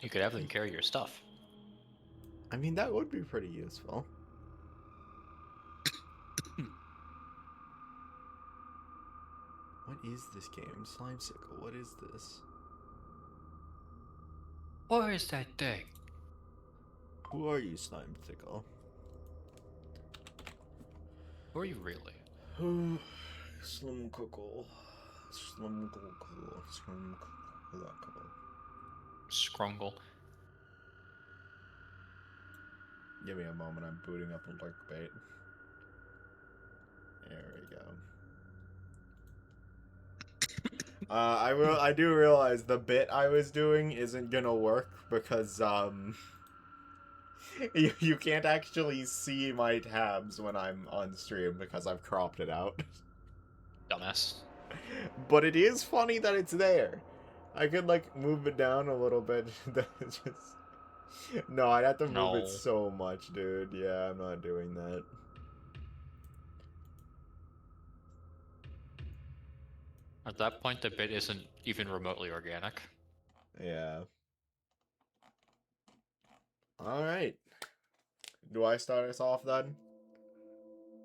You could have them carry your stuff. I mean, that would be pretty useful. What is this game? Slimesicle, what is this? What is that thing? Who are you, Slimesicle? Who are you really? Slimecicle. Slimecicle. Scrungle. Give me a moment, I'm booting up a lurk bait. There we go. I do realize the bit I was doing isn't gonna work because you can't actually see my tabs when I'm on stream because I've cropped it out. Dumbass. But it is funny that it's there. I could like move it down a little bit. Just no, I'd have to move it No. so much, dude. Yeah, I'm not doing that. At that point, the bit isn't even remotely organic. Yeah. All right. Do I start us off then?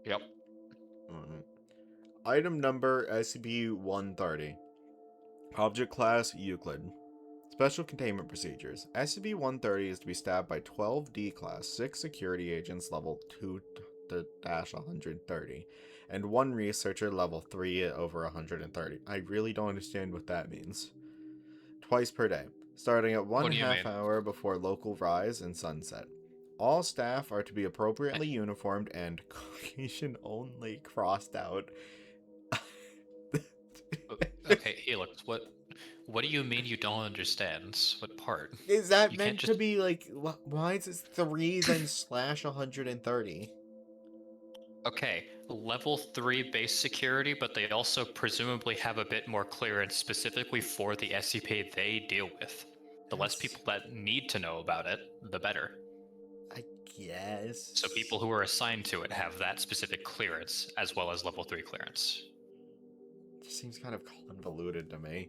Yep. Alright. Item number SCP-130. Object class Euclid. Special containment procedures. SCP-130 is to be staffed by 12 D-Class, 6 security agents level 2-130, and 1 researcher level 3 over 130. I really don't understand what that means. Twice per day, starting at What one do you half mean? hour before local rise and sunset. All staff are to be appropriately uniformed and Caucasian only crossed out. Okay, Helix, what do you mean you don't understand? What part? Is that You can't meant to just... be like, why is it 3 then slash 130? Okay, level 3 base security, but they also presumably have a bit more clearance specifically for the SCP they deal with. The less That's, people that need to know about it, the better. I So guess. people who are assigned to it have that specific clearance, as well as level 3 clearance. Just seems kind of convoluted to me.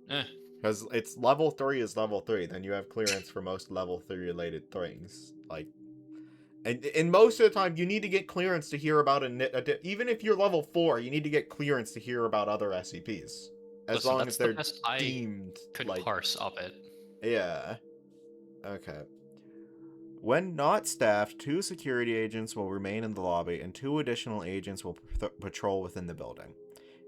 Eh, Because it's level 3 is level 3, then you have clearance for most level 3 related things. Like, and most of the time, you need to get clearance to hear about even if you're level 4, you need to get clearance to hear about other SCPs. As listen, long as that's the they're best I deemed, could like, parse of it. yeah. Okay. When not staffed, 2 security agents will remain in the lobby, and 2 additional agents will patrol within the building.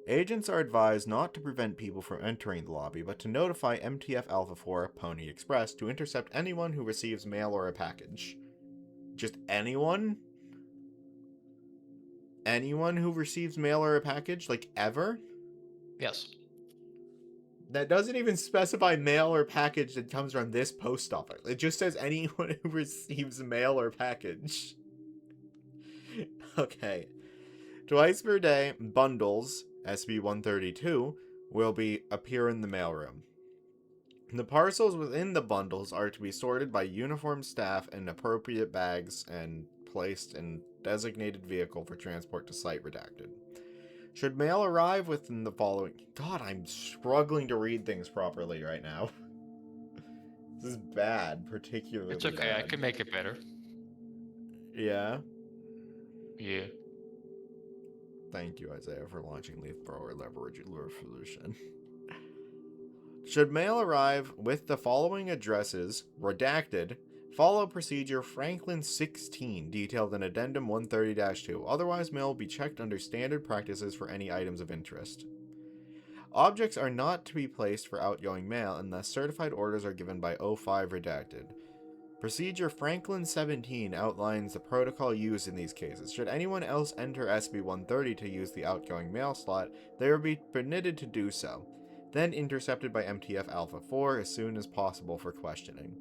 Agents are advised not to prevent people from entering the lobby, but to notify MTF Alpha 4 Pony Express to intercept anyone who receives mail or a package. Just anyone? Anyone who receives mail or a package? Like, ever? Yes. That doesn't even specify mail or package that comes from this post office. It just says anyone who receives mail or package. Okay. Twice per day, bundles, SB-132, will appear in the mailroom. The parcels within the bundles are to be sorted by uniformed staff in appropriate bags and placed in designated vehicle for transport to site redacted. Should mail arrive within the following... God, I'm struggling to read things properly right now. This is bad, It's particularly okay, I bad. can make it better. Yeah? Yeah. Thank you, Isaiah, for launching Leaf Thrower Leverage Solution. Should mail arrive with the following addresses, redacted, follow procedure Franklin 16, detailed in Addendum 130-2. Otherwise, mail will be checked under standard practices for any items of interest. Objects are not to be placed for outgoing mail unless certified orders are given by O5 redacted. Procedure Franklin 17 outlines the protocol used in these cases. Should anyone else enter SB-130 to use the outgoing mail slot, they will be permitted to do so, then intercepted by MTF Alpha 4 as soon as possible for questioning.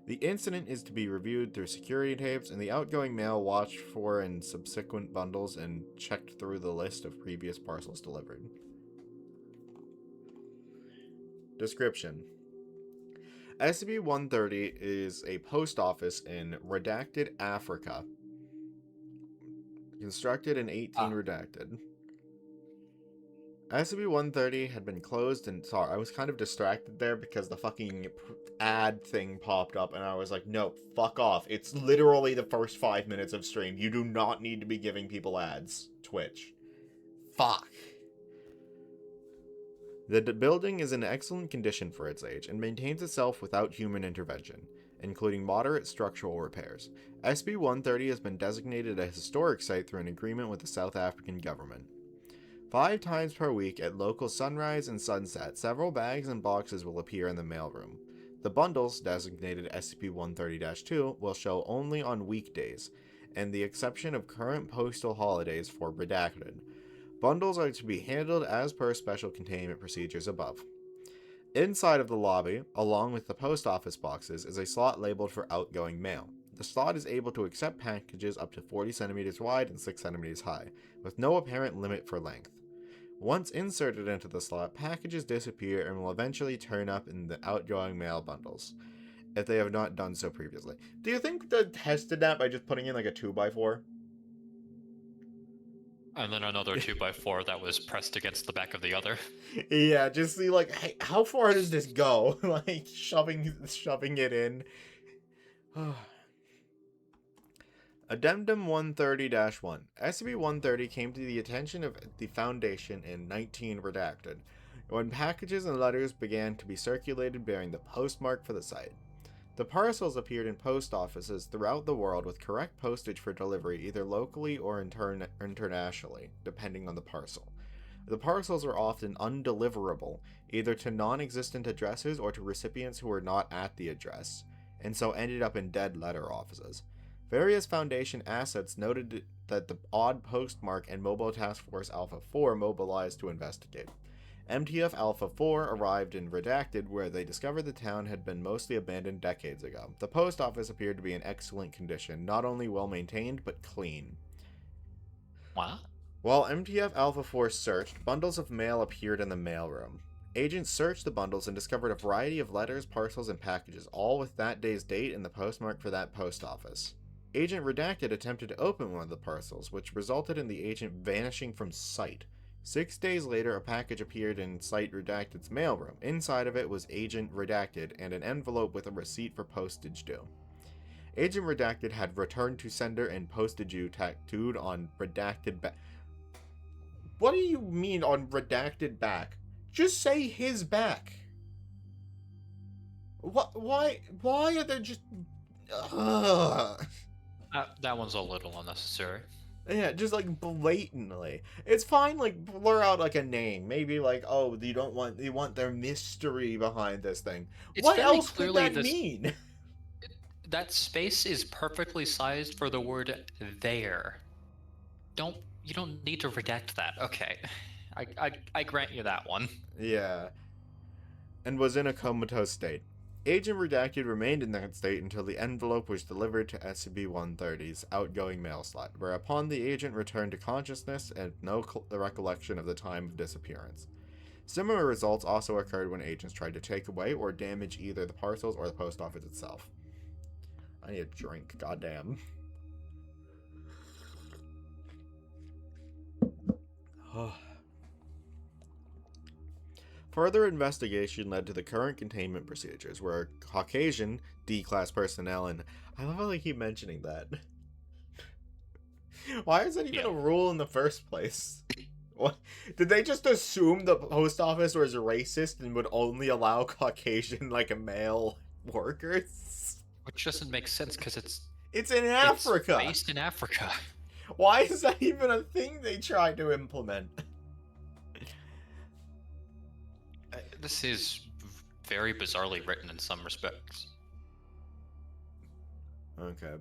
The incident is to be reviewed through security tapes, and the outgoing mail watched for in subsequent bundles and checked through the list of previous parcels delivered. Description: SCP-130 is a post office in Redacted Africa, constructed in 18 Ah, Redacted. SCP-130 had been closed, and sorry, I was kind of distracted there because the fucking ad thing popped up, and I was like, no, fuck off. It's literally the first 5 minutes of stream. You do not need to be giving people ads. Twitch. Fuck. The building is in excellent condition for its age and maintains itself without human intervention, including moderate structural repairs. SCP-130 has been designated a historic site through an agreement with the South African government. 5 times per week at local sunrise and sunset, several bags and boxes will appear in the mailroom. The bundles, designated SCP-130-2, will show only on weekdays, and the exception of current postal holidays for redacted. Bundles are to be handled as per special containment procedures above. Inside of the lobby, along with the post office boxes, is a slot labeled for outgoing mail. The slot is able to accept packages up to 40 centimeters wide and 6 centimeters high, with no apparent limit for length. Once inserted into the slot, packages disappear and will eventually turn up in the outgoing mail bundles, if they have not done so previously. Do you think they tested that by just putting in like a 2x4? And then another 2x4 that was pressed against the back of the other. Yeah, just see like, hey, how far does this go? Like shoving it in. Addendum 130-1. SCP-130 came to the attention of the Foundation in 19 Redacted, when packages and letters began to be circulated bearing the postmark for the site. The parcels appeared in post offices throughout the world with correct postage for delivery either locally or internationally, depending on the parcel. The parcels were often undeliverable, either to non-existent addresses or to recipients who were not at the address, and so ended up in dead letter offices. Various Foundation assets noted that the odd postmark and Mobile Task Force Alpha 4 mobilized to investigate. MTF Alpha 4 arrived in Redacted, where they discovered the town had been mostly abandoned decades ago. The post office appeared to be in excellent condition, not only well maintained, but clean. What? While MTF Alpha 4 searched, bundles of mail appeared in the mailroom. Agents searched the bundles and discovered a variety of letters, parcels, and packages, all with that day's date and the postmark for that post office. Agent Redacted attempted to open one of the parcels, which resulted in the agent vanishing from sight. 6 days later, a package appeared in Site Redacted's mailroom. Inside of it was Agent Redacted and an envelope with a receipt for postage due. Agent Redacted had returned to sender and postage due tattooed on Redacted back. What do you mean on Redacted back? Just say his back. What? Why are there just... That one's a little unnecessary. Yeah, just like blatantly. It's fine, like blur out like a name. Maybe like, oh, you want their mystery behind this thing. It's what very else could clearly that mean? That space is perfectly sized for the word there. You don't need to redact that. Okay. I grant you that one. Yeah. And was in a comatose state. Agent Redacted remained in that state until the envelope was delivered to SCP-130's outgoing mail slot, whereupon the agent returned to consciousness and no recollection of the time of disappearance. Similar results also occurred when agents tried to take away or damage either the parcels or the post office itself. I need a drink, goddamn. Further investigation led to the current containment procedures, where Caucasian D-class personnel and... I love how they keep mentioning that. Why is that even a rule in the first place? What? Did they just assume the post office was racist and would only allow Caucasian, like, male workers? Which doesn't make sense because it's in Africa! It's based in Africa. Why is that even a thing they tried to implement? This is very bizarrely written in some respects. Okay.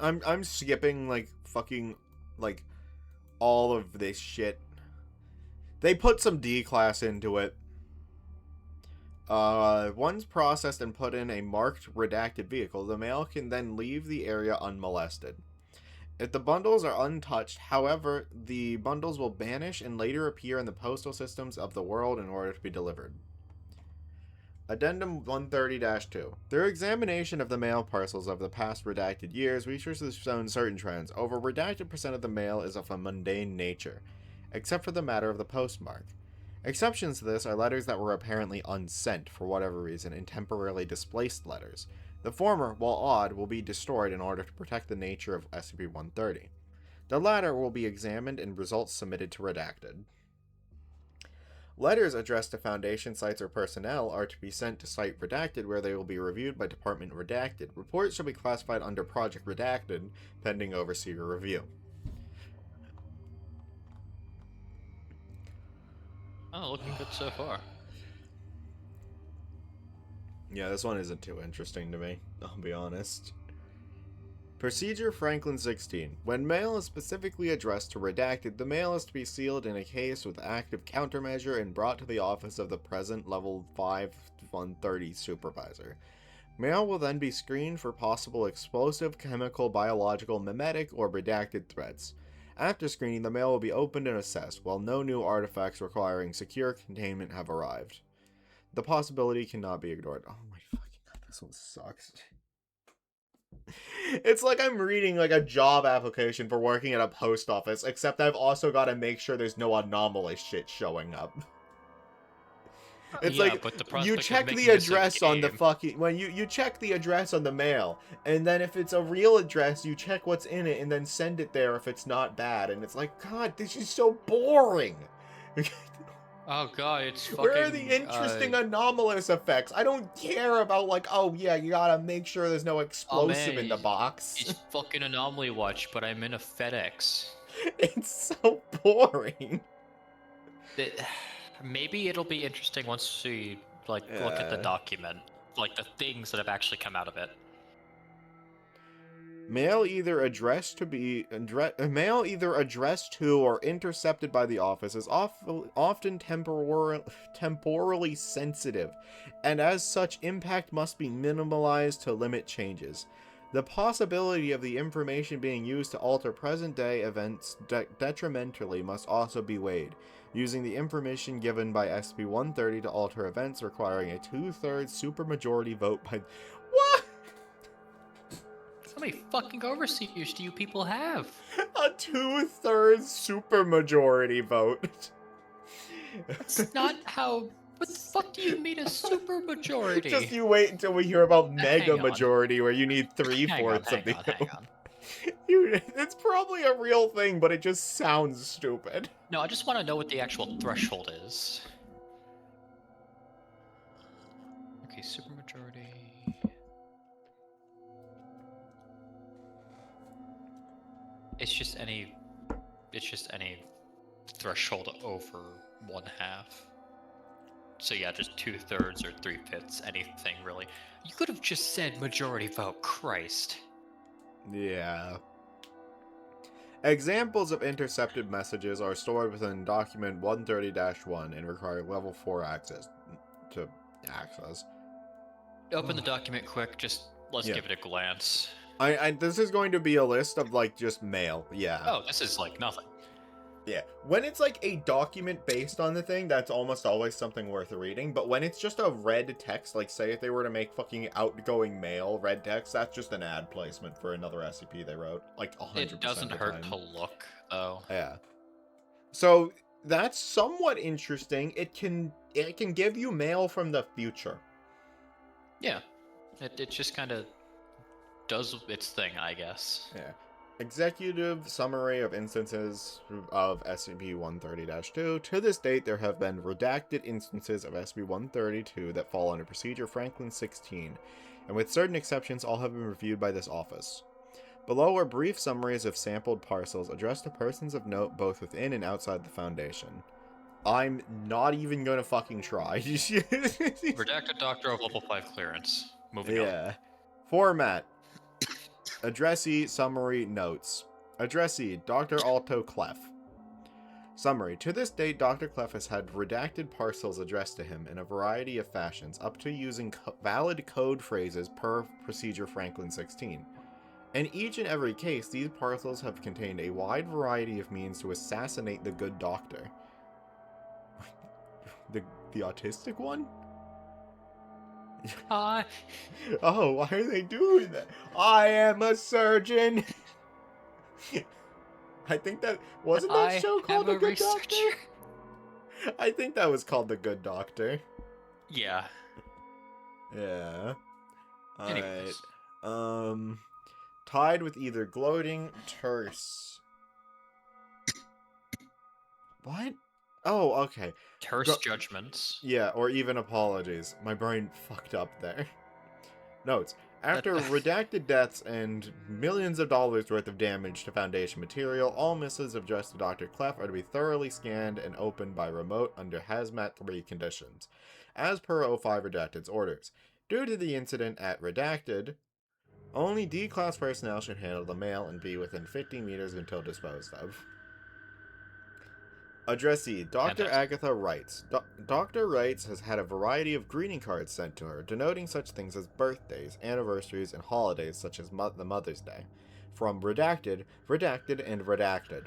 I'm skipping like fucking like all of this shit. They put some D class into it. Once processed and put in a marked redacted vehicle, the mail can then leave the area unmolested. If the bundles are untouched, however, the bundles will vanish and later appear in the postal systems of the world in order to be delivered. Addendum 130-2. Through examination of the mail parcels of the past redacted years, researchers have shown certain trends. Over redacted percent of the mail is of a mundane nature, except for the matter of the postmark. Exceptions to this are letters that were apparently unsent for whatever reason and temporarily displaced letters. The former, while odd, will be destroyed in order to protect the nature of SCP-130. The latter will be examined and results submitted to Redacted. Letters addressed to Foundation sites or personnel are to be sent to Site Redacted, where they will be reviewed by Department Redacted. Reports shall be classified under Project Redacted, pending Overseer review. Oh, looking good so far. Yeah, this one isn't too interesting to me, I'll be honest. Procedure Franklin 16. When mail is specifically addressed to Redacted, the mail is to be sealed in a case with active countermeasure and brought to the office of the present Level 5 130 Supervisor. Mail will then be screened for possible explosive, chemical, biological, mimetic, or redacted threats. After screening, the mail will be opened and assessed, while no new artifacts requiring secure containment have arrived. The possibility cannot be ignored. Oh my fucking god, this one sucks. It's like I'm reading like a job application for working at a post office, except I've also got to make sure there's no anomalous shit showing up. It's Yeah, like but the you prospect of check making the this a address on the game. fucking when you check the address on the mail, and then if it's a real address, you check what's in it and then send it there if it's not bad. And it's like, God, this is so boring. Oh god, it's fucking. Where are the interesting anomalous effects? I don't care about like, oh yeah, you gotta make sure there's no explosive in the box. It's fucking Anomaly Watch, but I'm in a FedEx. It's so boring. Maybe it'll be interesting once we look at the document, like the things that have actually come out of it. Mail either addressed to or intercepted by the office is often temporally sensitive, and as such, impact must be minimalized to limit changes. The possibility of the information being used to alter present-day events detrimentally must also be weighed, using the information given by SCP-130 to alter events requiring a 2/3 supermajority vote by... What? How many fucking overseers do you people have? A 2/3 supermajority vote. That's not how... What the fuck do you mean a supermajority? Just you wait until we hear about mega Hang on. majority, where you need 3/4 of the Hang on. It's probably a real thing, but it just sounds stupid. No, I just want to know what the actual threshold is. Okay, supermajority. It's just any threshold over 1/2. So yeah, just 2/3 or 3/5, anything really. You could have just said majority vote, Christ. Yeah. Examples of intercepted messages are stored within document 130-1 and require level 4 access to access. Open the document quick, let's give it a glance. This is going to be a list of like just mail. Yeah. Oh, this is like nothing. Yeah. When it's like a document based on the thing, that's almost always something worth reading. But when it's just a red text, like say if they were to make fucking outgoing mail red text, that's just an ad placement for another SCP they wrote. Like 100% It doesn't of the hurt time. to look, though. Yeah. So that's somewhat interesting. It can give you mail from the future. Yeah. It just kind of does its thing, I guess. Yeah. Executive summary of instances of SCP-130-2. To this date, there have been redacted instances of SCP-132 that fall under Procedure Franklin 16, and with certain exceptions, all have been reviewed by this office. Below are brief summaries of sampled parcels addressed to persons of note both within and outside the Foundation. I'm not even gonna fucking try. Redacted Doctor of Level 5 clearance. Moving on. Yeah. Format. Addressee, summary, notes. Addressee, Dr. Alto Clef. Summary. To this date, Dr. Clef has had redacted parcels addressed to him in a variety of fashions, up to using valid code phrases per Procedure Franklin 16. In each and every case, these parcels have contained a wide variety of means to assassinate the good doctor. The autistic one? Hi. Oh, why are they doing that? I am a surgeon. I think that wasn't that show called A Good Doctor? I think that was called the Good Doctor. Yeah. Yeah. Alright. Anyways, Tied with either gloating, terse. What? Oh, okay. terse Go- judgments. yeah, or even apologies. My brain fucked up there. Notes. That After redacted deaths and millions of dollars worth of damage to Foundation material, all missives addressed to Dr. Clef are to be thoroughly scanned and opened by remote under Hazmat 3 conditions, as per O5 Redacted's orders. Due to the incident at Redacted, only D-Class personnel should handle the mail and be within 50 meters until disposed of. Addressee, Dr. fantastic. Agatha Wrights. Dr. Wrights has had a variety of greeting cards sent to her, denoting such things as birthdays, anniversaries, and holidays such as the Mother's Day. From Redacted, Redacted, and Redacted.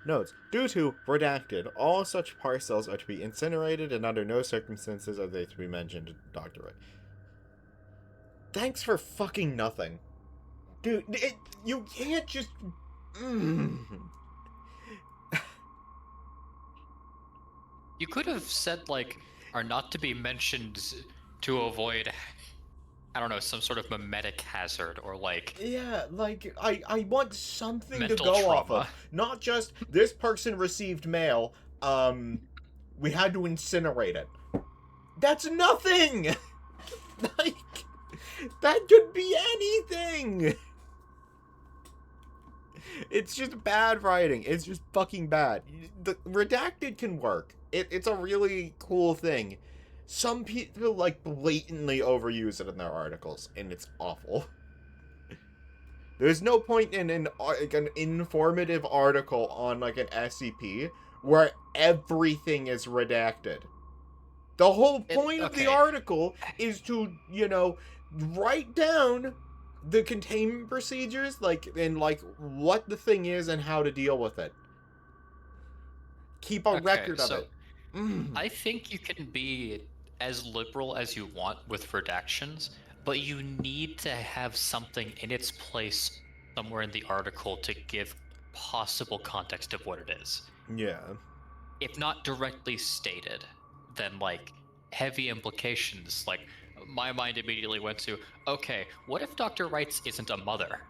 Notes, due to Redacted, all such parcels are to be incinerated and under no circumstances are they to be mentioned, Dr. Wright. Thanks for fucking nothing. Dude, you can't just... You could have said, like, are not to be mentioned to avoid, I don't know, some sort of mimetic hazard or, like... Yeah, like, I want something to mental go off trauma. of. Not just, this person received mail, we had to incinerate it. That's nothing! Like, that could be anything! It's just bad writing. It's just fucking bad. The redacted can work. It's a really cool thing. Some people, like, blatantly overuse it in their articles, and it's awful. There's no point in an informative article on, like, an SCP where everything is redacted. The whole point of the article is to, you know, write down the containment procedures, like, and, like, what the thing is and how to deal with it. Keep a record of it. I think you can be as liberal as you want with redactions, but you need to have something in its place somewhere in the article to give possible context of what it is. Yeah. If not directly stated, then, like, heavy implications. Like, my mind immediately went to, okay, what if Dr. Wrights isn't a mother?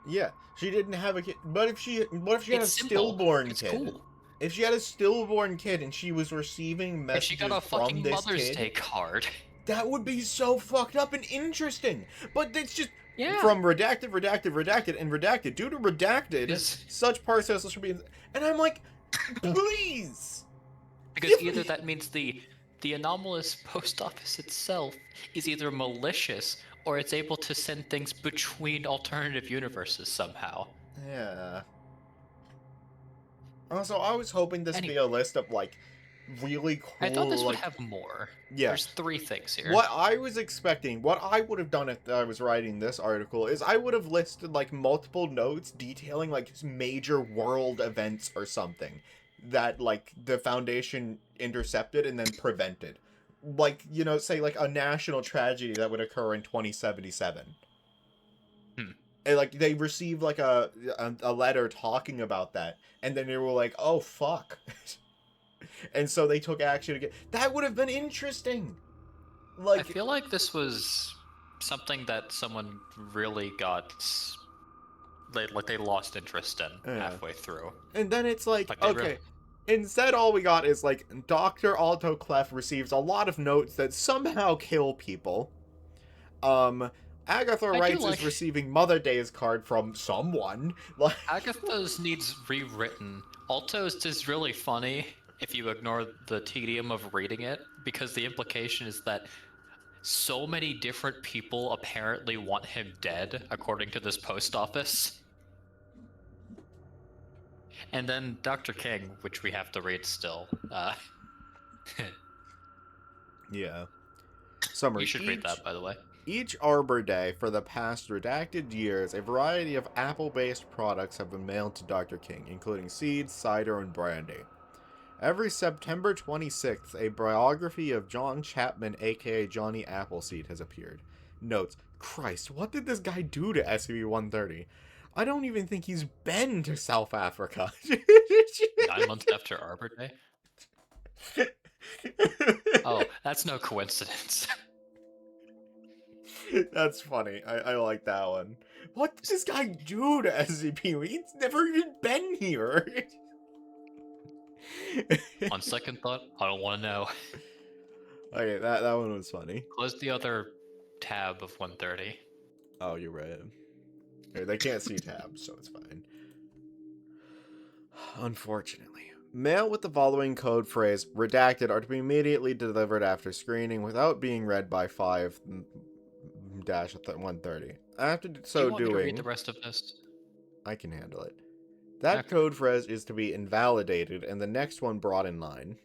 Yeah, she didn't have a kid. But what if she had a simple. stillborn It's kid? cool. If she had a stillborn kid and she was receiving And she got messages a from fucking this Mother's kid, Day card. that would be so fucked up and interesting. But it's just Yeah. from redacted, redacted, redacted, and redacted. Due to redacted, such parcels should be. And I'm like, please. Because either that means the anomalous post office itself is either malicious or it's able to send things between alternative universes somehow. Yeah. Also, I was hoping this would be a list of, like, really cool... I thought this like, would have more. Yeah. There's 3 things here. What I was expecting, what I would have done if I was writing this article, is I would have listed, like, multiple notes detailing, like, major world events or something that, like, the Foundation intercepted and then prevented. Like, you know, say, like, a national tragedy that would occur in 2077. And, like, they received, like, a letter talking about that, and then they were like, oh, fuck. And so they took action again. That would have been interesting. Like, I feel like this was something that someone really got... they lost interest in halfway through. And then it's like okay. Instead, all we got is, like, Dr. Alto Clef receives a lot of notes that somehow kill people. Agatha Wrights is receiving Mother Day's card from someone. Like, Agatha's needs rewritten. Alto's is really funny if you ignore the tedium of reading it, because the implication is that so many different people apparently want him dead, according to this post office. And then Dr. King, which we have to read still. Yeah. Summary. You should read that, by the way. Each Arbor Day for the past redacted years, a variety of apple-based products have been mailed to Dr. King, including seeds, cider, and brandy. Every September 26th, a biography of John Chapman, aka Johnny Appleseed, has appeared. Notes, Christ, what did this guy do to SCP-130? I don't even think he's been to South Africa. 9 months after Arbor Day? Oh, that's no coincidence. That's funny. I like that one. What did this guy do to SCP? He's never even been here. On second thought, I don't want to know. Okay, that one was funny. Close the other tab of 130. Oh, you're right. Okay, they can't see tabs, so it's fine. Unfortunately. Mail with the following code phrase, redacted, are to be immediately delivered after screening without being read by 5-130. After Do so you want me to read the doing, rest of this? I can handle it. That Okay. code phrase is to be invalidated and the next one brought in line.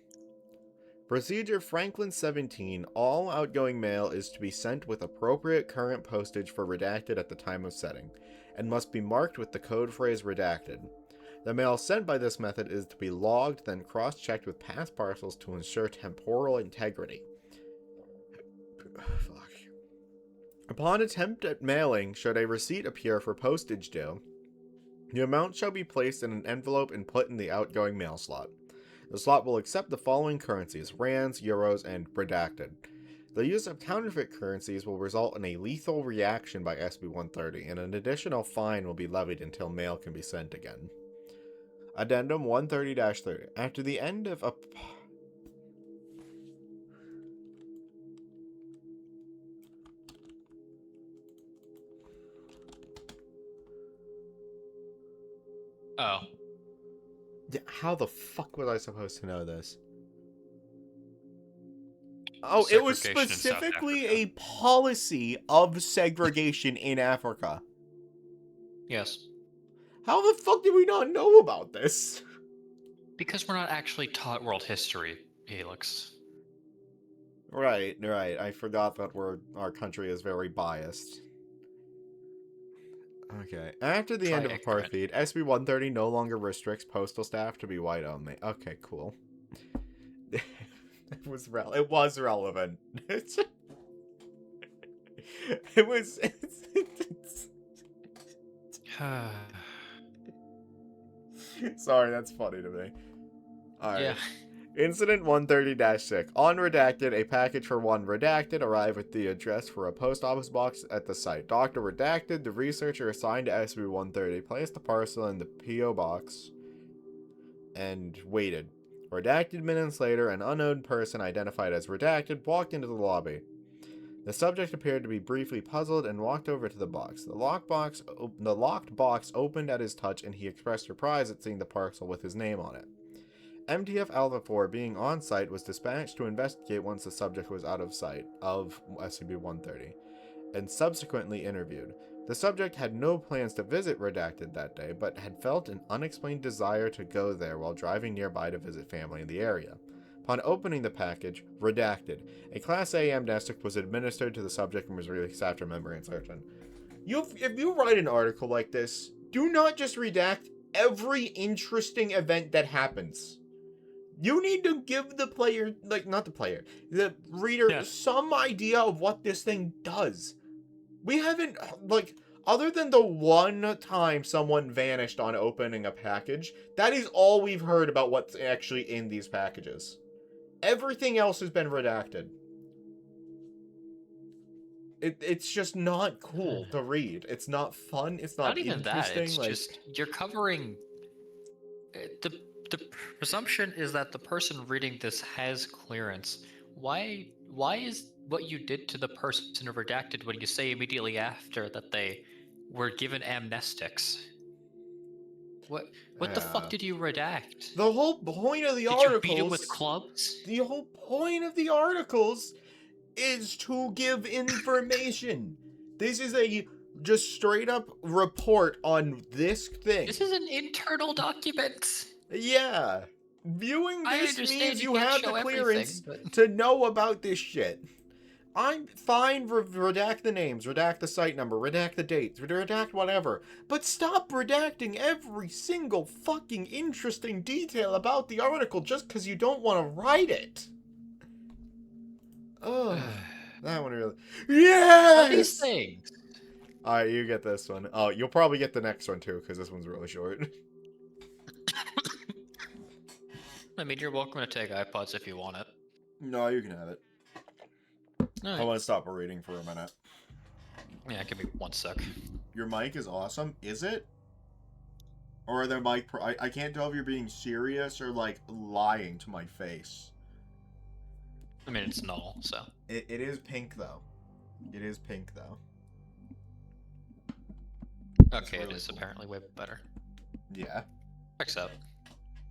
Procedure Franklin 17, all outgoing mail is to be sent with appropriate current postage for redacted at the time of setting, and must be marked with the code phrase redacted. The mail sent by this method is to be logged, then cross-checked with past parcels to ensure temporal integrity. Fuck. Upon attempt at mailing, should a receipt appear for postage due, the amount shall be placed in an envelope and put in the outgoing mail slot. The slot will accept the following currencies: rands, euros, and redacted. The use of counterfeit currencies will result in a lethal reaction by SB-130, and an additional fine will be levied until mail can be sent again. Addendum 130-30. After the end of a... Oh, How the fuck was I supposed to know this? Oh, it was segregation in South specifically Africa. a policy of segregation in Africa. Yes. How the fuck did we not know about this? Because we're not actually taught world history, Helix. Right. I forgot that our country is very biased. Okay. After the Try end of ignorant. apartheid, SB-130 no longer restricts postal staff to be white only. Okay, cool. It was relevant. It was. Sorry, that's funny to me. Alright. Yeah. Incident 130-6. On redacted, a package for one redacted arrived with the address for a post office box at the site. Dr. Redacted, the researcher assigned to SB-130, placed the parcel in the P.O. box and waited. Redacted minutes later, an unknown person identified as Redacted walked into the lobby. The subject appeared to be briefly puzzled and walked over to the box. The locked box opened at his touch, and he expressed surprise at seeing the parcel with his name on it. MTF Alpha 4, being on site, was dispatched to investigate once the subject was out of sight of SCP-130, and subsequently interviewed. The subject had no plans to visit Redacted that day, but had felt an unexplained desire to go there while driving nearby to visit family in the area. Upon opening the package, Redacted, a Class A amnestic was administered to the subject and was released after memory insertion. If you write an article like this, do not just redact every interesting event that happens. You need to give the player, not the player, the reader, Yeah. some idea of what this thing does. We haven't, other than the one time someone vanished on opening a package, that is all we've heard about what's actually in these packages. Everything else has been redacted. It's just not cool to read. It's not fun. It's not Not even that. interesting. It's just you're covering. The the presumption is that the person reading this has clearance. Why is what you did to the person redacted when you say immediately after that they were given amnestics? What the fuck did you redact? The whole point of the Did you beat him with articles, clubs? the whole point of the articles is to give information. This is a just straight up report on this thing. This is an internal document. Yeah. Viewing I this understand means you you can't have the show clearance everything, but to know about this shit. I'm fine, redact the names, redact the site number, redact the dates, redact whatever. But stop redacting every single fucking interesting detail about the article just because you don't want to write it. Oh, that one really... what are these Yes! things? Alright, you get this one. Oh, you'll probably get the next one too, because this one's really short. I mean, you're welcome to take iPods if you want it. No, you can have it. I Alright. want to stop reading for a minute. Yeah, give me 1 sec. Your mic is awesome. Is it? Or are there mic... I can't tell if you're being serious or, like, lying to my face. I mean, it's null, so. It is pink, though. It is pink, though. Okay, really it is cool. apparently way better. Yeah. Except.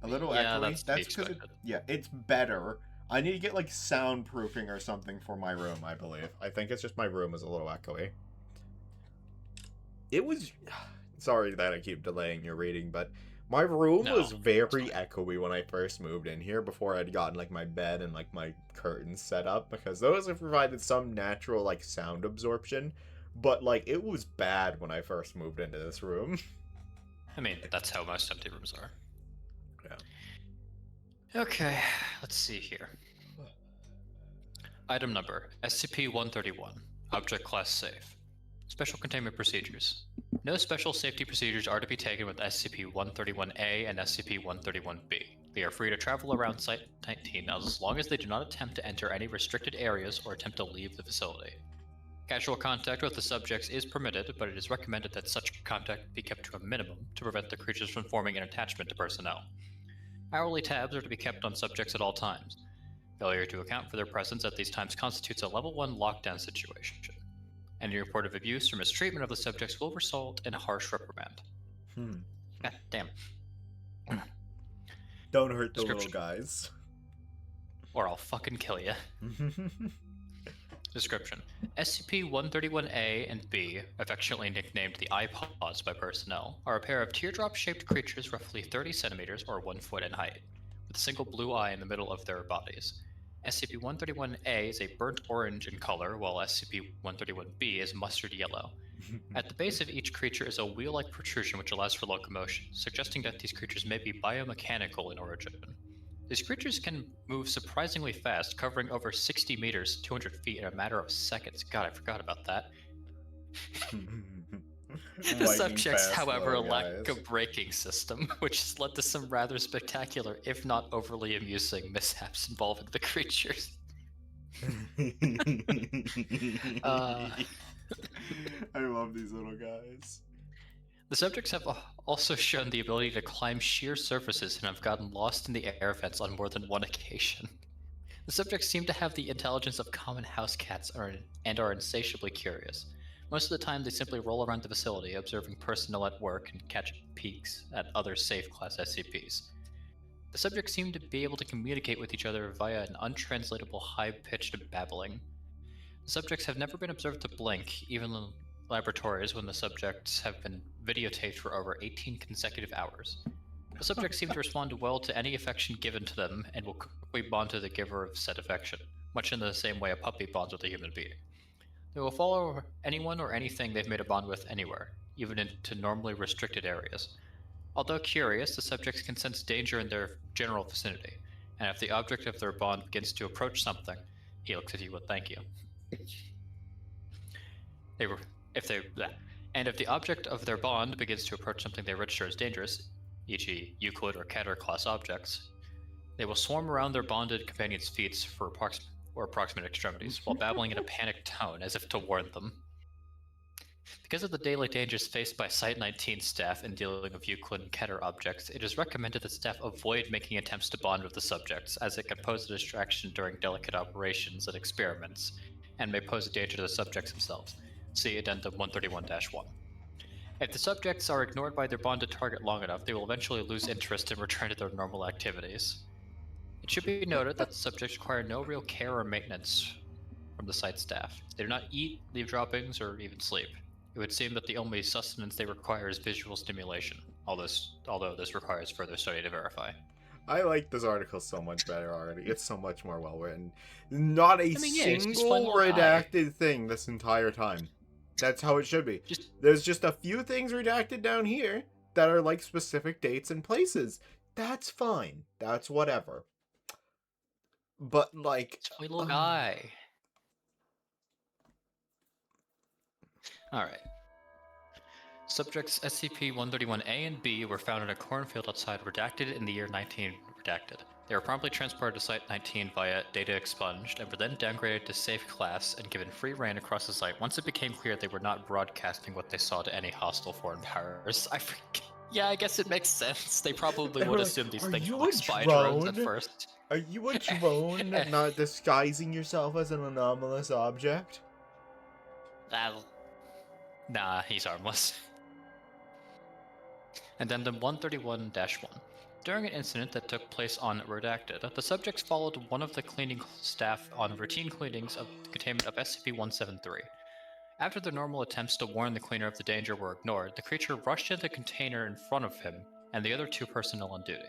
A little Yeah, echoey. that's because it's better. I need to get, like, soundproofing or something for my room, I believe. I think it's just my room is a little echoey. It was... Sorry that I keep delaying your reading, but my room was very echoey when I first moved in here before I'd gotten, like, my bed and, like, my curtains set up, because those have provided some natural, like, sound absorption, but, like, it was bad when I first moved into this room. I mean, that's how most empty rooms are. Yeah. Okay, let's see here. Item number, SCP-131. Object Class Safe. Special Containment Procedures. No special safety procedures are to be taken with SCP-131-A and SCP-131-B. They are free to travel around Site-19 as long as they do not attempt to enter any restricted areas or attempt to leave the facility. Casual contact with the subjects is permitted, but it is recommended that such contact be kept to a minimum to prevent the creatures from forming an attachment to personnel. Hourly tabs are to be kept on subjects at all times. Failure to account for their presence at these times constitutes a Level 1 lockdown situation. Any report of abuse or mistreatment of the subjects will result in a harsh reprimand. God damn. Don't hurt the little guys. Or I'll fucking kill you. Description. SCP-131-A and B, affectionately nicknamed the iPods by personnel, are a pair of teardrop-shaped creatures roughly 30 centimeters or 1 foot in height, with a single blue eye in the middle of their bodies. SCP-131-A is a burnt orange in color, while SCP-131-B is mustard yellow. At the base of each creature is a wheel-like protrusion which allows for locomotion, suggesting that these creatures may be biomechanical in origin. These creatures can move surprisingly fast, covering over 60 meters, 200 feet in a matter of seconds. God, I forgot about that. The subjects, however, lack a braking system, which has led to some rather spectacular, if not overly amusing, mishaps involving the creatures. I love these little guys. The subjects have also shown the ability to climb sheer surfaces and have gotten lost in the air vents on more than one occasion. The subjects seem to have the intelligence of common house cats and are insatiably curious. Most of the time, they simply roll around the facility, observing personnel at work and catch peeks at other safe-class SCPs. The subjects seem to be able to communicate with each other via an untranslatable high-pitched babbling. The subjects have never been observed to blink, even in laboratories when the subjects have been videotaped for over 18 consecutive hours. The subjects seem to respond well to any affection given to them and will quickly bond to the giver of said affection, much in the same way a puppy bonds with a human being. They will follow anyone or anything they've made a bond with anywhere, even into normally restricted areas. Although curious, the subjects can sense danger in their general vicinity, and if the object of their bond begins to approach something, he looks at you with thank you. If the object of their bond begins to approach something they register as dangerous, e.g. Euclid or Keter class objects, they will swarm around their bonded companions' feet for approximate extremities, while babbling in a panicked tone as if to warn them. Because of the daily dangers faced by Site-19 staff in dealing with Euclid and Keter objects, it is recommended that staff avoid making attempts to bond with the subjects, as it can pose a distraction during delicate operations and experiments, and may pose a danger to the subjects themselves. See Addendum 131-1. If the subjects are ignored by their bonded target long enough, they will eventually lose interest and return to their normal activities. It should be noted that the subjects require no real care or maintenance from the site staff. They do not eat, leave droppings, or even sleep. It would seem that the only sustenance they require is visual stimulation, although this requires further study to verify. I like this article so much better already. It's so much more well written. Not a single redacted thing this entire time. That's how it should be. There's just a few things redacted down here that are like specific dates and places. That's fine. That's whatever. But like, sweet little guy. All right. Subjects SCP-131-A and B were found in a cornfield outside Redacted in the year 19 Redacted. They were promptly transported to Site-19 via data expunged and were then downgraded to safe class and given free reign across the site once it became clear they were not broadcasting what they saw to any hostile foreign powers. Yeah, I guess it makes sense. They probably They would were like, assume these "Are things you were a like spy drones at drone? first. Are you a drone not disguising yourself as an anomalous object?" Nah, he's harmless. Addendum 131-1. During an incident that took place on Redacted, the subjects followed one of the cleaning staff on routine cleanings of the containment of SCP-173. After the normal attempts to warn the cleaner of the danger were ignored, the creature rushed into the container in front of him and the other two personnel on duty.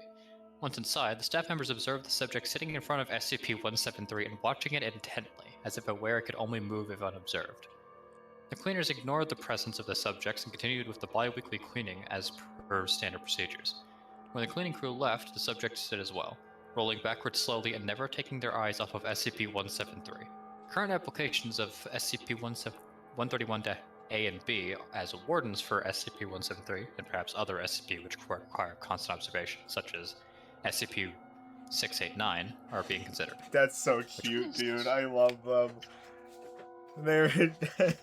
Once inside, the staff members observed the subject sitting in front of SCP-173 and watching it intently, as if aware it could only move if unobserved. The cleaners ignored the presence of the subjects and continued with the bi-weekly cleaning as per standard procedures. When the cleaning crew left, the subjects did as well, rolling backwards slowly and never taking their eyes off of SCP-173. Current applications of SCP-131-A and B as wardens for SCP-173, and perhaps other SCP which require constant observation, such as SCP-689, are being considered. That's so cute, dude. I love them. They're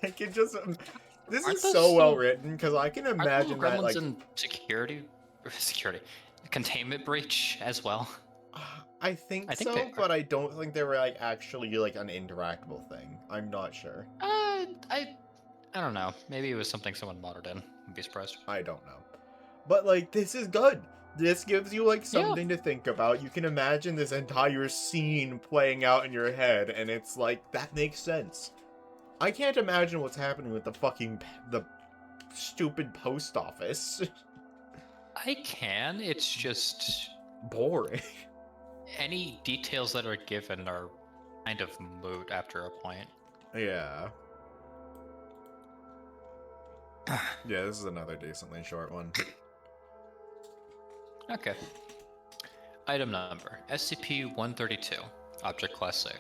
I can just this Aren't is those so well little- written because I can Aren't the little imagine that gremlins like in security containment breach as well? I think I think so, they are. but I don't think they were like actually like an interactable thing. I'm not sure. I don't know. Maybe it was something someone modded in. I'd be surprised. I don't know. But like this is good. This gives you like Yeah. something to think about. You can imagine this entire scene playing out in your head and it's like that makes sense. I can't imagine what's happening with the stupid post office. I can. It's just Boring. any details that are given are kind of moot after a point. Yeah. Yeah, this is another decently short one. Okay. Item number SCP-132. Object Class Safe.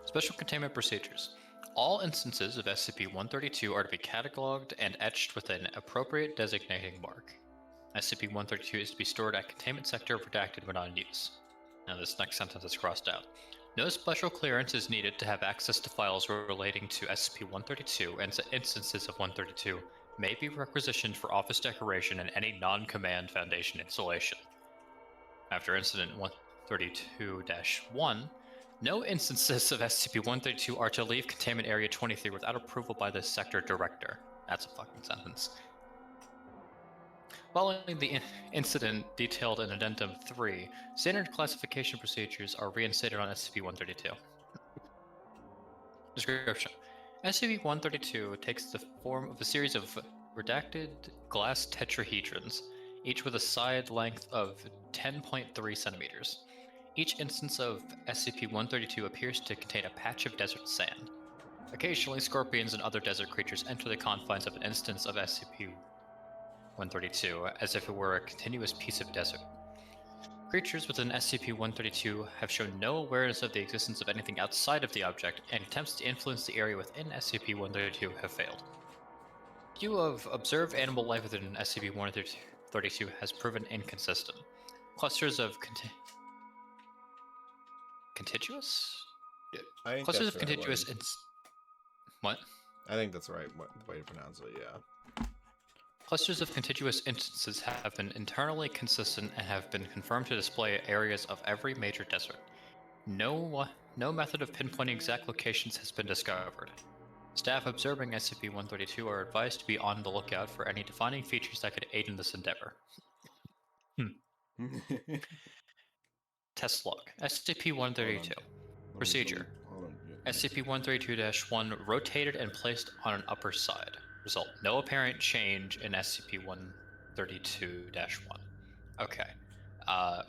Special Containment Procedures. All instances of SCP-132 are to be cataloged and etched with an appropriate designating mark. SCP-132 is to be stored at Containment Sector Redacted when not in use. Now this next sentence is crossed out. No special clearance is needed to have access to files relating to SCP-132, and instances of 132 may be requisitioned for office decoration in any non-Command Foundation installation. After Incident 132-1, no instances of SCP-132 are to leave Containment Area 23 without approval by the Sector Director. That's a fucking sentence. Following the incident detailed in Addendum 3, standard classification procedures are reinstated on SCP-132. Description. SCP-132 takes the form of a series of redacted glass tetrahedrons, each with a side length of 10.3 centimeters. Each instance of SCP-132 appears to contain a patch of desert sand. Occasionally, scorpions and other desert creatures enter the confines of an instance of SCP-132 as if it were a continuous piece of desert. Creatures within SCP-132 have shown no awareness of the existence of anything outside of the object, and attempts to influence the area within SCP-132 have failed. View of observed animal life within SCP-132 has proven inconsistent. Clusters of contiguous? I think Clusters that's of the right contiguous word. What? I think that's the right way to pronounce it, yeah. Clusters of contiguous instances have been internally consistent and have been confirmed to display areas of every major desert. No method of pinpointing exact locations has been discovered. Staff observing SCP-132 are advised to be on the lookout for any defining features that could aid in this endeavor. Test log. SCP-132. Procedure. SCP-132-1 rotated and placed on an upper side. Result: no apparent change in SCP-132-1. Okay.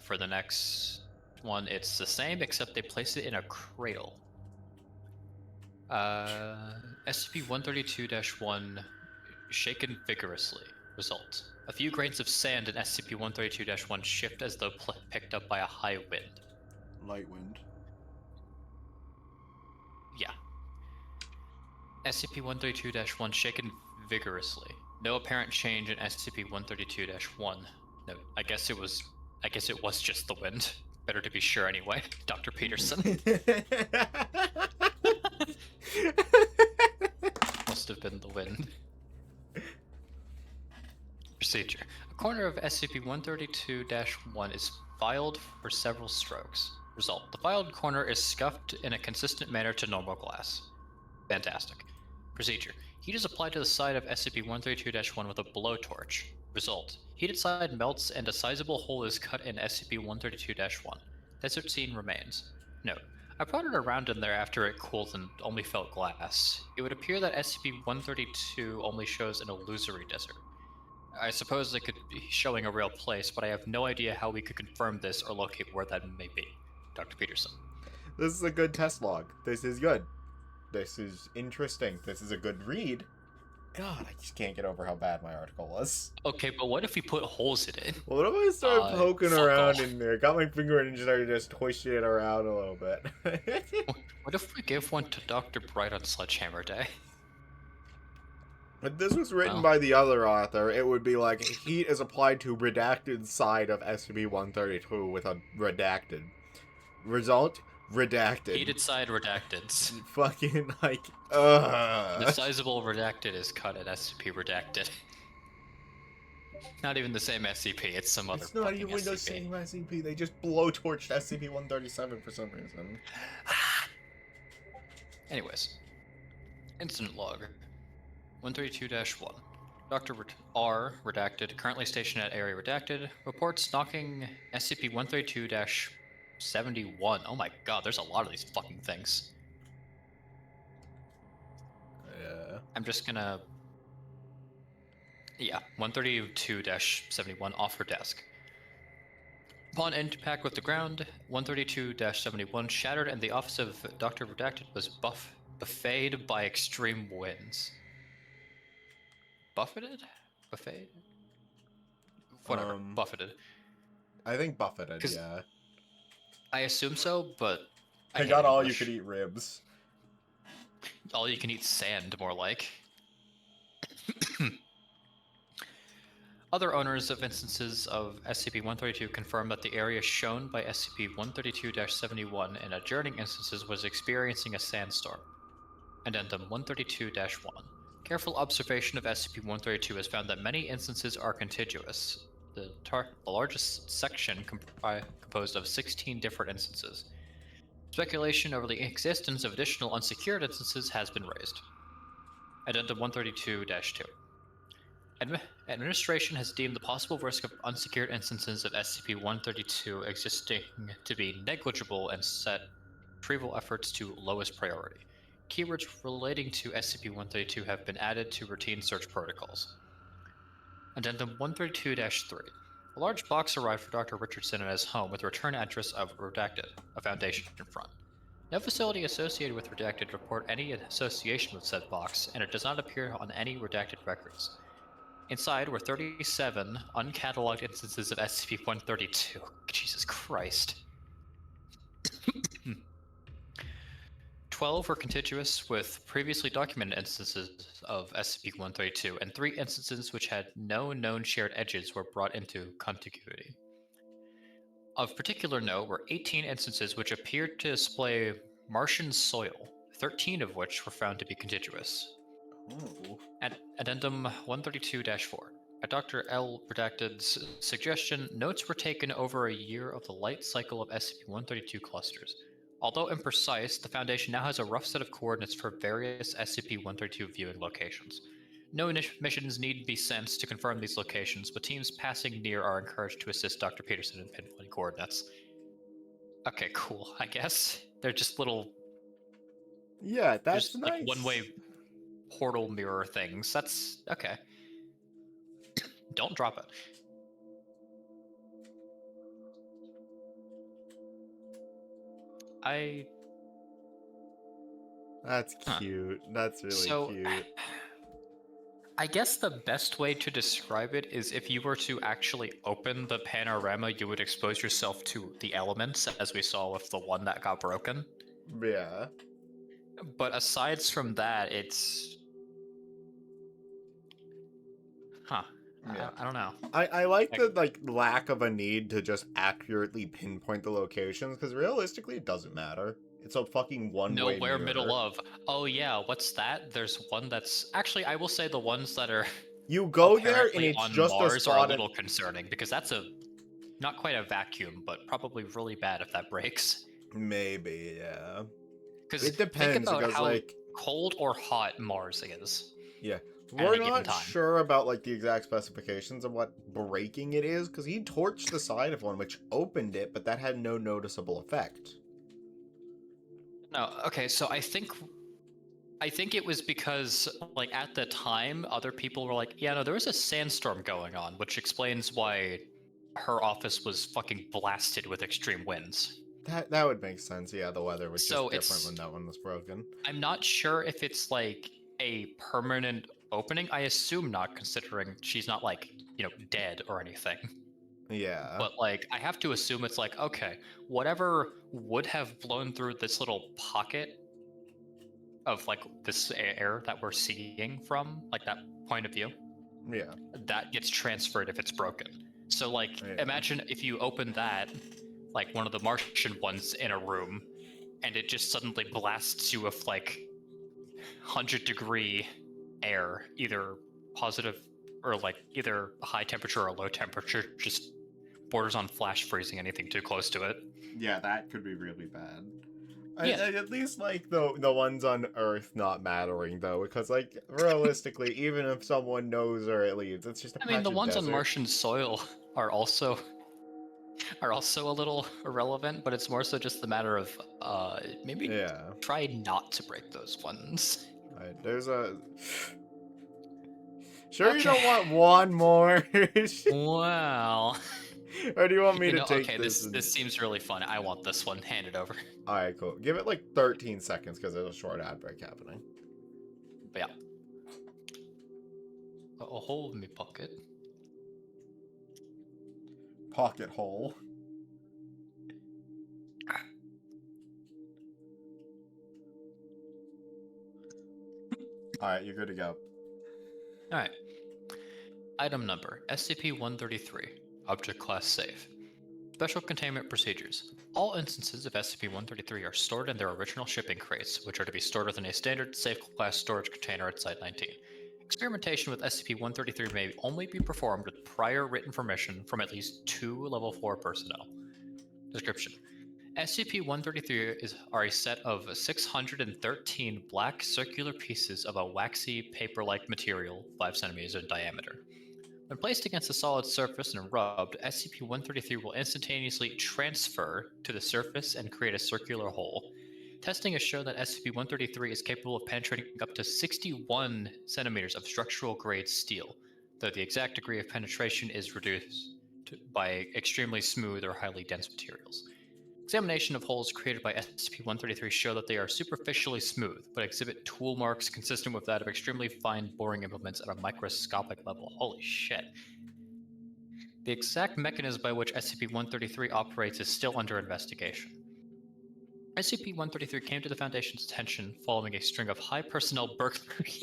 For the next one, it's the same, except they place it in a cradle. SCP-132-1 shaken vigorously. Result: a few grains of sand in SCP-132-1 shift as though picked up by a high wind. Light wind. Yeah. SCP-132-1 shaken vigorously. No apparent change in SCP-132-1. No, I guess it was just the wind. Better to be sure anyway. Dr. Peterson. Must have been the wind. Procedure. A corner of SCP-132-1 is filed for several strokes. Result. The filed corner is scuffed in a consistent manner to normal glass. Fantastic. Procedure. Heat is applied to the side of SCP-132-1 with a blowtorch. Result. Heated side melts and a sizable hole is cut in SCP-132-1. Desert scene remains. Note. I brought it around in there after it cooled and only felt glass. It would appear that SCP-132 only shows an illusory desert. I suppose it could be showing a real place, but I have no idea how we could confirm this or locate where that may be. Dr. Peterson. This is a good test log. This is good. This is interesting. This is a good read. God, I just can't get over how bad my article was. Okay, but what if we put holes in it? Well, what if I start poking fuck around off. in there? Got my finger in and started just twisting it around a little bit. What if we give one to Dr. Bright on Sledgehammer Day? If this was written Well. by the other author, it would be like heat is applied to redacted side of SCP-132 with a redacted. Result? Redacted. Heated side redacted. Fucking like, The sizable redacted is cut at SCP redacted. Not even the same SCP, it's some other It's not fucking even the SCP. same SCP. They just blowtorched SCP-137 for some reason. Anyways. Incident log. 132-1. Dr. R, redacted, currently stationed at area redacted, reports knocking SCP-132-71. Oh my god, there's a lot of these fucking things. Yeah. I'm just gonna... Yeah, 132-71 off her desk. Upon impact with the ground, 132-71 shattered and the office of Dr. Redacted was buffeted by extreme winds. Buffeted? Buffeted? Whatever, buffeted. I think buffeted, 'Cause yeah. I assume so, but I hate got all you English. could eat ribs. All you can eat sand, more like. Other owners of instances of SCP-132 confirmed that the area shown by SCP-132-71 in adjourning instances was experiencing a sandstorm. Addendum 132-1. Careful observation of SCP-132 has found that many instances are contiguous. The largest section composed of 16 different instances. Speculation over the existence of additional unsecured instances has been raised. Addendum 132-2. Administration has deemed the possible risk of unsecured instances of SCP-132 existing to be negligible and set retrieval efforts to lowest priority. Keywords relating to SCP-132 have been added to routine search protocols. Addendum 132-3. A large box arrived for Dr. Richardson at his home with a return address of Redacted, a foundation in front. No facility associated with Redacted report any association with said box, and it does not appear on any Redacted records. Inside were 37 uncatalogued instances of SCP-132. Jesus Christ. 12 were contiguous with previously documented instances of SCP-132, and 3 instances which had no known shared edges were brought into contiguity. Of particular note were 18 instances which appeared to display Martian soil, 13 of which were found to be contiguous. Ooh. Addendum 132-4. At Dr. L. Redacted's suggestion, notes were taken over a year of the light cycle of SCP-132 clusters. Although imprecise, the Foundation now has a rough set of coordinates for various SCP-132 viewing locations. No missions need be sent to confirm these locations, but teams passing near are encouraged to assist Dr. Peterson in pinpointing coordinates. Okay, cool, I guess. They're just little... Yeah, that's just, nice. like, one-way portal mirror things. That's... okay. Don't drop it. That's cute. That's really cute. I guess the best way to describe it is if you were to actually open the panorama, you would expose yourself to the elements, as we saw with the one that got broken. Yeah. But aside from that, it's... Huh. Yeah. I don't know. I like Like, the lack of a need to just accurately pinpoint the locations, because realistically it doesn't matter. It's a fucking one-way nowhere mirror. middle of. Oh yeah, what's that? There's one that's actually I will say the ones that are You go there and apparently it's on just a Mars are a spot little concerning because that's a not quite a vacuum, but probably really bad if that breaks. maybe, yeah. Because It think depends, about because how cold or hot Mars is yeah, at we're any given not time. sure about the exact specifications of what breaking it is, because he torched the side of one which opened it, but that had no noticeable effect. No, okay, so I think it was because like at the time other people were like, yeah, no, there was a sandstorm going on, which explains why her office was fucking blasted with extreme winds. That would make sense. Yeah, the weather was So just different it's when that one was broken. I'm not sure if it's like a permanent opening. I assume not, considering she's not like, dead or anything. Yeah. But like I have to assume it's like, okay, whatever would have blown through this little pocket of like this air that we're seeing from like that point of view, Yeah. that gets transferred if it's broken. So like Yeah. imagine if you open that, like one of the Martian ones in a room, and it just suddenly blasts you with like 100-degree air, either positive or like either high temperature or low temperature, just borders on flash freezing anything too close to it. Yeah, that could be really bad. Yeah. At least like the ones on Earth not mattering though, because like realistically, even if someone knows where it leads, it's just a I mean, patch the of ones on desert. Martian soil are also a little irrelevant, but it's more so just the matter of maybe Yeah. try not to break those ones. There's a. Sure, you Okay. don't want one more, Well, or do you want me to take okay, this? this seems really fun. I want this one handed over. All right, cool. Give it like 13 seconds because there's a short ad break happening. But yeah, a hole in my pocket. Pocket hole. All right, you're good to go. All right. Item number SCP-133. Object Class Safe. Special Containment Procedures. All instances of SCP-133 are stored in their original shipping crates, which are to be stored within a standard safe class storage container at Site-19. Experimentation with SCP-133 may only be performed with prior written permission from at least 2 Level 4 personnel. Description: SCP-133 are a set of 613 black circular pieces of a waxy paper-like material 5 centimeters in diameter. When placed against a solid surface and rubbed, SCP-133 will instantaneously transfer to the surface and create a circular hole. Testing has shown that SCP-133 is capable of penetrating up to 61 centimeters of structural grade steel, though the exact degree of penetration is reduced by extremely smooth or highly dense materials. Examination of holes created by SCP-133 show that they are superficially smooth, but exhibit tool marks consistent with that of extremely fine boring implements at a microscopic level. Holy shit. The exact mechanism by which SCP-133 operates is still under investigation. SCP-133 came to the Foundation's attention following a string of high personnel burglaries.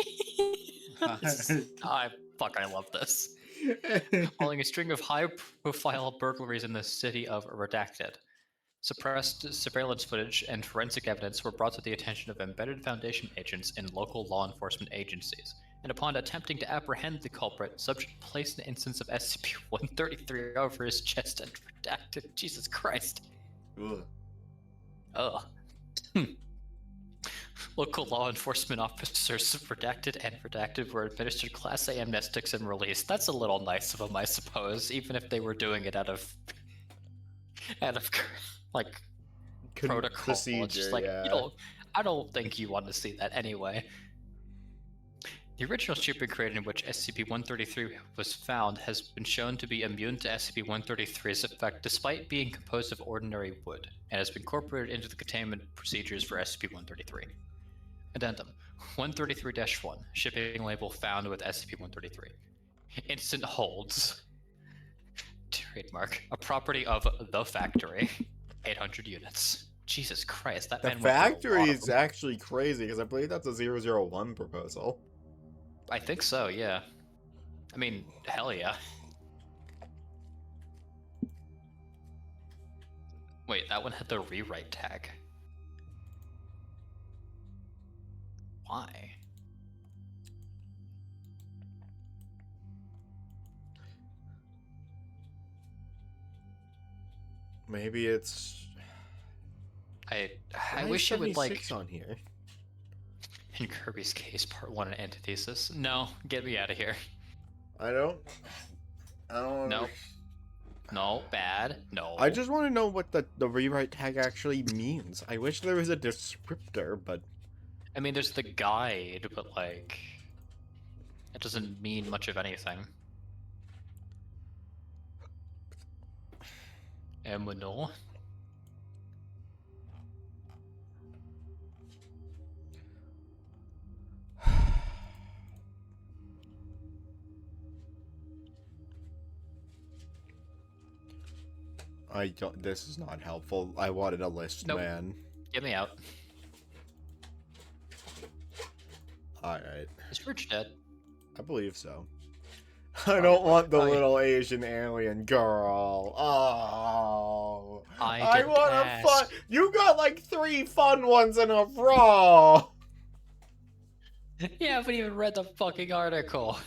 I love this. Following a string of high-profile burglaries in the city of Redacted. Suppressed surveillance footage and forensic evidence were brought to the attention of embedded Foundation agents in local law enforcement agencies, and upon attempting to apprehend the culprit, subject placed an instance of SCP-133 over his chest and redacted. Jesus Christ. Ugh. Ugh. Local law enforcement officers redacted and redacted were administered Class A amnestics and released. That's a little nice of them, I suppose, even if they were doing it out of like protocol. It's just Procedure, like yeah. I don't think you want to see that anyway. The original shipping crate in which SCP-133 was found has been shown to be immune to SCP-133's effect despite being composed of ordinary wood, and has been incorporated into the containment procedures for SCP-133. Addendum 133-1, shipping label found with SCP-133. Instant holds. Trademark. A property of the factory. 800 units. Jesus Christ, that The man went through a factory lot of is them. actually crazy because I believe that's a 001 proposal. I think so, yeah. I mean, hell yeah. Wait, that one had the rewrite tag. Why? Maybe it's... I Why is wish it would, 76 like, on here? in Kirby's case, part 1 and antithesis. No, get me out of here. I don't Nope. No, bad. No. I just want to know what the rewrite tag actually means. I wish there was a descriptor, but... I mean, there's the guide, but, like, it doesn't mean much of anything. Emunol. I don't... This is not helpful. I wanted a list, Nope. man. Get me out. Alright. Is George dead? I believe so. I don't want the little Asian alien girl. Oh. I want a fun... You got like 3 fun ones in a row. You haven't even read the fucking article.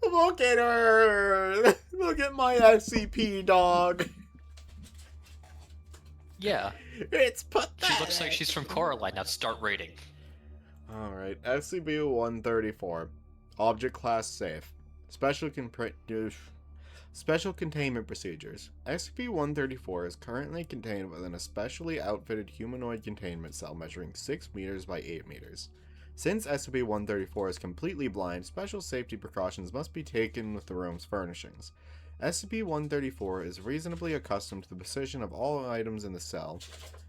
Look at her. Look at my SCP dog. Yeah. It's pathetic. She looks like she's from Coraline. Now start rating. Alright, SCP-134. Object Class Safe. Special Containment Procedures. SCP-134 is currently contained within a specially outfitted humanoid containment cell measuring 6 meters by 8 meters. Since SCP-134 is completely blind, special safety precautions must be taken with the room's furnishings. SCP-134 is reasonably accustomed to the position of all items in the cell,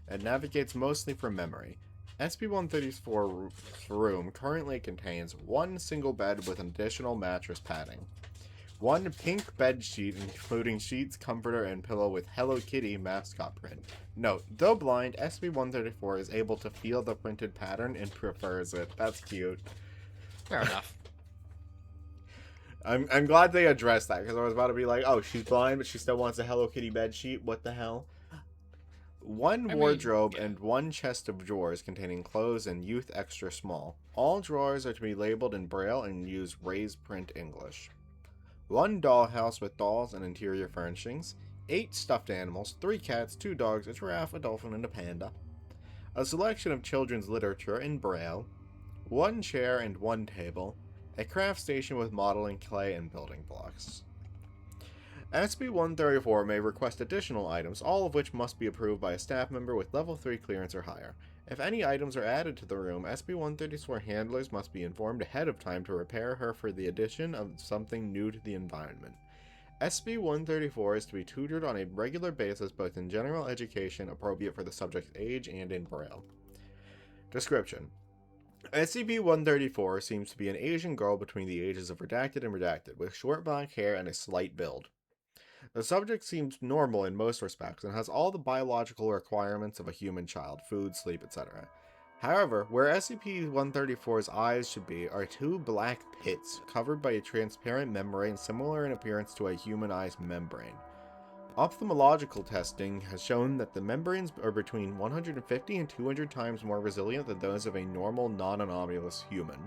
and navigates mostly from memory. SCP-134's room currently contains 1 single bed with an additional mattress padding, 1 pink bed sheet including sheets, comforter, and pillow with Hello Kitty mascot print. Note, though blind, SCP-134 is able to feel the printed pattern and prefers it. That's cute. Fair enough. I'm glad they addressed that, because I was about to be like, oh, she's blind, but she still wants a Hello Kitty bed sheet? What the hell? 1 wardrobe and 1 chest of drawers containing clothes and youth extra small. All drawers are to be labeled in Braille and use raised print English. 1 dollhouse with dolls and interior furnishings. 8 stuffed animals, 3 cats, 2 dogs, a giraffe, a dolphin, and a panda. A selection of children's literature in Braille. 1 chair and 1 table. A craft station with modeling clay and building blocks. SCP-134 may request additional items, all of which must be approved by a staff member with level 3 clearance or higher. If any items are added to the room, SCP-134 handlers must be informed ahead of time to prepare her for the addition of something new to the environment. SCP-134 is to be tutored on a regular basis both in general education appropriate for the subject's age and in Braille. Description: SCP-134 seems to be an Asian girl between the ages of redacted and redacted, with short black hair and a slight build. The subject seems normal in most respects and has all the biological requirements of a human child: food, sleep, etc. However, where SCP-134's eyes should be are 2 black pits covered by a transparent membrane similar in appearance to a human eye's membrane. Ophthalmological testing has shown that the membranes are between 150 and 200 times more resilient than those of a normal, non-anomalous human.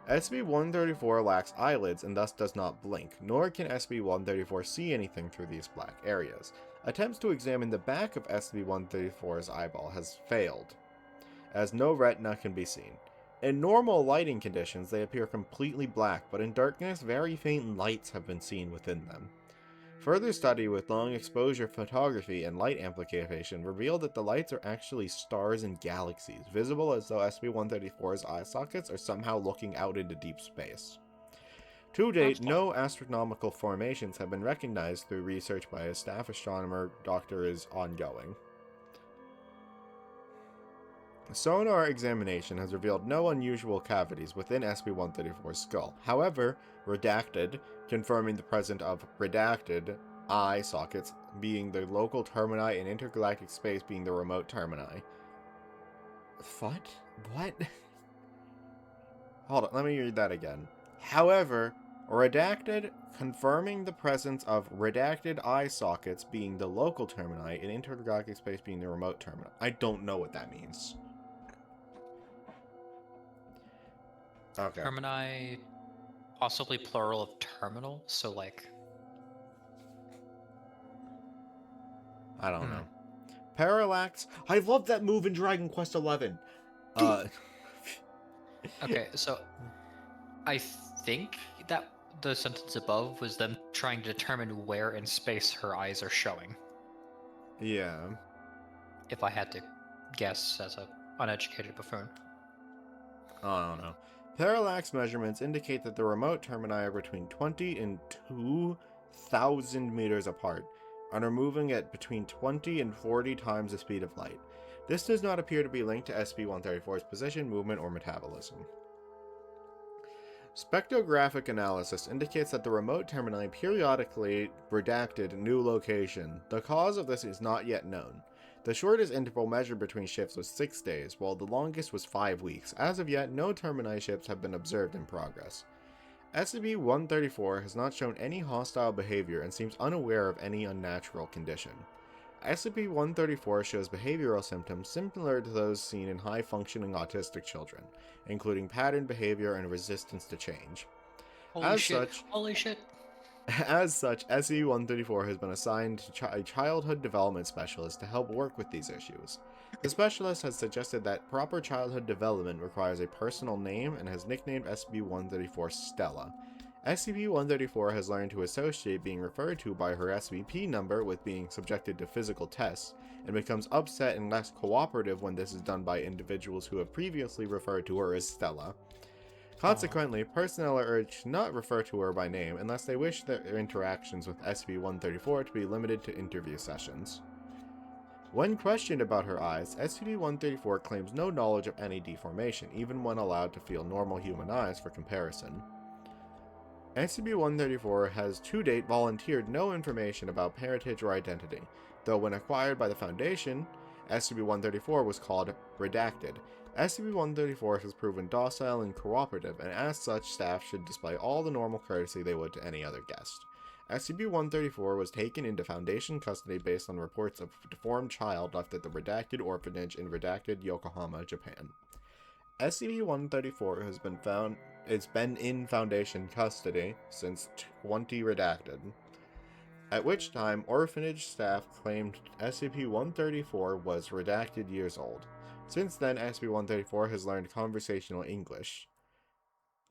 SCP-134 lacks eyelids and thus does not blink, nor can SCP-134 see anything through these black areas. Attempts to examine the back of SCP-134's eyeball has failed, as no retina can be seen. In normal lighting conditions, they appear completely black, but in darkness, very faint lights have been seen within them. Further study with long exposure photography and light amplification revealed that the lights are actually stars and galaxies, visible as though SCP-134's eye sockets are somehow looking out into deep space. To date, no astronomical formations have been recognized through research by a staff astronomer. Doctor is ongoing. Sonar examination has revealed no unusual cavities within SCP-134's skull. However, redacted, confirming the presence of redacted eye sockets being the local termini and intergalactic space being the remote termini. What? Hold on, let me read that again. However, Redacted, confirming the presence of redacted eye sockets being the local termini and intergalactic space being the remote termini. I don't know what that means. Okay. Termini, possibly plural of terminal, so like... I don't know. Parallax. I love that move in Dragon Quest XI. Okay, so I think that the sentence above was them trying to determine where in space her eyes are showing, Yeah. if I had to guess as a uneducated buffoon. I don't know. Parallax measurements indicate that the remote termini are between 20 and 2,000 meters apart, and are moving at between 20 and 40 times the speed of light. This does not appear to be linked to SCP-134's position, movement, or metabolism. Spectrographic analysis indicates that the remote termini periodically redacted new location. The cause of this is not yet known. The shortest interval measured between shifts was 6 days, while the longest was 5 weeks. As of yet, no termini shifts have been observed in progress. SCP-134 has not shown any hostile behavior and seems unaware of any unnatural condition. SCP-134 shows behavioral symptoms similar to those seen in high-functioning autistic children, including patterned behavior and resistance to change. Holy shit. As such, SCP-134 has been assigned to a childhood development specialist to help work with these issues. The specialist has suggested that proper childhood development requires a personal name and has nicknamed SCP-134 Stella. SCP-134 has learned to associate being referred to by her SVP number with being subjected to physical tests, and becomes upset and less cooperative when this is done by individuals who have previously referred to her as Stella. Consequently, personnel are urged to not refer to her by name unless they wish their interactions with SCP-134 to be limited to interview sessions. When questioned about her eyes, SCP-134 claims no knowledge of any deformation, even when allowed to feel normal human eyes for comparison. SCP-134 has to date volunteered no information about parentage or identity, though when acquired by the Foundation, SCP-134 was called Redacted. SCP-134 has proven docile and cooperative, and as such, staff should display all the normal courtesy they would to any other guest. SCP-134 was taken into Foundation custody based on reports of a deformed child left at the Redacted Orphanage in Redacted, Yokohama, Japan. SCP-134 has been in Foundation custody since 20 Redacted, at which time orphanage staff claimed SCP-134 was redacted years old. Since then, SCP-134 has learned conversational English,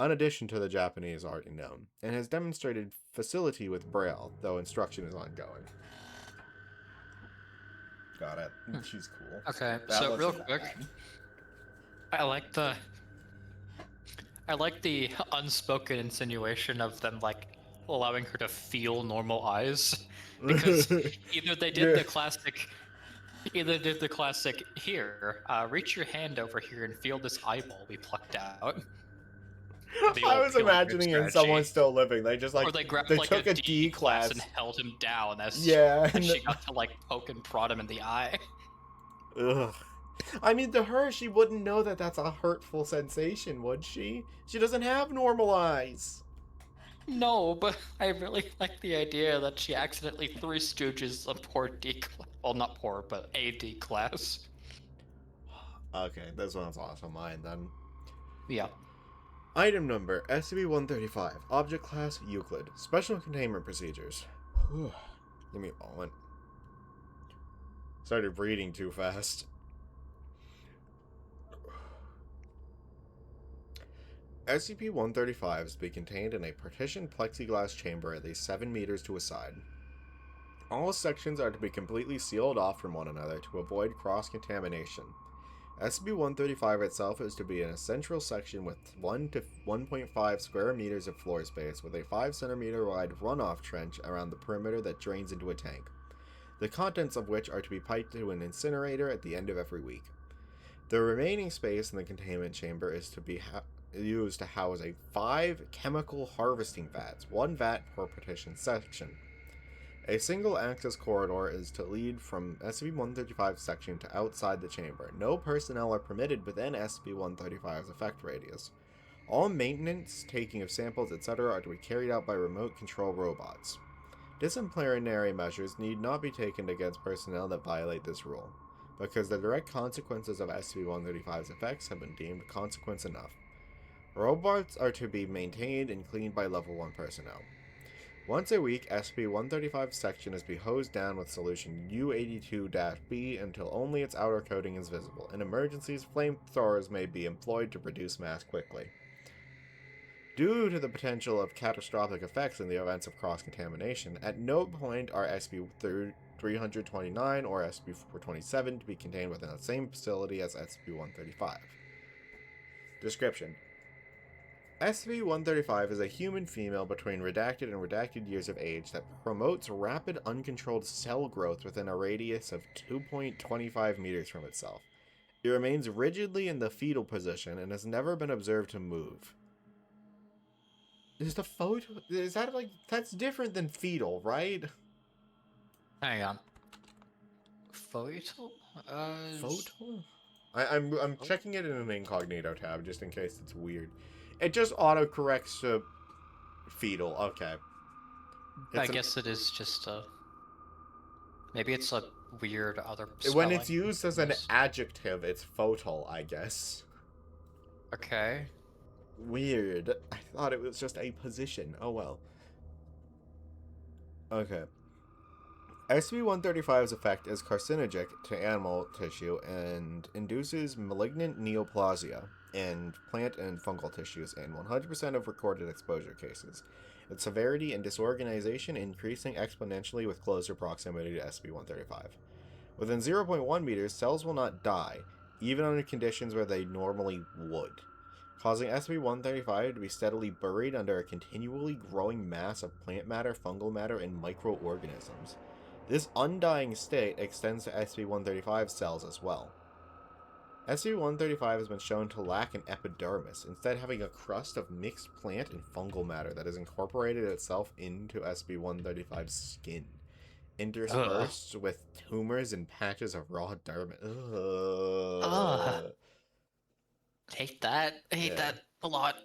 in addition to the Japanese already known, and has demonstrated facility with Braille, though instruction is ongoing. Got it. She's cool. Okay, That so real wasn't quick, bad. I like the unspoken insinuation of them like allowing her to feel normal eyes, because either they did the classic, here, reach your hand over here and feel this eyeball we plucked out. I was imagining in someone still living. They just or they grabbed like took a a D class and class. held him down as Yeah, as she got to like poke and prod him in the eye. Ugh. I mean, to her, she wouldn't know that that's a hurtful sensation, would she? She doesn't have normal eyes. No, but I really like the idea that she accidentally Three Stooges a poor D class. Well, not poor, but a D class. Okay, this one's also mine then. Yeah. Item number SCP-135. Object class Euclid. Special containment procedures. Give me a moment. Started reading too fast. SCP-135 is to be contained in a partitioned plexiglass chamber at least 7 meters to a side. All sections are to be completely sealed off from one another to avoid cross-contamination. SCP-135 itself is to be in a central section with 1 to 1.5 square meters of floor space with a 5 centimeter wide runoff trench around the perimeter that drains into a tank, the contents of which are to be piped to an incinerator at the end of every week. The remaining space in the containment chamber is to be used to house 5 chemical harvesting vats, 1 vat per partition section. A single access corridor is to lead from SCP-135 section to outside the chamber. No personnel are permitted within SCP-135's effect radius. All maintenance, taking of samples, etc. are to be carried out by remote control robots. Disciplinary measures need not be taken against personnel that violate this rule, because the direct consequences of SCP-135's effects have been deemed consequence enough. Robots are to be maintained and cleaned by Level 1 personnel. Once a week, SCP-135's section is to be hosed down with solution U82-B until only its outer coating is visible. In emergencies, flamethrowers may be employed to produce mass quickly. Due to the potential of catastrophic effects in the events of cross-contamination, at no point are SCP-329 or SCP-427 to be contained within the same facility as SCP-135. Description: SCP-135 is a human female between redacted and redacted years of age that promotes rapid, uncontrolled cell growth within a radius of 2.25 meters from itself. It remains rigidly in the fetal position and has never been observed to move. Is the photo... Is that like... That's different than fetal, right? Hang on. Photo? Photo? I'm checking it in an incognito tab just in case it's weird. It just autocorrects to fetal. Okay. I guess it is just a... Maybe it's a weird other spelling. When it's used as an adjective, it's photal, I guess. Okay. Weird. I thought it was just a position. Oh well. Okay. SCP-135's effect is carcinogenic to animal tissue and induces malignant neoplasia in plant and fungal tissues in 100% of recorded exposure cases, its severity and disorganization increasing exponentially with closer proximity to SCP-135. Within 0.1 meters, cells will not die, even under conditions where they normally would, causing SCP-135 to be steadily buried under a continually growing mass of plant matter, fungal matter, and microorganisms. This undying state extends to SCP-135 cells as well. SCP-135 has been shown to lack an epidermis, instead having a crust of mixed plant and fungal matter that has incorporated itself into SCP-135's skin, interspersed with tumors and patches of raw dermis. Hate that. I hate that a lot.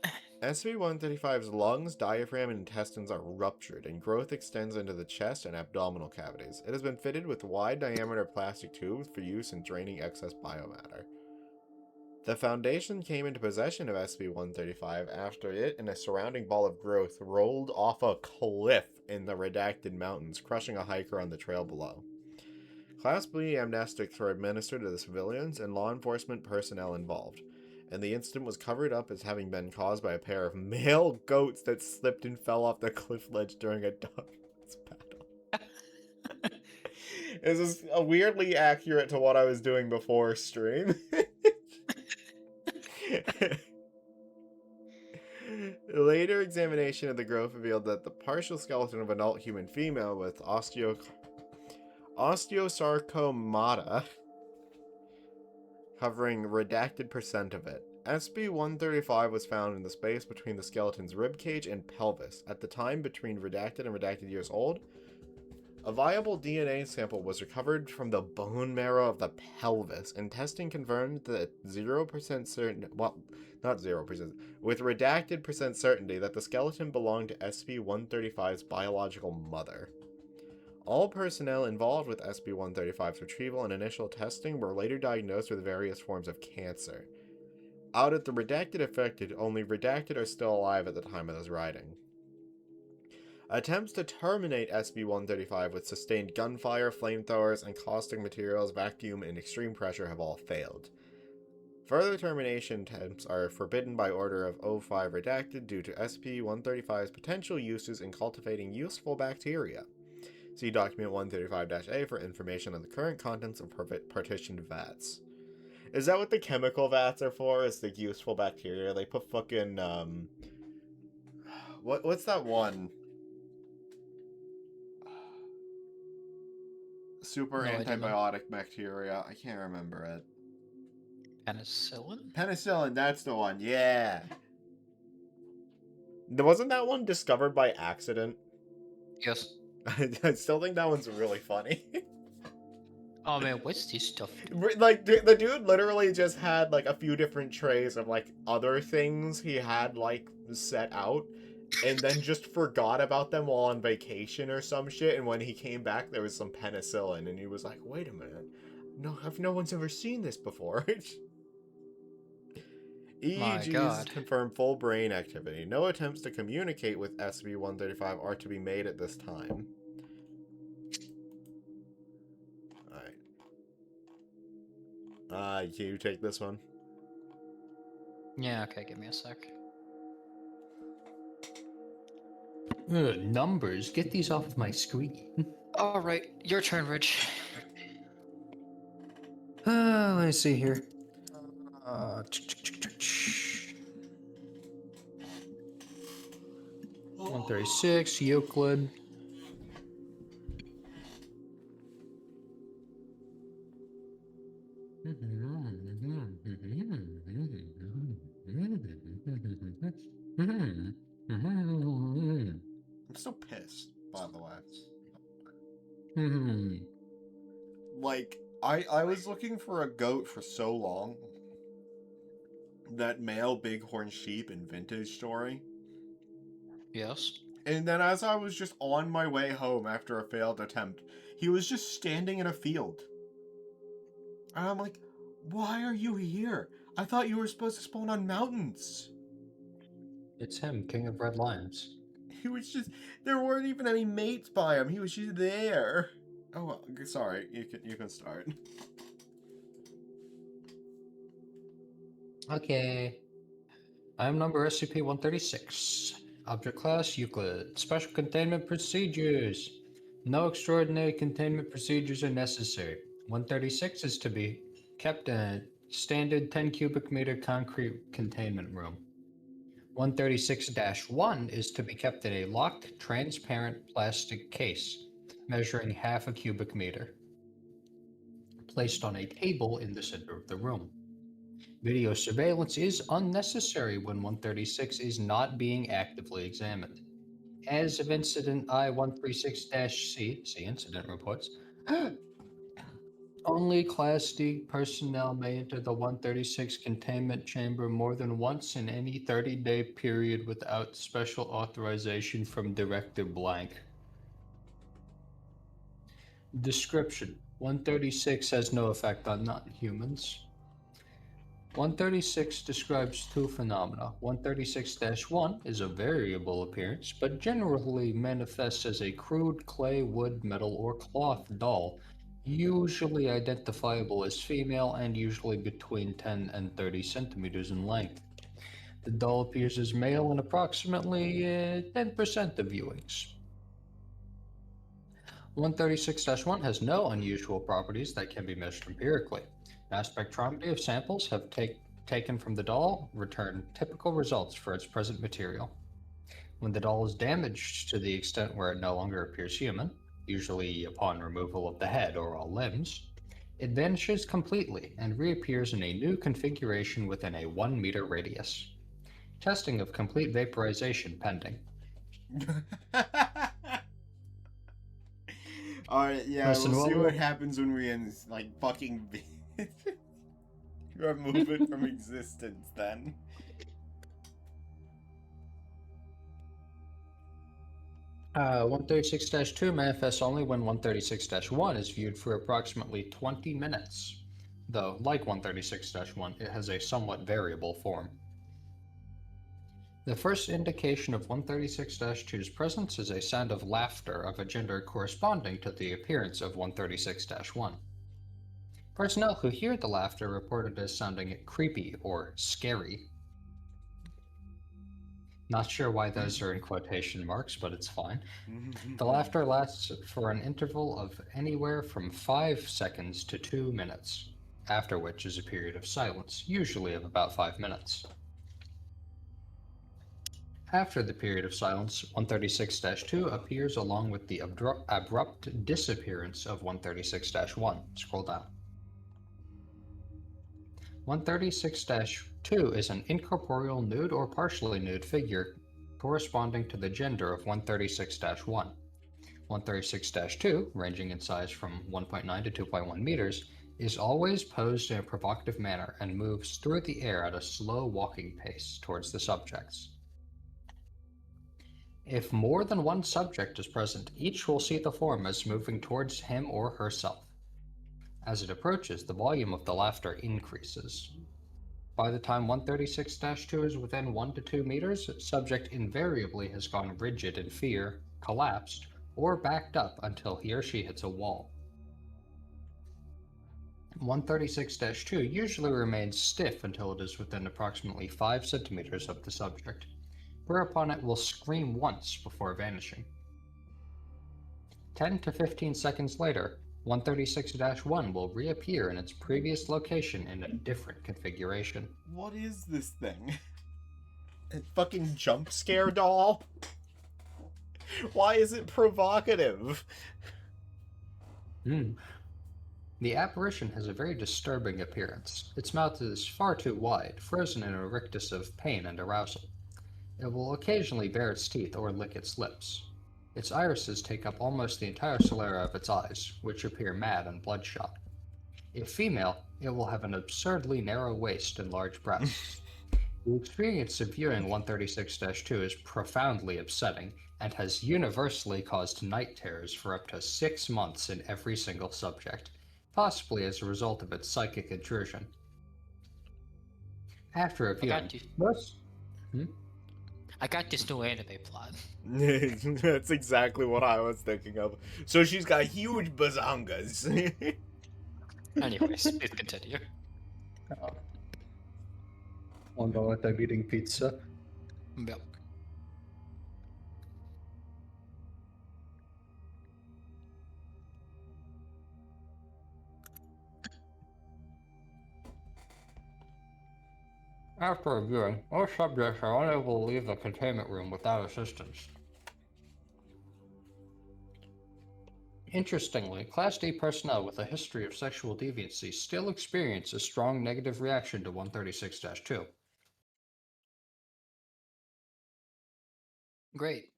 SCP-135's lungs, diaphragm, and intestines are ruptured, and growth extends into the chest and abdominal cavities. It has been fitted with wide-diameter plastic tubes for use in draining excess biomatter. The Foundation came into possession of SCP-135 after it and a surrounding ball of growth rolled off a cliff in the Redacted Mountains, crushing a hiker on the trail below. Class B amnestics were administered to the civilians and law enforcement personnel involved, and the incident was covered up as having been caused by a pair of male goats that slipped and fell off the cliff ledge during a dog's battle. This is weirdly accurate to what I was doing before stream. Later examination of the growth revealed that the partial skeleton of an adult human female with osteosarcomata covering redacted percent of it. SCP-135 was found in the space between the skeleton's ribcage and pelvis, at the time between redacted and redacted years old. A viable DNA sample was recovered from the bone marrow of the pelvis, and testing confirmed that 0% certain, well, not 0%, with redacted percent certainty that the skeleton belonged to SCP-135's biological mother. All personnel involved with SCP-135's retrieval and initial testing were later diagnosed with various forms of cancer. Out of the redacted affected, only redacted are still alive at the time of this writing. Attempts to terminate SCP-135 with sustained gunfire, flamethrowers, and caustic materials, vacuum, and extreme pressure have all failed. Further termination attempts are forbidden by order of O5 Redacted due to SCP-135's potential uses in cultivating useful bacteria. See Document 135-A for information on the current contents of partitioned vats. Is that what the chemical vats are for? Is the useful bacteria? They put fucking, What's that one? Super antibiotic bacteria. I can't remember it. Penicillin? Penicillin, that's the one. Yeah. Wasn't that one discovered by accident? Yes. I still think that one's really funny. Oh man, what's this stuff do? Like the dude literally just had like a few different trays of like other things he had like set out, and then just forgot about them while on vacation or some shit. And when he came back, there was some penicillin, and he was like, "Wait a minute, no one's ever seen this before." My EEGs God. confirm full brain activity. No attempts to communicate with SCP-135 are to be made at this time. Alright. Can you take this one? Yeah, okay, give me a sec. Numbers, get these off of my screen. Alright, your turn, Rich. Let me see here. 136, Euclid. I'm so pissed, by the way. Hmm. Like, I was looking for a goat for so long. That male bighorn sheep in Vintage Story. Yes. And then as I was just on my way home after a failed attempt, he was just standing in a field. And I'm like, why are you here? I thought you were supposed to spawn on mountains. It's him, King of Red Lions. He was just, there weren't even any mates by him. He was just there. Oh, well, sorry. You can start. Okay. Item number SCP-136. Object class Euclid. Special containment procedures. No extraordinary containment procedures are necessary. 136 is to be kept in a standard 10 cubic meter concrete containment room. 136-1 is to be kept in a locked, transparent plastic case, measuring half a cubic meter, placed on a table in the center of the room. Video surveillance is unnecessary when 136 is not being actively examined. As of Incident I-136-C, see Incident Reports, only Class D personnel may enter the 136 containment chamber more than once in any 30-day period without special authorization from Director Blank. Description: 136 has no effect on non-humans. 136 describes two phenomena. 136-1 is a variable appearance, but generally manifests as a crude clay, wood, metal, or cloth doll, usually identifiable as female and usually between 10 and 30 centimeters in length. The doll appears as male in approximately 10% of viewings. 136-1 has no unusual properties that can be measured empirically. Mass spectrometry of samples have taken from the doll return typical results for its present material. When the doll is damaged to the extent where it no longer appears human, usually upon removal of the head or all limbs, it vanishes completely and reappears in a new configuration within a 1 meter radius. Testing of complete vaporization pending. Alright, yeah, Listen, we'll see well- what happens when we like fucking remove it from existence then. Uh, 136-2 manifests only when 136-1 is viewed for approximately 20 minutes. Though, like 136-1, it has a somewhat variable form. The first indication of 136-2's presence is a sound of laughter of a gender corresponding to the appearance of 136-1. Personnel who hear the laughter report it as sounding creepy or scary. Not sure why those are in quotation marks, but it's fine. The laughter lasts for an interval of anywhere from 5 seconds to 2 minutes, after which is a period of silence, usually of about 5 minutes. After the period of silence, 136-2 appears along with the abrupt disappearance of 136-1. Scroll down. 136-2 is an incorporeal nude or partially nude figure corresponding to the gender of 136-1. 136-2, ranging in size from 1.9 to 2.1 meters, is always posed in a provocative manner and moves through the air at a slow walking pace towards the subjects. If more than one subject is present, each will see the form as moving towards him or herself. As it approaches, the volume of the laughter increases. By the time 136-2 is within 1 to 2 meters, subject invariably has gone rigid in fear, collapsed, or backed up until he or she hits a wall. 136-2 usually remains stiff until it is within approximately 5 centimeters of the subject, whereupon it will scream once before vanishing. 10 to 15 seconds later, 136-1 will reappear in its previous location in a different configuration. What is this thing? A fucking jump scare doll? Why is it provocative? The apparition has a very disturbing appearance. Its mouth is far too wide, frozen in a rictus of pain and arousal. It will occasionally bare its teeth or lick its lips. Its irises take up almost the entire sclera of its eyes, which appear mad and bloodshot. If female, it will have an absurdly narrow waist and large breasts. The experience of viewing 136-2 is profoundly upsetting and has universally caused night terrors for up to 6 months in every single subject, possibly as a result of its psychic intrusion. After a viewing, I got this new anime plot. That's exactly what I was thinking of. So she's got huge bazongas. Anyways, please continue. I'll go with them eating pizza. Milk. After a viewing, most subjects are unable to leave the containment room without assistance. Interestingly, Class D personnel with a history of sexual deviancy still experience a strong negative reaction to 136-2. Great.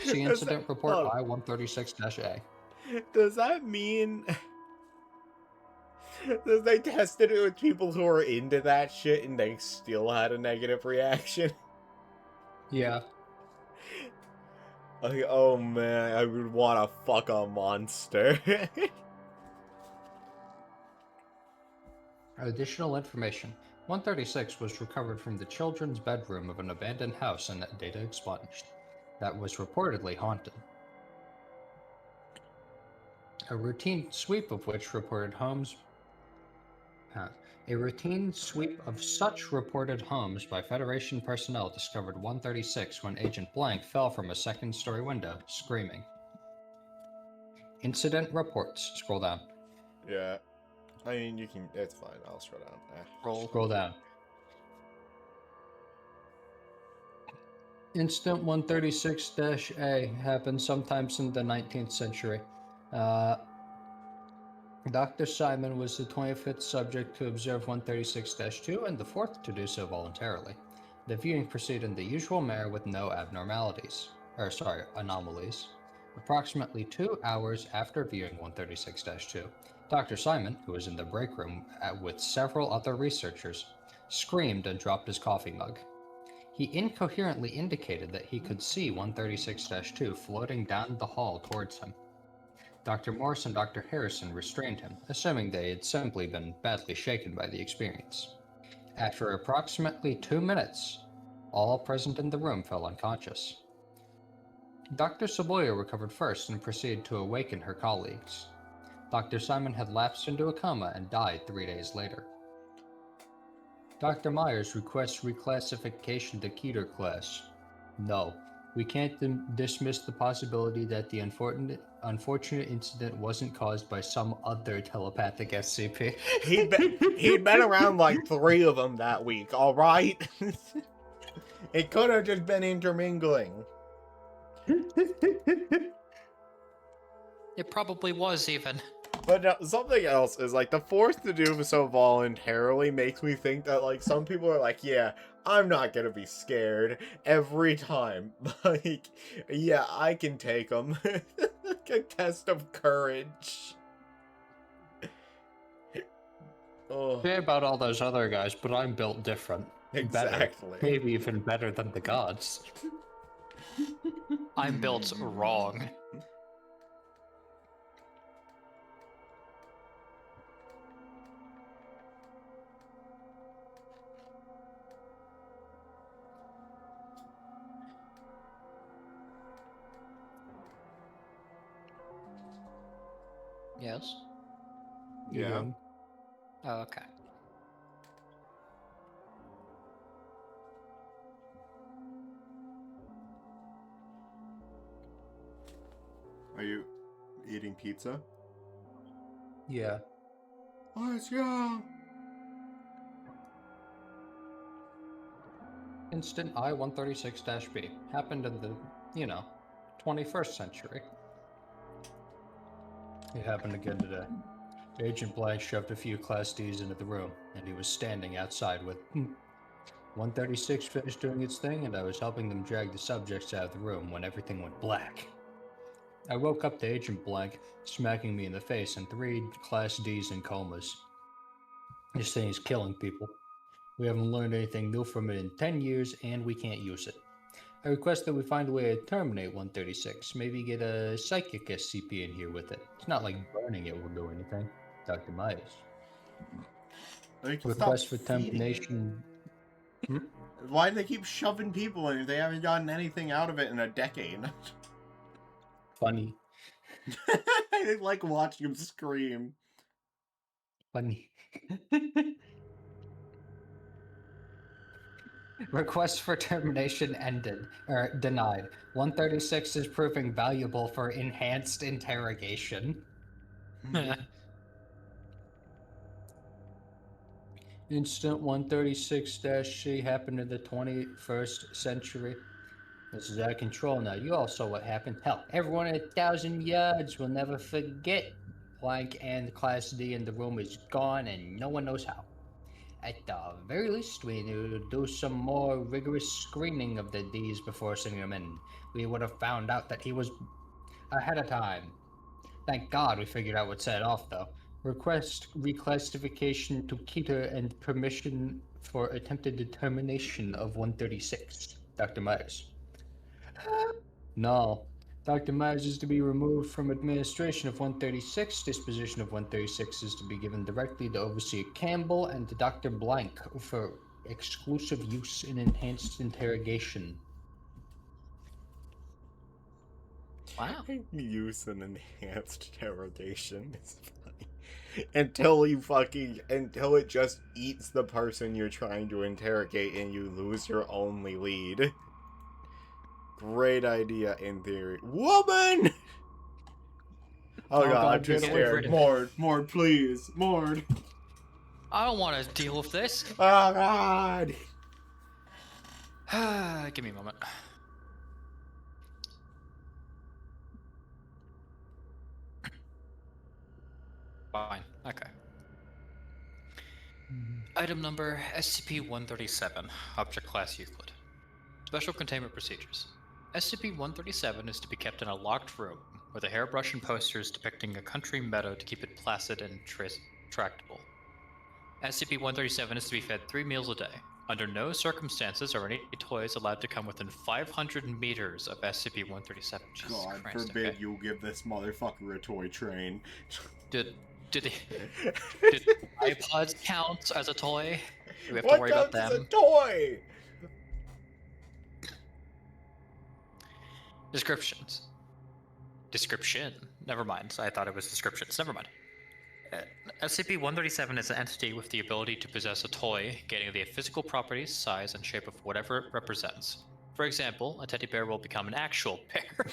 See Incident Report I-136-A. Does that mean... Does they tested it with people who are into that shit and they still had a negative reaction? Yeah. Like, oh man, I would want to fuck a monster. Additional information. 136 was recovered from the children's bedroom of an abandoned house and data expunged. That was reportedly haunted. A routine sweep of such reported homes by Federation personnel discovered 136 when Agent Blank fell from a second-story window, screaming. Incident reports. Scroll down. Yeah. I mean, you can... It's fine. I'll scroll down. Scroll down. Incident 136-A happened sometimes in the 19th century. Dr. Simon was the 25th subject to observe 136-2 and the 4th to do so voluntarily. The viewing proceeded in the usual manner with no anomalies. Approximately 2 hours after viewing 136-2, Dr. Simon, who was in the break room with several other researchers, screamed and dropped his coffee mug. He incoherently indicated that he could see 136-2 floating down the hall towards him. Dr. Morris and Dr. Harrison restrained him, assuming they had simply been badly shaken by the experience. After approximately 2 minutes, all present in the room fell unconscious. Dr. Saboya recovered first and proceeded to awaken her colleagues. Dr. Simon had lapsed into a coma and died 3 days later. Dr. Myers requests reclassification to Keter class. No, we can't dismiss the possibility that the unfortunate incident wasn't caused by some other telepathic SCP. He'd been around like 3 of them that week, alright? It could have just been intermingling. It probably was even. But something else is like the 4th to do so voluntarily makes me think that like some people are like, yeah, I'm not gonna be scared every time. Like, yeah, I can take them. A test of courage. Oh, Say about all those other guys, but I'm built different. Better. exactly. Maybe even better than the gods. I'm built wrong. Yes. Yeah. Oh, okay. Are you eating pizza? Yeah. Let's go. Instant I-136-B happened in the, 21st century. It happened again today. Agent Blank shoved a few Class Ds into the room, and he was standing outside with 136 finished doing its thing, and I was helping them drag the subjects out of the room when everything went black. I woke up to Agent Blank smacking me in the face and 3 Class Ds in comas. This thing is killing people. We haven't learned anything new from it in 10 years, and we can't use it. I request that we find a way to terminate 136. Maybe get a psychic SCP in here with it. It's not like burning it will do anything. Dr. Myers. They can Request stop for feeding it. termination. Why do they keep shoving people in if they haven't gotten anything out of it in a decade? Funny. I like watching them scream. Funny. Request for termination ended, or denied. 136 is proving valuable for enhanced interrogation. Incident 136-C happened in the 21st century. This is out of control now. You all saw what happened. Hell, everyone at 1,000 yards will never forget. Blank and Class D in the room is gone and no one knows how. At the very least, we need to do some more rigorous screening of the Ds before sending him in. We would have found out that he was ahead of time. Thank God we figured out what set it off, though. Request reclassification to Keter and permission for attempted determination of 136. Dr. Myers. No. Dr. Myers is to be removed from administration of 136. Disposition of 136 is to be given directly to Overseer Campbell and to Dr. Blank for exclusive use in enhanced interrogation. Wow. Use an enhanced interrogation is funny. Until it just eats the person you're trying to interrogate and you lose your only lead. Great idea in theory. Woman! Oh god, I'm too get away scared. from Mord, please. Mord. I don't want to deal with this. Oh god. Give me a moment. Fine. Okay. Item number SCP-137, Object Class Euclid. Special Containment Procedures. SCP-137 is to be kept in a locked room with a hairbrush and posters depicting a country meadow to keep it placid and tractable. SCP-137 is to be fed 3 meals a day. Under no circumstances are any toys allowed to come within 500 meters of SCP-137. God forbid you give this motherfucker a toy train. Did iPods count as a toy? Do we have to What worry about counts as them? a toy? Descriptions. Description. Never mind. I thought it was descriptions. Never mind. SCP-137 is an entity with the ability to possess a toy, gaining the physical properties, size, and shape of whatever it represents. For example, a teddy bear will become an actual bear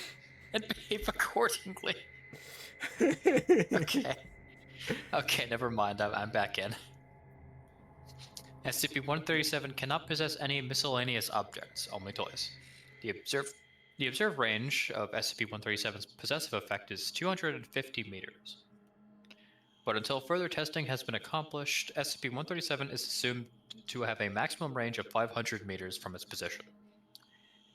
and behave accordingly. Okay. Okay, never mind. I'm back in. SCP-137 cannot possess any miscellaneous objects, only toys. The observed range of SCP-137's possessive effect is 250 meters. But until further testing has been accomplished, SCP-137 is assumed to have a maximum range of 500 meters from its position.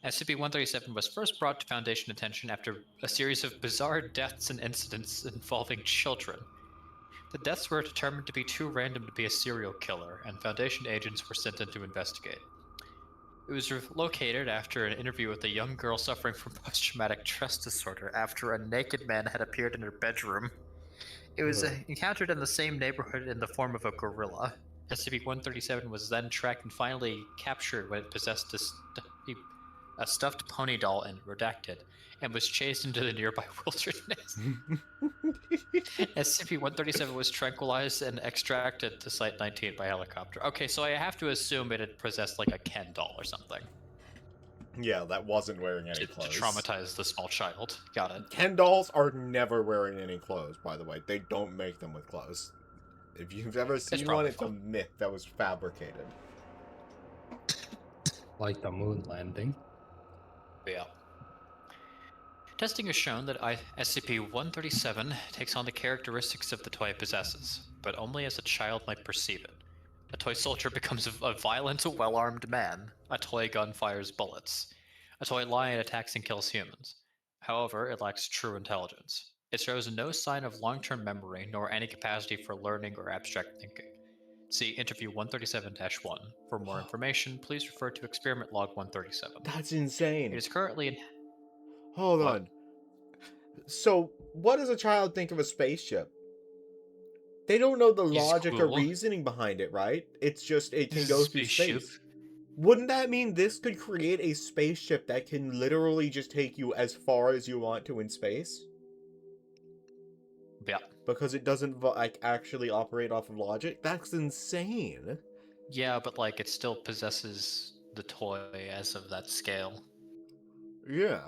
SCP-137 was first brought to Foundation attention after a series of bizarre deaths and incidents involving children. The deaths were determined to be too random to be a serial killer, and Foundation agents were sent in to investigate. It was located after an interview with a young girl suffering from post-traumatic stress disorder after a naked man had appeared in her bedroom. It was encountered in the same neighborhood in the form of a gorilla. SCP-137 was then tracked and finally captured when it possessed a stuffed pony doll and redacted, and was chased into the nearby wilderness. SCP-137 was tranquilized and extracted to Site 19 by helicopter. Okay, so I have to assume it had possessed like a Ken doll or something Yeah, that wasn't wearing any to clothes. traumatize the small child. Got it. Ken dolls are never wearing any clothes, by the way. They don't make them with clothes. If you've ever seen one, it's a myth that was fabricated. Like the moon landing. Yeah. Testing has shown that SCP-137 takes on the characteristics of the toy it possesses, but only as a child might perceive it. A toy soldier becomes a violent, well-armed man. A toy gun fires bullets. A toy lion attacks and kills humans. However, it lacks true intelligence. It shows no sign of long-term memory, nor any capacity for learning or abstract thinking. See Interview 137-1. For more information, please refer to Experiment Log 137. That's insane. It is currently in... Hold What? on. So, what does a child think of a spaceship? They don't know the logic or cool. reasoning behind it, right? It's just it can This go is through spaceship. space. Wouldn't that mean this could create a spaceship that can literally just take you as far as you want to in space? Yeah. Because it doesn't like actually operate off of logic? That's insane. Yeah, but like it still possesses the toy as of that scale. Yeah.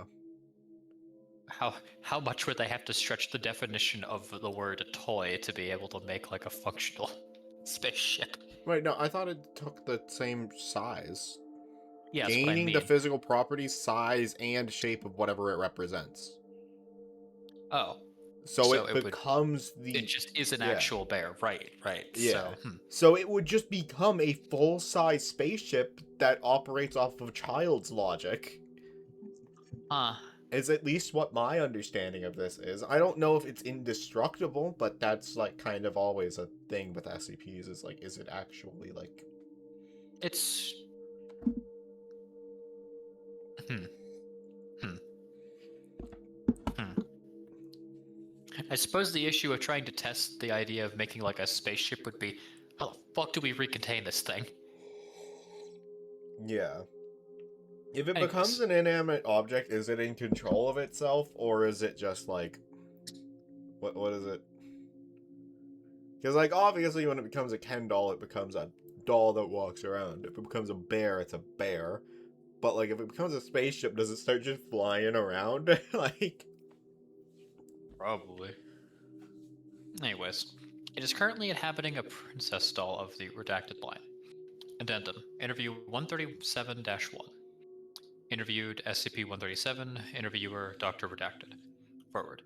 How much would they have to stretch the definition of the word toy to be able to make like a functional spaceship? Wait, no, I thought it took the same size. Yeah, that's what I Gaining mean. the physical properties, size, and shape of whatever it represents. Oh, So it becomes it just is an actual bear, right? Yeah. So, So it would just become a full-size spaceship that operates off of child's logic. Is at least what my understanding of this is. I don't know if it's indestructible, but that's like kind of always a thing with SCPs is like, is it actually like... It's... I suppose the issue of trying to test the idea of making like a spaceship would be, how the fuck do we recontain this thing? Yeah. If it Anyways. becomes an inanimate object, is it in control of itself, or is it just like... What is it? Because, like, obviously when it becomes a Ken doll, it becomes a doll that walks around. If it becomes a bear, it's a bear. But, like, if it becomes a spaceship, does it start just flying around? Like... Probably. Anyways, it is currently inhabiting a princess doll of the redacted line. Addendum. Interview 137-1. Interviewed SCP-137. Interviewer Dr. Redacted. Forward.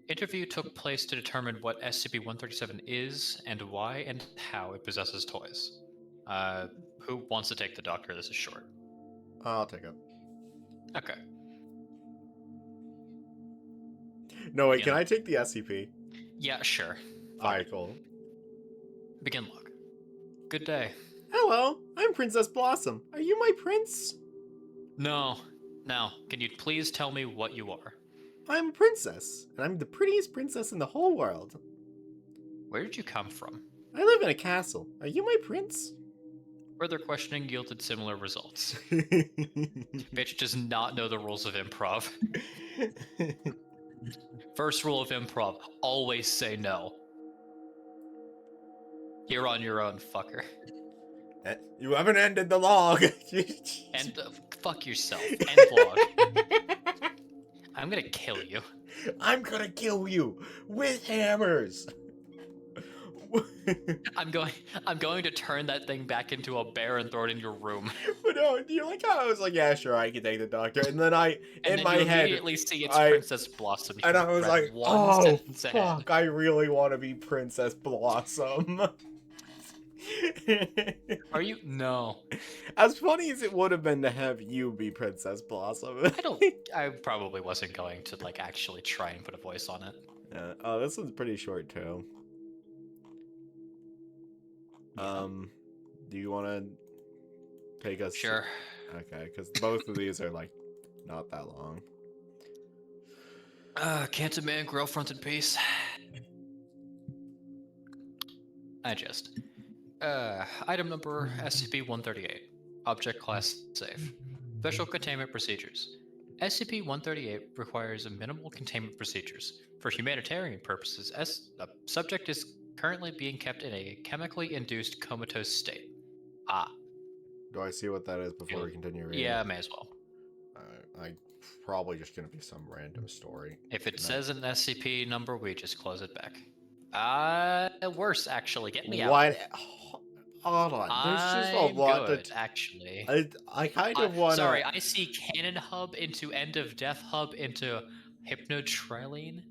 Interview took place to determine what SCP-137 is and why and how it possesses toys. Who wants to take the doctor? This is short. I'll take it. Okay. No, wait, can I take the SCP? Yeah, sure. Alright, cool. Begin log. Good day. Hello, I'm Princess Blossom. Are you my prince? No. Now, can you please tell me what you are? I'm a princess, and I'm the prettiest princess in the whole world. Where did you come from? I live in a castle. Are you my prince? Further questioning yielded similar results. Bitch does not know the rules of improv. First rule of improv, always say no. You're on your own, fucker. You haven't ended the log. And fuck yourself. End log. I'm gonna kill you. I'm gonna kill you with hammers. I'm going to turn that thing back into a bear and throw it in your room. But no, you're like, oh, I was like, yeah, sure, I can take the doctor. And then in my head, immediately see it's Princess Blossom. And I was like, oh, fuck, I really want to be Princess Blossom. Are you? No. As funny as it would have been to have you be Princess Blossom. I probably wasn't going to like actually try and put a voice on it. Oh, this one's pretty short too. Yeah. Do you want to take us? Sure. Okay, because both of these are like not that long. Can't a man grow front in peace? I just. Item number SCP-138. Object class safe. Special containment procedures. SCP-138 requires minimal containment procedures. For humanitarian purposes, a subject is currently being kept in a chemically induced comatose state. Ah. Do I see what that is before we continue reading? Yeah, may as well. I'm probably just gonna be some random story. If it says an SCP number, we just close it back. Worse, actually. Get me out. What? Hold on. There's just a I'm lot good, to. actually. I kind of want to. Sorry, I see Cannon Hub into End of Death Hub into Hypnotriline.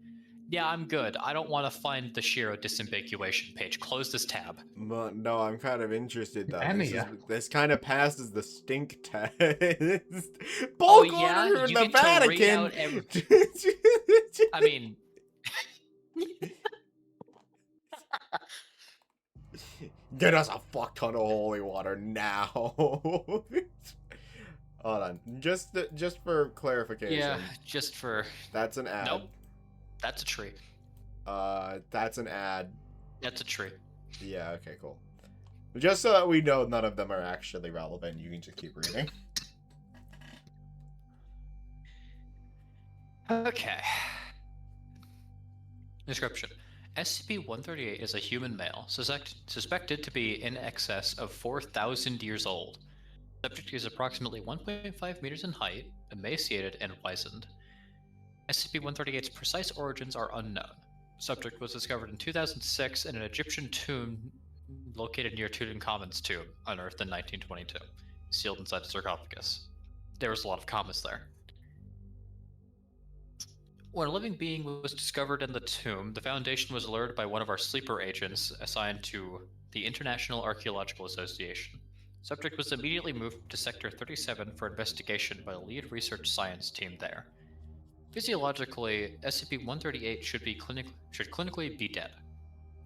Yeah, I'm good. I don't want to find the Shiro disambiguation page. Close this tab. No, I'm kind of interested though. Amiya. This kind of passes the stink test. Oh, Bulk yeah? order in You the get to read Vatican. out I mean, Get us a fuck ton of holy water now. Hold on, just for clarification. yeah, just for... That's an ad. Nope. That's a tree. That's an ad. That's a tree. Yeah, okay, cool. Just so that we know none of them are actually relevant, you can just keep reading. Okay. Description. SCP-138 is a human male, suspected to be in excess of 4,000 years old. Subject is approximately 1.5 meters in height, emaciated, and wizened. SCP-138's precise origins are unknown. Subject was discovered in 2006 in an Egyptian tomb located near Tutankhamun's tomb, unearthed in 1922, sealed inside a sarcophagus. There was a lot of commas there. When a living being was discovered in the tomb, the Foundation was alerted by one of our sleeper agents assigned to the International Archaeological Association. Subject was immediately moved to Sector 37 for investigation by the lead research science team there. Physiologically, SCP-138 should clinically be dead.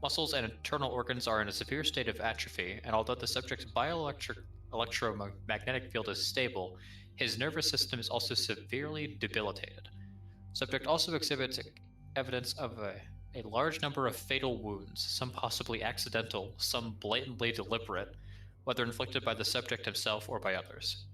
Muscles and internal organs are in a severe state of atrophy, and although the subject's electromagnetic field is stable, his nervous system is also severely debilitated. Subject also exhibits evidence of a large number of fatal wounds, some possibly accidental, some blatantly deliberate, whether inflicted by the subject himself or by others.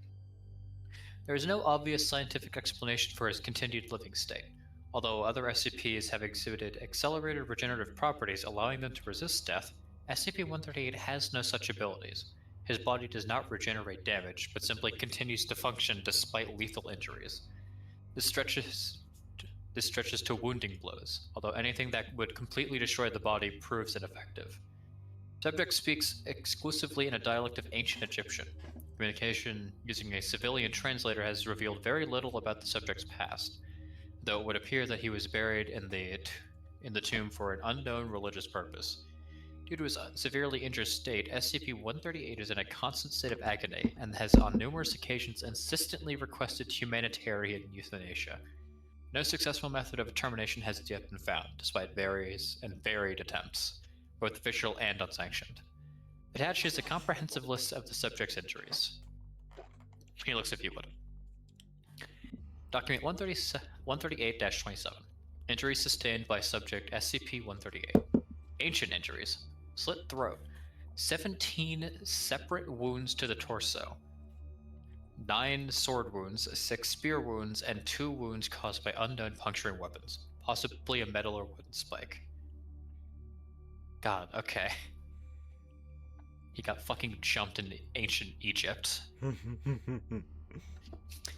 There is no obvious scientific explanation for his continued living state. Although other SCPs have exhibited accelerated regenerative properties allowing them to resist death, SCP-138 has no such abilities. His body does not regenerate damage, but simply continues to function despite lethal injuries. This stretches to wounding blows, although anything that would completely destroy the body proves ineffective. Subject speaks exclusively in a dialect of ancient Egyptian. Communication using a civilian translator has revealed very little about the subject's past, though it would appear that he was buried in the tomb for an unknown religious purpose. Due to his severely injured state, SCP-138 is in a constant state of agony and has on numerous occasions insistently requested humanitarian euthanasia. No successful method of termination has yet been found, despite varied attempts, both official and unsanctioned. Attached is a comprehensive list of the subject's injuries. Here looks if you would. Document 138-27. Injuries sustained by subject SCP-138. Ancient injuries. Slit throat. 17 separate wounds to the torso. 9 sword wounds, 6 spear wounds, and 2 wounds caused by unknown puncturing weapons, possibly a metal or wooden spike. God, okay. He got fucking jumped in ancient Egypt.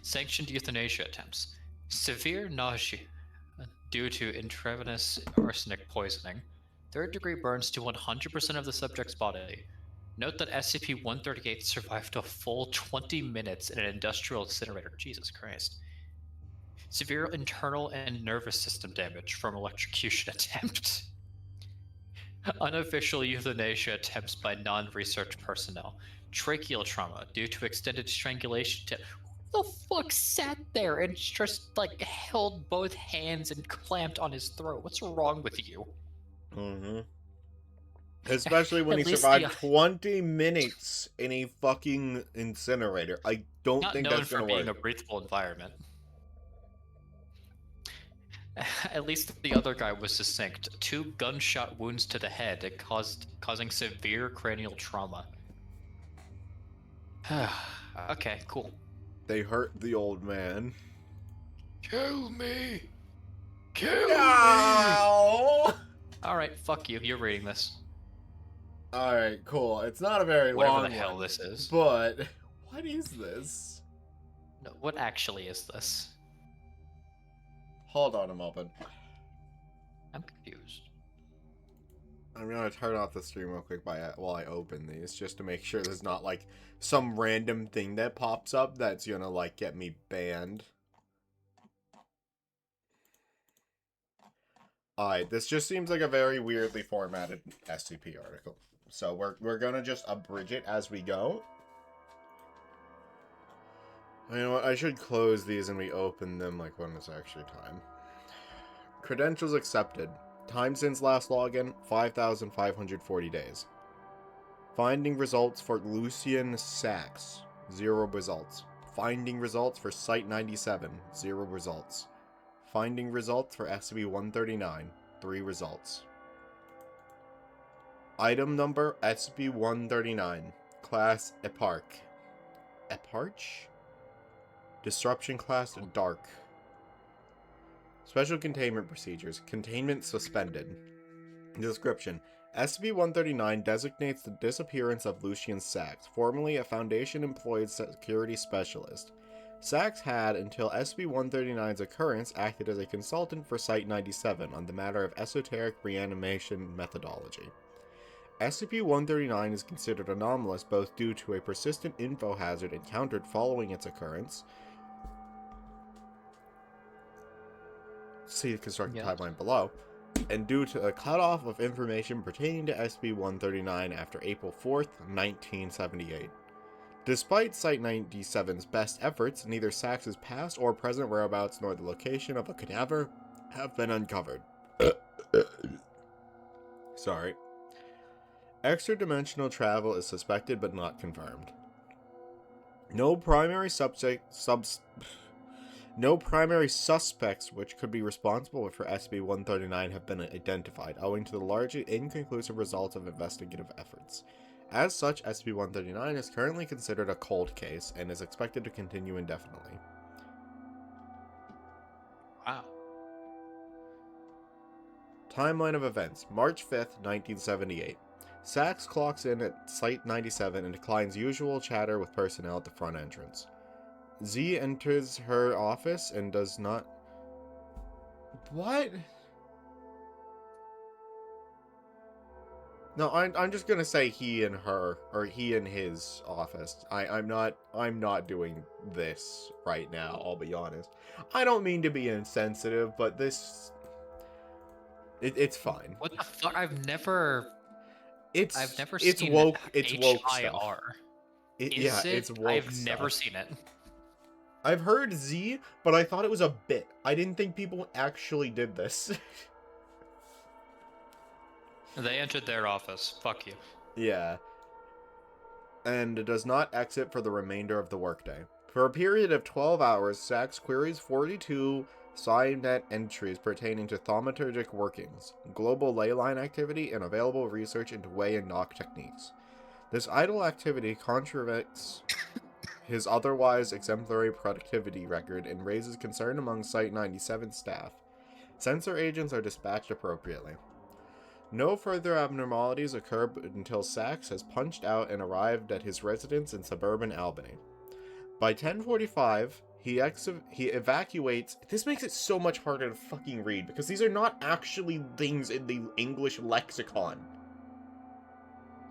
Sanctioned euthanasia attempts. Severe nausea due to intravenous arsenic poisoning. 3rd-degree burns to 100% of the subject's body. Note that SCP-138 survived a full 20 minutes in an industrial incinerator. Jesus Christ. Severe internal and nervous system damage from electrocution attempt. Unofficial euthanasia attempts by non-research personnel. Tracheal trauma due to extended strangulation. Who the fuck sat there and just like held both hands and clamped on his throat? What's wrong with you? Mm-hmm. Especially when he At least the survived 20 minutes in a fucking incinerator. I don't not think known that's for gonna being a work. breathable environment. At least the other guy was succinct. 2 gunshot wounds to the head that causing severe cranial trauma. Okay, cool. They hurt the old man. Kill me! Kill me! No! Alright, fuck you. You're reading this. Alright, cool. It's not a very Whatever long the hell one, this is. but what is this? No, what actually is this? Hold on a moment. I'm confused. I'm gonna turn off the stream real quick while I open these, just to make sure there's not like some random thing that pops up that's gonna like get me banned. Alright, this just seems like a very weirdly formatted SCP article. So we're gonna just abridge it as we go. You know what, I should close these and reopen them like when it's actually time. Credentials accepted. Time since last login, 5,540 days. Finding results for Lucian Sachs, 0 results. Finding results for Site-97, 0 results. Finding results for SCP-139, 3 results. Item number SCP-139, Class Eparch. Eparch? Disruption Class Dark. Special Containment Procedures. Containment suspended. Description. SCP-139 designates the disappearance of Lucian Sachs, formerly a Foundation-employed security specialist. Sachs had, until SCP-139's occurrence, acted as a consultant for Site-97 on the matter of esoteric reanimation methodology. SCP-139 is considered anomalous both due to a persistent info hazard encountered following its occurrence. See the construction timeline below. And due to a cutoff of information pertaining to SCP-139 after April 4th, 1978. Despite Site-97's best efforts, neither Sachs's past or present whereabouts nor the location of a cadaver have been uncovered. Sorry. Extra-dimensional travel is suspected but not confirmed. No primary suspects which could be responsible for SCP-139 have been identified, owing to the largely inconclusive results of investigative efforts. As such, SCP-139 is currently considered a cold case and is expected to continue indefinitely. Wow. Timeline of events. March 5th, 1978. Sachs clocks in at Site-97 and declines usual chatter with personnel at the front entrance. Z enters her office and does not... What? No, I'm just gonna say he and her, or he and his office. I'm not doing this right now, I'll be honest. I don't mean to be insensitive, but this... It's fine. What the fuck? I've never It's seen woke. It's woke HIR. stuff. Is it? It's woke I've stuff. never seen it. I've heard Z, but I thought it was a bit. I didn't think people actually did this. They entered their office. Fuck you. Yeah. And does not exit for the remainder of the workday. For a period of 12 hours, Sachs queries 42 SciNet entries pertaining to thaumaturgic workings, global ley line activity, and available research into weigh and knock techniques. This idle activity contradicts his otherwise exemplary productivity record and raises concern among Site-97 staff. Sensor agents are dispatched appropriately. No further abnormalities occur until Sachs has punched out and arrived at his residence in suburban Albany. By 10:45, he evacuates... This makes it so much harder to fucking read, because these are not actually things in the English lexicon.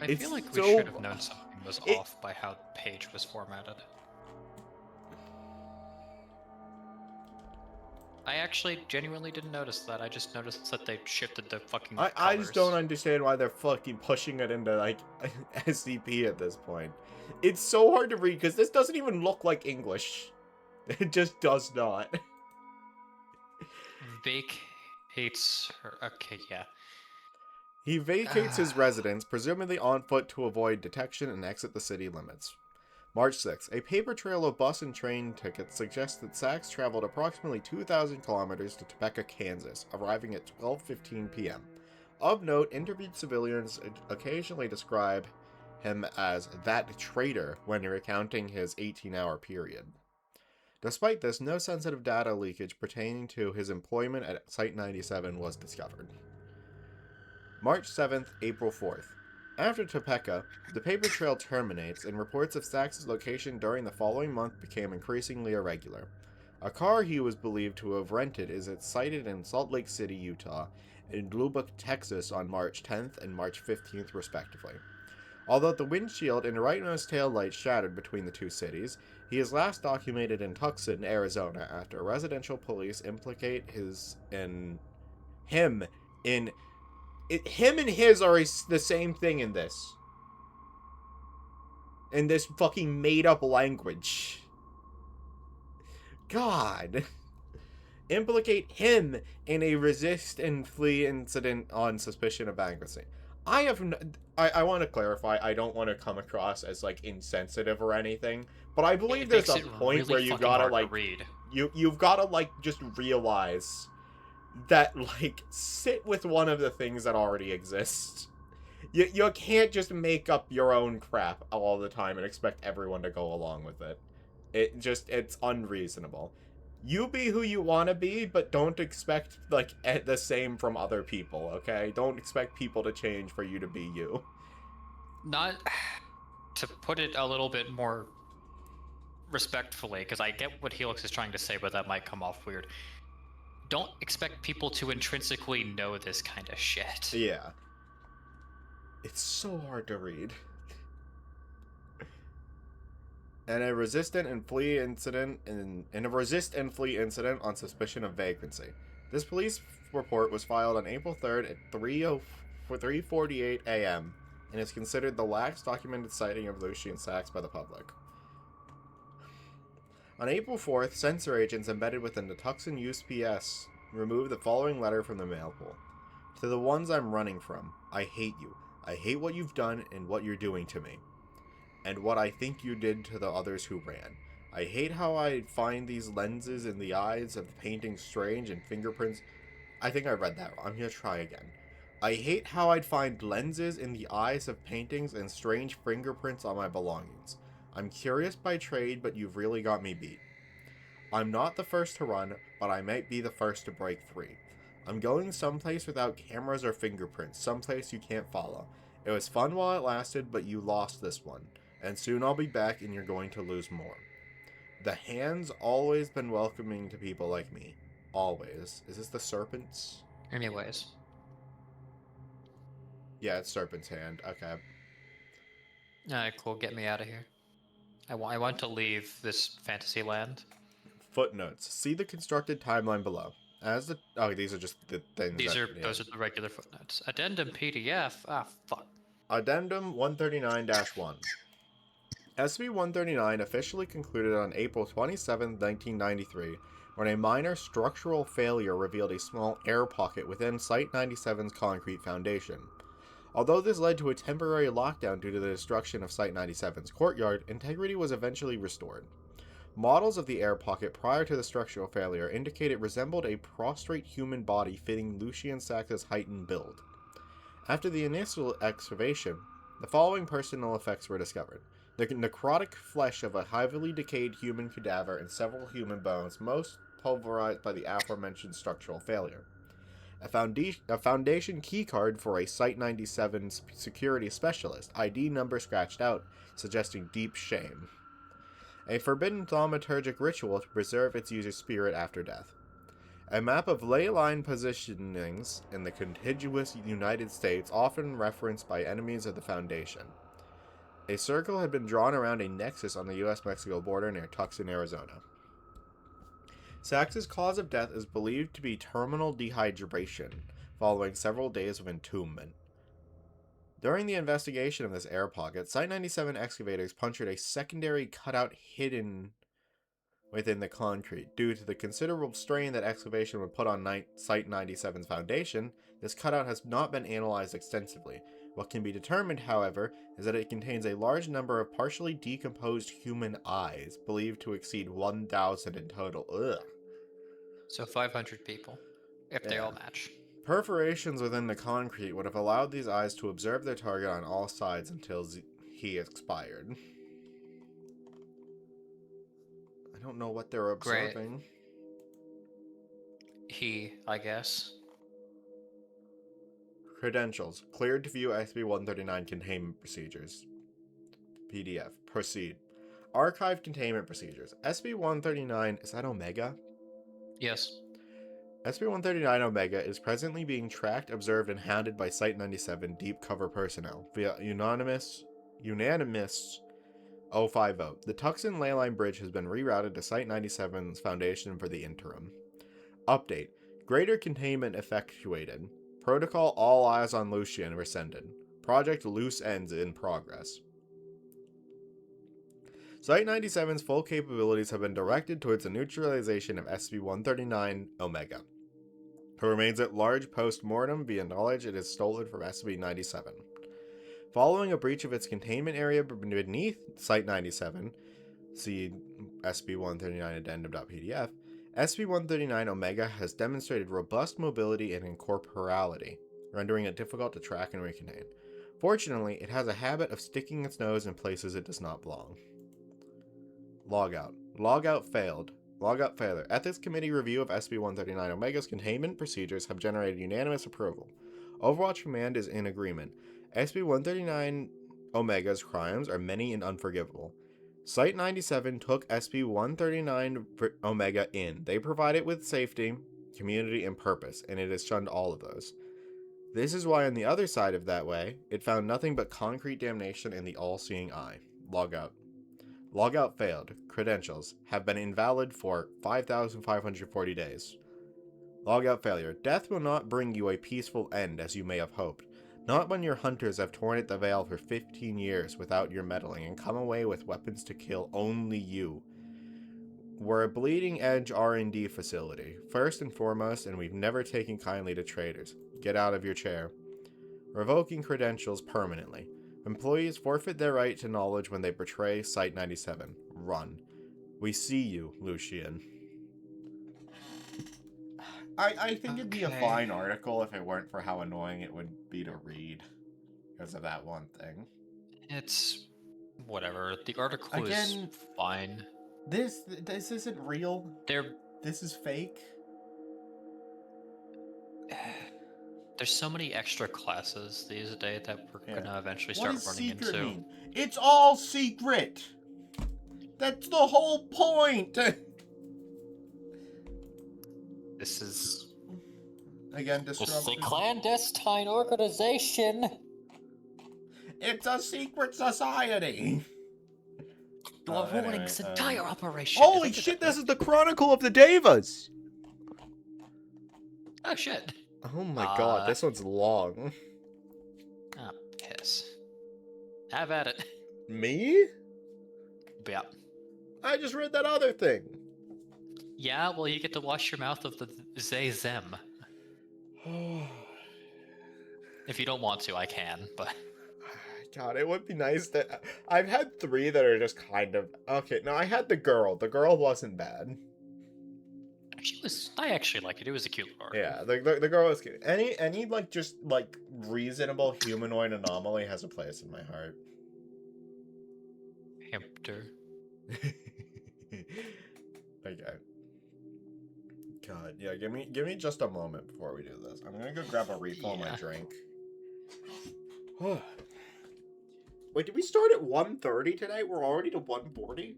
I It's feel like we so- should have known something was off by how the page was formatted. I actually genuinely didn't notice that. I just noticed that they shifted the fucking I just don't colors. understand why they're fucking pushing it into, like, SCP at this point. It's so hard to read, because this doesn't even look like English. It just does not. Vacates her. Okay, yeah. He vacates his residence, presumably on foot to avoid detection and exit the city limits. March 6th. A paper trail of bus and train tickets suggests that Sachs traveled approximately 2,000 kilometers to Topeka, Kansas, arriving at 12:15 p.m. Of note, interviewed civilians occasionally describe him as that traitor when recounting his 18-hour period. Despite this, no sensitive data leakage pertaining to his employment at Site 97 was discovered. March 7th, April 4th. After Topeka, the paper trail terminates, and reports of Sachs' location during the following month became increasingly irregular. A car he was believed to have rented is cited in Salt Lake City, Utah, and Lubbock, Texas on March 10th and March 15th, respectively. Although the windshield and rightmost tail light shattered between the two cities, he is last documented in Tucson, Arizona, after residential police implicate him in him and his are the same thing in this. In this fucking made-up language. God. Implicate him in a resist and flee incident on suspicion of bankruptcy. I want to clarify, I don't want to come across as, like, insensitive or anything, but I believe It there's makes a it point really where you fucking gotta, hard like, to read. you've gotta, like, just realize that, like, sit with one of the things that already exist. You can't just make up your own crap all the time and expect everyone to go along with it. It's unreasonable. You be who you want to be, but don't expect, like, the same from other people, okay? Don't expect people to change for you to be you. Not to put it a little bit more respectfully, because I get what Helix is trying to say, but that might come off weird. Don't expect people to intrinsically know this kind of shit. Yeah. It's so hard to read. And a resist and flee incident on suspicion of vagrancy. This police report was filed on April 3rd at 3:48 a.m. and is considered the last documented sighting of Lucian Sachs by the public. On April 4th, censor agents embedded within the Tucson USPS removed the following letter from the mail pool. To the ones I'm running from, I hate you. I hate what you've done and what you're doing to me. And what I think you did to the others who ran. I hate how I find these lenses in the eyes of painting strange and fingerprints. I think I read that wrong. I'm gonna try again. I hate how I'd find lenses in the eyes of paintings and strange fingerprints on my belongings. I'm curious by trade, but you've really got me beat. I'm not the first to run, but I might be the first to break free. I'm going someplace without cameras or fingerprints, someplace you can't follow. It was fun while it lasted, but you lost this one. And soon I'll be back and you're going to lose more. The hand's always been welcoming to people like me. Always. Is this the serpent's? Anyways. Yeah, it's serpent's hand. Okay. Alright, cool. Get me out of here. I want to leave this fantasy land. Footnotes. See the constructed timeline below. These are just the things. Those are the regular footnotes. Addendum PDF. Ah, fuck. Addendum 139-1. SCP-139 officially concluded on April 27, 1993, when a minor structural failure revealed a small air pocket within Site 97's concrete foundation. Although this led to a temporary lockdown due to the destruction of Site 97's courtyard, integrity was eventually restored. Models of the air pocket prior to the structural failure indicate it resembled a prostrate human body fitting Lucian Sachs' heightened build. After the initial excavation, the following personal effects were discovered. The necrotic flesh of a heavily decayed human cadaver and several human bones, most pulverized by the aforementioned structural failure. A foundation keycard for a Site 97 security specialist, ID number scratched out, suggesting deep shame. A forbidden thaumaturgic ritual to preserve its user's spirit after death. A map of ley line positionings in the contiguous United States, often referenced by enemies of the Foundation. A circle had been drawn around a nexus on the US-Mexico border near Tucson, Arizona. Sax's cause of death is believed to be terminal dehydration, following several days of entombment. During the investigation of this air pocket, Site-97 excavators punctured a secondary cutout hidden within the concrete. Due to the considerable strain that excavation would put on Site-97's foundation, this cutout has not been analyzed extensively. What can be determined, however, is that it contains a large number of partially decomposed human eyes, believed to exceed 1,000 in total. Ugh. So 500 people, if they all match. Perforations within the concrete would have allowed these eyes to observe their target on all sides until he expired. I don't know what they're Great. observing. I guess. Credentials. Cleared to view SB-139 containment procedures. PDF. Proceed. Archive containment procedures. SB-139, is that Omega? Yes. SB-139 Omega is presently being tracked, observed, and hounded by Site-97 deep cover personnel via unanimous 050. The Tucson Leyline Bridge has been rerouted to Site-97's foundation for the interim. Update. Greater containment effectuated. Protocol All Eyes on Lucian rescinded. Project Loose Ends in progress. Site-97's full capabilities have been directed towards the neutralization of SCP-139 Omega, who remains at large post-mortem via knowledge it is stolen from SCP-97. Following a breach of its containment area beneath Site-97, see SCP-139 addendum.pdf, SCP-139 Omega has demonstrated robust mobility and incorporality, rendering it difficult to track and recontain. Fortunately, it has a habit of sticking its nose in places it does not belong. Logout. Logout failed. Logout failure. Ethics Committee review of SCP-139 Omega's containment procedures have generated unanimous approval. Overwatch Command is in agreement. SCP-139 Omega's crimes are many and unforgivable. Site-97 took SCP-139 Omega in. They provide it with safety, community, and purpose, and it has shunned all of those. This is why on the other side of that way, it found nothing but concrete damnation in the all-seeing eye. Logout. Logout failed. Credentials have been invalid for 5,540 days. Logout failure. Death will not bring you a peaceful end as you may have hoped. Not when your hunters have torn at the veil for 15 years without your meddling and come away with weapons to kill only you. We're a bleeding edge R&D facility, first and foremost, and we've never taken kindly to traitors. Get out of your chair. Revoking credentials permanently. Employees forfeit their right to knowledge when they betray Site-97. Run. We see you, Lucian. I think it'd be a fine article if it weren't for how annoying it would be to read. Because of that one thing. It's whatever. The article is fine. This isn't real. This is fake. There's so many extra classes these days that we're gonna eventually start running secret into. Mean? It's all secret. That's the whole point. This is again disruptive. It's a clandestine organization. It's a secret society. We're ruining this entire operation. Holy shit! This is the Chronicle of the Devas. Oh shit. Oh my god, this one's long. Ah, piss. Have at it. Me? Yeah. I just read that other thing. Yeah, well, you get to wash your mouth of the they, them. If you don't want to, I can, but... God, it would be nice that... I've had 3 that are just kind of... Okay, no, I had the girl. The girl wasn't bad. She was... I actually liked it. It was a cute article. Yeah, the girl was cute. Any like, just, like, reasonable humanoid anomaly has a place in my heart. Hamster. Okay. God, yeah, give me just a moment before we do this. I'm gonna go grab a refill of my drink. Wait, did we start at 1:30 today? We're already to 1:40?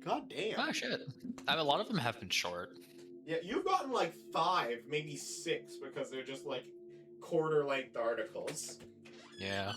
God damn. Oh, shit. I mean, a lot of them have been short. Yeah, you've gotten like 5, maybe 6, because they're just like quarter-length articles. Yeah.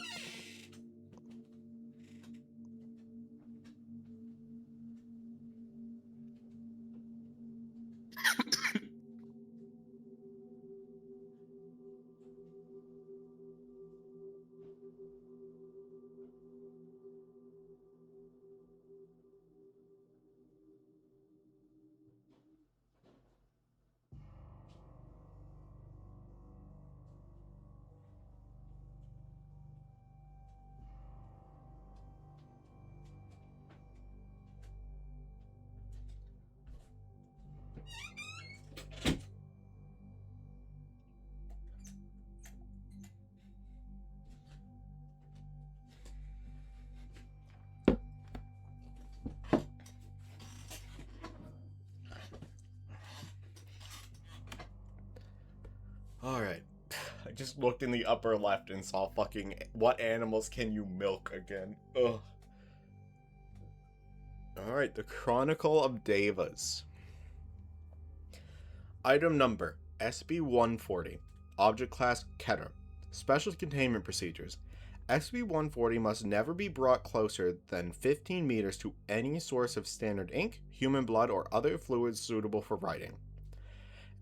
Alright. I just looked in the upper left and saw fucking what animals can you milk again. Ugh. Alright, the Chronicle of Devas. Item number SB-140. Object class Keter. Special containment procedures. SB-140 must never be brought closer than 15 meters to any source of standard ink, human blood, or other fluids suitable for writing.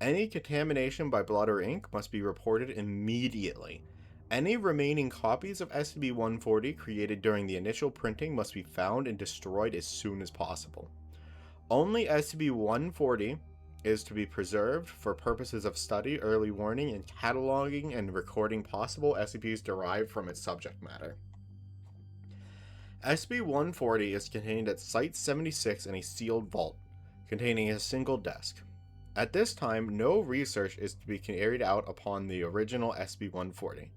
Any contamination by blood or ink must be reported immediately. Any remaining copies of SCP-140 created during the initial printing must be found and destroyed as soon as possible. Only SCP-140 is to be preserved for purposes of study, early warning, and cataloging and recording possible SCPs derived from its subject matter. SCP-140 is contained at Site-76 in a sealed vault, containing a single desk. At this time, no research is to be carried out upon the original SCP-140.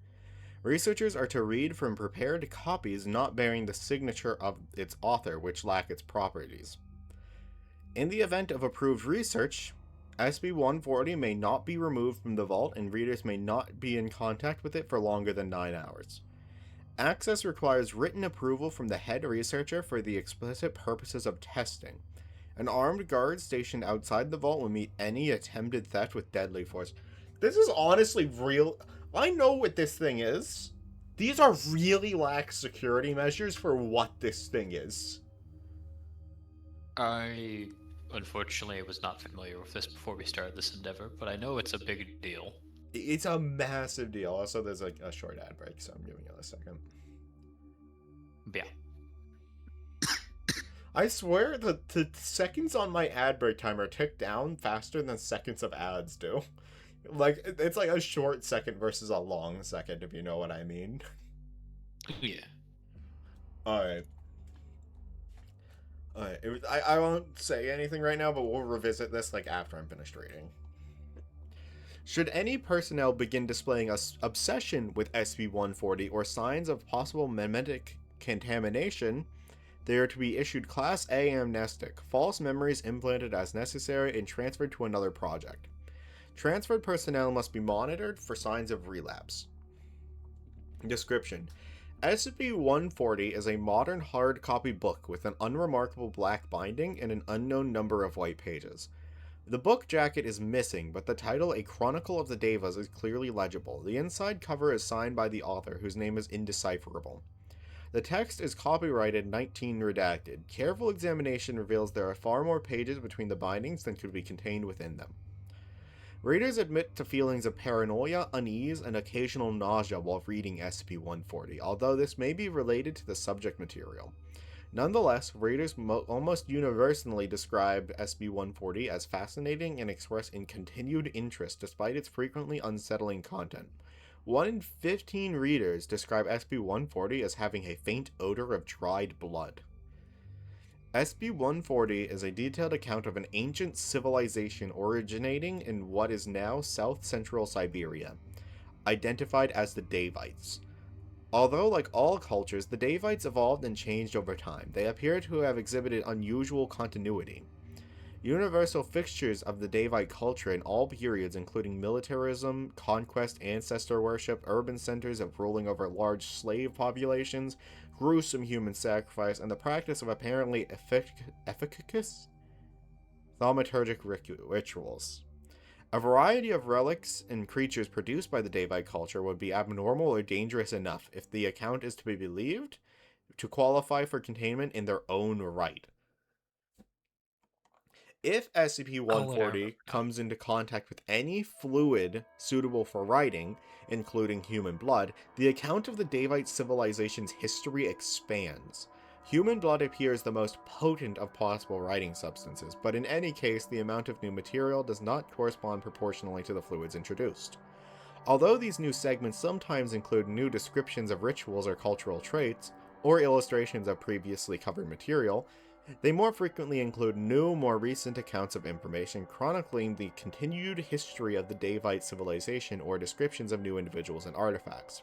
Researchers are to read from prepared copies not bearing the signature of its author, which lack its properties. In the event of approved research, SCP-140 may not be removed from the vault and readers may not be in contact with it for longer than 9 hours. Access requires written approval from the head researcher for the explicit purposes of testing. An armed guard stationed outside the vault will meet any attempted theft with deadly force. This is honestly real. I know what this thing is. These are really lax security measures for what this thing is. I unfortunately was not familiar with this before we started this endeavor, but I know it's a big deal. It's a massive deal. Also, there's like a short ad break, so I'm giving it a second. Yeah. I swear the seconds on my ad break timer tick down faster than seconds of ads do. Like, it's like a short second versus a long second, if you know what I mean. Yeah. Alright. I won't say anything right now, but we'll revisit this like after I'm finished reading. Should any personnel begin displaying an obsession with SCP-140 or signs of possible memetic contamination, they are to be issued Class A amnestic, false memories implanted as necessary, and transferred to another project. Transferred personnel must be monitored for signs of relapse. Description: SCP-140 is a modern hard copy book with an unremarkable black binding and an unknown number of white pages. The book jacket is missing, but the title, A Chronicle of the Devas, is clearly legible. The inside cover is signed by the author, whose name is indecipherable. The text is copyrighted 19 redacted. Careful examination reveals there are far more pages between the bindings than could be contained within them. Readers admit to feelings of paranoia, unease, and occasional nausea while reading SCP-140, although this may be related to the subject material. Nonetheless, readers almost universally describe SCP-140 as fascinating and express continued interest despite its frequently unsettling content. 1 in 15 readers describe SCP-140 as having a faint odor of dried blood. SCP-140 is a detailed account of an ancient civilization originating in what is now south-central Siberia, identified as the Davites. Although, like all cultures, the Davites evolved and changed over time, they appear to have exhibited unusual continuity. Universal fixtures of the Davite culture in all periods, including militarism, conquest, ancestor worship, urban centers of ruling over large slave populations, gruesome human sacrifice, and the practice of apparently efficacious thaumaturgic rituals. A variety of relics and creatures produced by the Davite culture would be abnormal or dangerous enough, if the account is to be believed, to qualify for containment in their own right. If SCP-140 comes into contact with any fluid suitable for writing, including human blood, the account of the Davite civilization's history expands. Human blood appears the most potent of possible writing substances, but in any case, the amount of new material does not correspond proportionally to the fluids introduced. Although these new segments sometimes include new descriptions of rituals or cultural traits, or illustrations of previously covered material, they more frequently include new, more recent accounts of information chronicling the continued history of the Davite civilization or descriptions of new individuals and artifacts.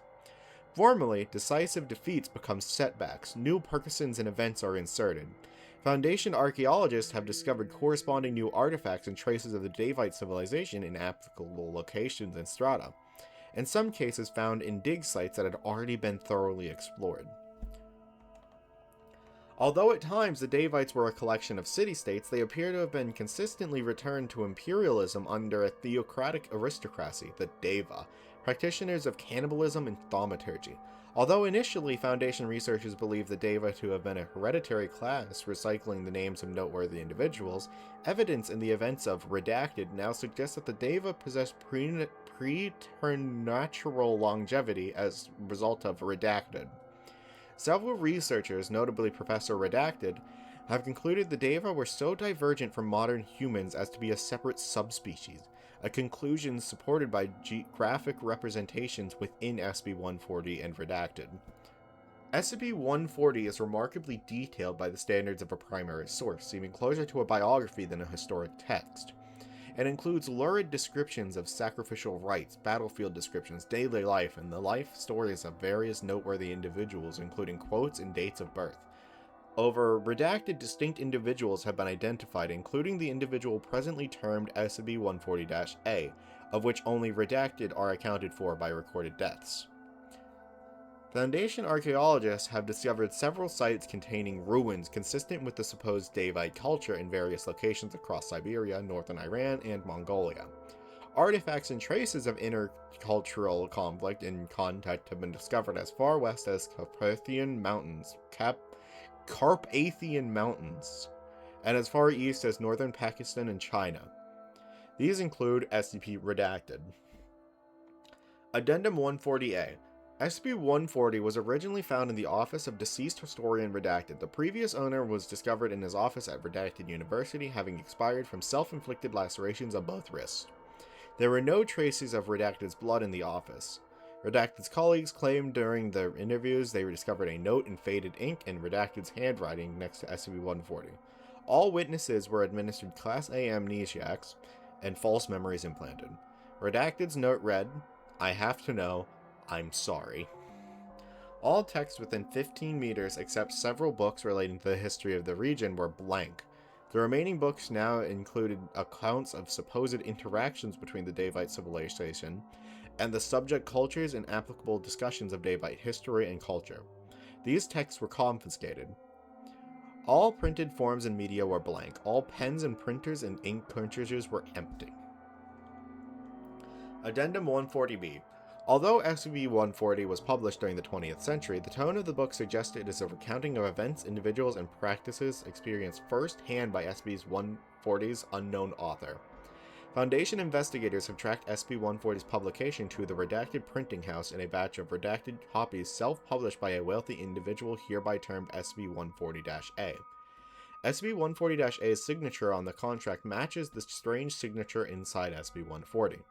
Formally, decisive defeats become setbacks, new Parkinsons and events are inserted. Foundation archaeologists have discovered corresponding new artifacts and traces of the Davite civilization in applicable locations and strata, in some cases found in dig sites that had already been thoroughly explored. Although at times the Davites were a collection of city-states, they appear to have been consistently returned to imperialism under a theocratic aristocracy, the Deva, practitioners of cannibalism and thaumaturgy. Although initially Foundation researchers believed the Deva to have been a hereditary class recycling the names of noteworthy individuals, evidence in the events of Redacted now suggests that the Deva possessed preternatural longevity as a result of Redacted. Several researchers, notably Professor Redacted, have concluded the Deva were so divergent from modern humans as to be a separate subspecies, a conclusion supported by graphic representations within SCP-140 and Redacted. SCP-140 is remarkably detailed by the standards of a primary source, seeming closer to a biography than a historic text. It includes lurid descriptions of sacrificial rites, battlefield descriptions, daily life, and the life stories of various noteworthy individuals, including quotes and dates of birth. Over redacted distinct individuals have been identified, including the individual presently termed SCP-140-A, of which only redacted are accounted for by recorded deaths. Foundation archaeologists have discovered several sites containing ruins consistent with the supposed Davite culture in various locations across Siberia, northern Iran, and Mongolia. Artifacts and traces of intercultural conflict and contact have been discovered as far west as Carpathian Mountains, and as far east as northern Pakistan and China. These include SCP Redacted. Addendum 140-A. SCP-140 was originally found in the office of deceased historian Redacted. The previous owner was discovered in his office at Redacted University, having expired from self-inflicted lacerations on both wrists. There were no traces of Redacted's blood in the office. Redacted's colleagues claimed during their interviews they discovered a note in faded ink in Redacted's handwriting next to SCP-140. All witnesses were administered Class A amnesiacs and false memories implanted. Redacted's note read, "I have to know. I'm sorry." All text within 15 meters except several books relating to the history of the region were blank. The remaining books now included accounts of supposed interactions between the Davite civilization and the subject cultures and applicable discussions of Davite history and culture. These texts were confiscated. All printed forms and media were blank. All pens and printers and ink cartridges were empty. Addendum 140-B. Although SCP-140 was published during the 20th century, the tone of the book suggested it is a recounting of events, individuals, and practices experienced first-hand by SCP-140's unknown author. Foundation investigators have tracked SCP-140's publication to the Redacted printing house in a batch of redacted copies self-published by a wealthy individual hereby termed SCP-140-A. SCP-140-A's signature on the contract matches the strange signature inside SCP-140.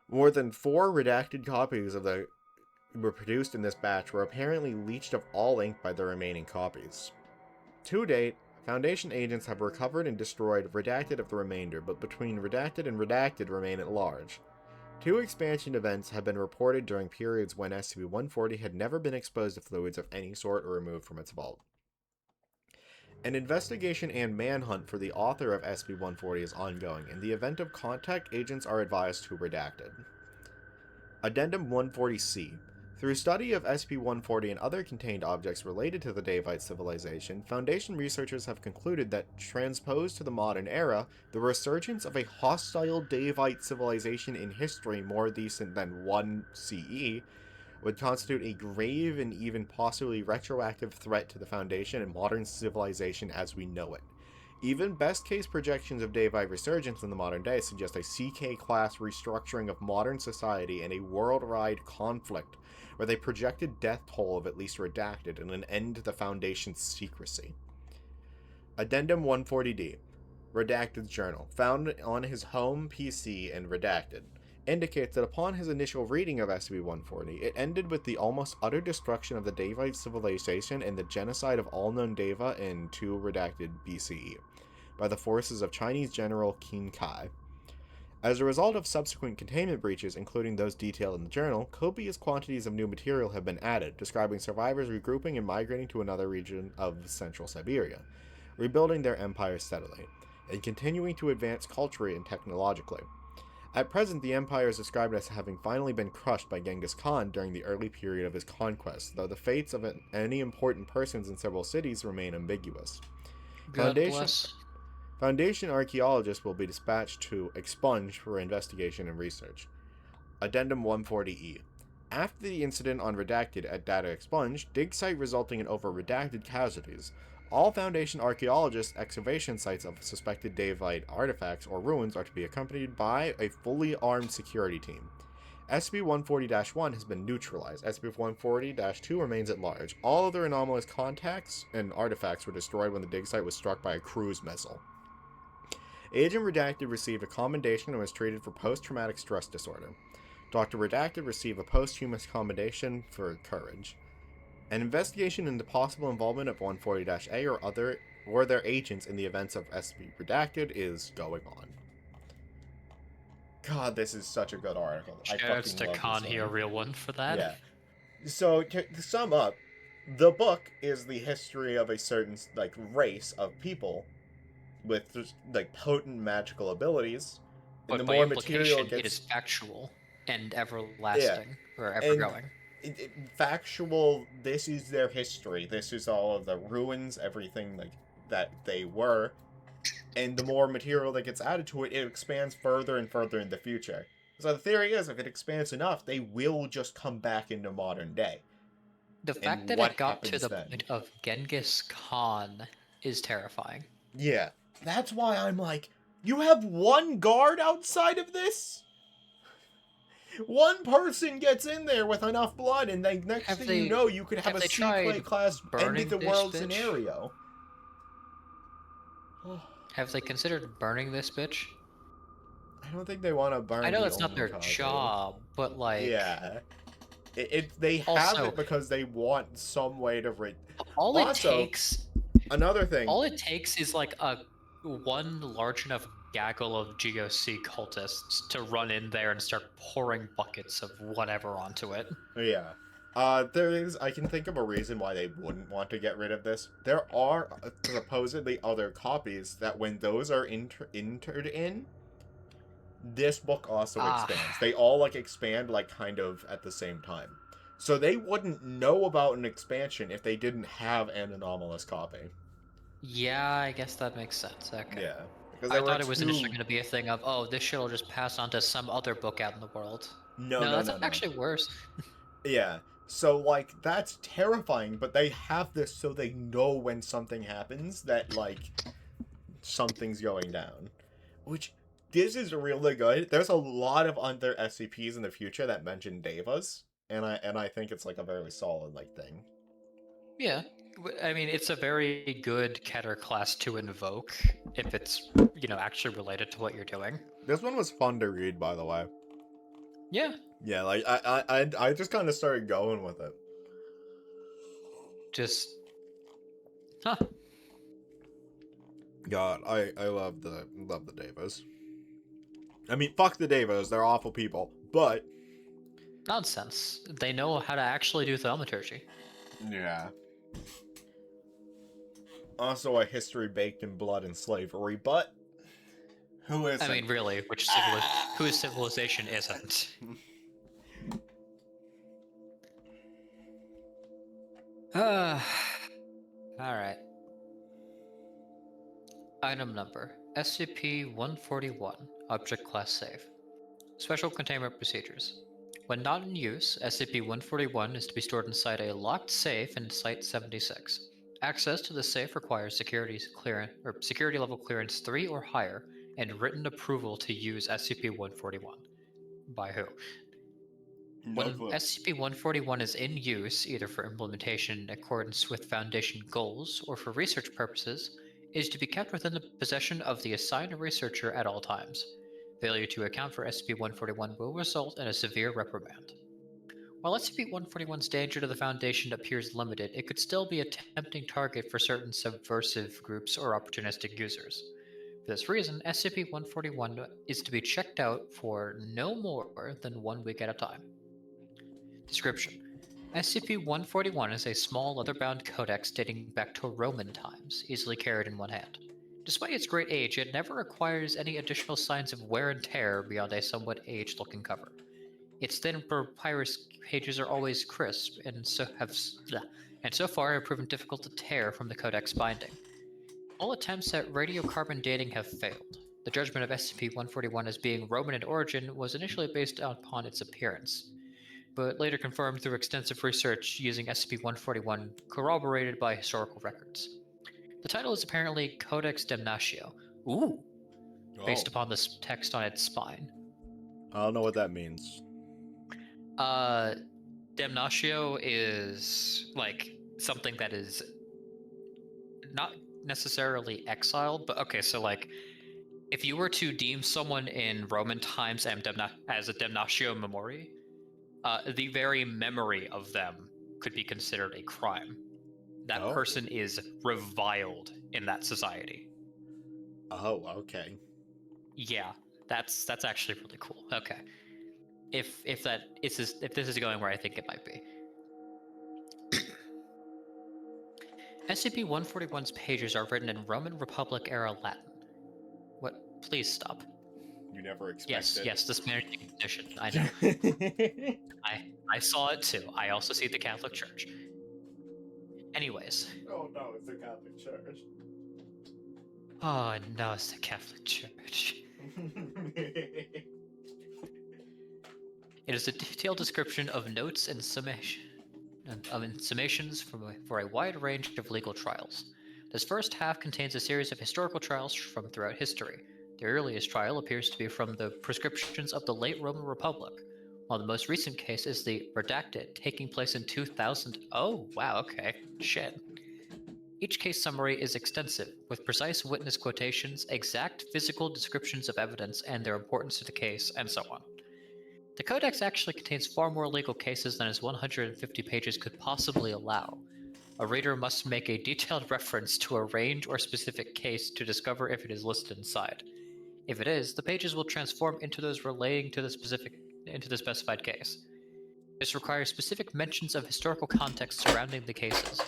More than 4 redacted copies of the were produced in this batch were apparently leached of all ink by the remaining copies. To date, Foundation agents have recovered and destroyed redacted of the remainder, but between redacted and redacted remain at large. 2 expansion events have been reported during periods when SCP-140 had never been exposed to fluids of any sort or removed from its vault. An investigation and manhunt for the author of SCP-140 is ongoing. In the event of contact, agents are advised to redacted. Addendum 140-C. Through study of SCP-140 and other contained objects related to the Davite civilization, Foundation researchers have concluded that, transposed to the modern era, the resurgence of a hostile Davite civilization in history more recent than 1 CE would constitute a grave and even possibly retroactive threat to the Foundation and modern civilization as we know it. Even best-case projections of Daevite resurgence in the modern day suggest a CK-class restructuring of modern society and a worldwide conflict, where they projected death toll of at least redacted and an end to the Foundation's secrecy. Addendum 140D. Redacted's journal, found on his home PC and redacted, indicates that upon his initial reading of SCP-140, it ended with the almost utter destruction of the Daevite civilization and the genocide of all known Deva in 2 redacted BCE by the forces of Chinese General Qin Kai. As a result of subsequent containment breaches, including those detailed in the journal, copious quantities of new material have been added, describing survivors regrouping and migrating to another region of central Siberia, rebuilding their empire steadily, and continuing to advance culturally and technologically. At present, the empire is described as having finally been crushed by Genghis Khan during the early period of his conquest, though the fates of any important persons in several cities remain ambiguous. God bless. Foundation archaeologists will be dispatched to Expunge for investigation and research. Addendum 140E. After the incident on Redacted at Data Expunge, dig site resulting in over redacted casualties, all Foundation archaeologists' excavation sites of suspected Daevite artifacts or ruins are to be accompanied by a fully armed security team. SCP-140-1 has been neutralized. SCP-140-2 remains at large. All other anomalous contacts and artifacts were destroyed when the dig site was struck by a cruise missile. Agent Redacted received a commendation and was treated for post-traumatic stress disorder. Dr. Redacted received a posthumous commendation for courage. An investigation into possible involvement of 140-A or their agents in the events of SCP Redacted is going on. God, this is such a good article. Shoutouts to Khan, he a real one for that. Yeah. So, to sum up, the book is the history of a certain, race of people with, potent magical abilities. But and the by more implication, material gets... it is factual and everlasting, or ever-going. Factual, this is their history. This is all of the ruins, everything, that they were. And the more material that gets added to it, it expands further and further in the future. So the theory is, if it expands enough, they will just come back into modern day. The fact that it got to the point of Genghis Khan is terrifying. Yeah. That's why I'm like, you have one guard outside of this? One person gets in there with enough blood, and next thing you know, you could have a C-class end of the world scenario. Have they considered burning this bitch? I don't think they want to burn. I know it's not their job, but yeah, they have it because they want some way to another thing. All it takes is one large enough gaggle of GOC cultists to run in there and start pouring buckets of whatever onto it. Yeah. I can think of a reason why they wouldn't want to get rid of this. There are supposedly other copies that when those are entered in, this book also expands. They all expand kind of at the same time. So they wouldn't know about an expansion if they didn't have an anomalous copy. Yeah, I guess that makes sense. Okay. Yeah. I thought it was initially going to be a thing of, oh, this shit will just pass on to some other book out in the world. No, that's actually worse. Yeah. So, that's terrifying, but they have this so they know when something happens that, something's going down. Which, this is really good. There's a lot of other SCPs in the future that mention Devas, and I think it's, a very solid, thing. Yeah. I mean, it's a very good Keter class to invoke if it's, actually related to what you're doing. This one was fun to read, by the way. Yeah. Yeah, I just kind of started going with it. Huh. God, I love the Devas. I mean, fuck the Devas, they're awful people, but... Nonsense. They know how to actually do thaumaturgy. Yeah. Also a history baked in blood and slavery, but... Who isn't? I mean, really, whose civilization isn't? Alright. Item number SCP-141, Object Class Safe. Special Containment Procedures. When not in use, SCP-141 is to be stored inside a locked safe in Site-76. Access to the safe requires security level clearance 3 or higher and written approval to use SCP-141. By who? No When clue. SCP-141 is in use, either for implementation in accordance with Foundation goals or for research purposes, it is to be kept within the possession of the assigned researcher at all times. Failure to account for SCP-141 will result in a severe reprimand. While SCP-141's danger to the Foundation appears limited, it could still be a tempting target for certain subversive groups or opportunistic users. For this reason, SCP-141 is to be checked out for no more than 1 week at a time. Description: SCP-141 is a small leather-bound codex dating back to Roman times, easily carried in one hand. Despite its great age, it never acquires any additional signs of wear and tear beyond a somewhat aged-looking cover. Its thin papyrus pages are always crisp, and so far have proven difficult to tear from the codex binding. All attempts at radiocarbon dating have failed. The judgment of SCP-141 as being Roman in origin was initially based upon its appearance, but later confirmed through extensive research using SCP-141 corroborated by historical records. The title is apparently Codex Damnatio. Ooh! Based upon this text on its spine. I don't know what that means. Damnatio is like something that is not necessarily exiled, but okay, so like if you were to deem someone in Roman times as a Damnatio Memoriae, the very memory of them could be considered a crime. That person is reviled in that society. Oh, okay. Yeah, that's actually really cool. Okay. If this is going where I think it might be. SCP-141's pages are written in Roman Republic era Latin. What? Please stop. You never expected. Yes, the Spanish Inquisition. I know. I saw it too. I also see the Catholic Church. Anyways. Oh no, it's the Catholic Church. Oh no, it's the Catholic Church. It is a detailed description of notes and summations for a wide range of legal trials. This first half contains a series of historical trials from throughout history. The earliest trial appears to be from the prescriptions of the late Roman Republic, while the most recent case is the Redacted, taking place in 2000. Oh, wow, okay. Shit. Each case summary is extensive, with precise witness quotations, exact physical descriptions of evidence and their importance to the case, and so on. The Codex actually contains far more legal cases than its 150 pages could possibly allow. A reader must make a detailed reference to a range or specific case to discover if it is listed inside. If it is, the pages will transform into those relating to the specified case. This requires specific mentions of historical context surrounding the cases.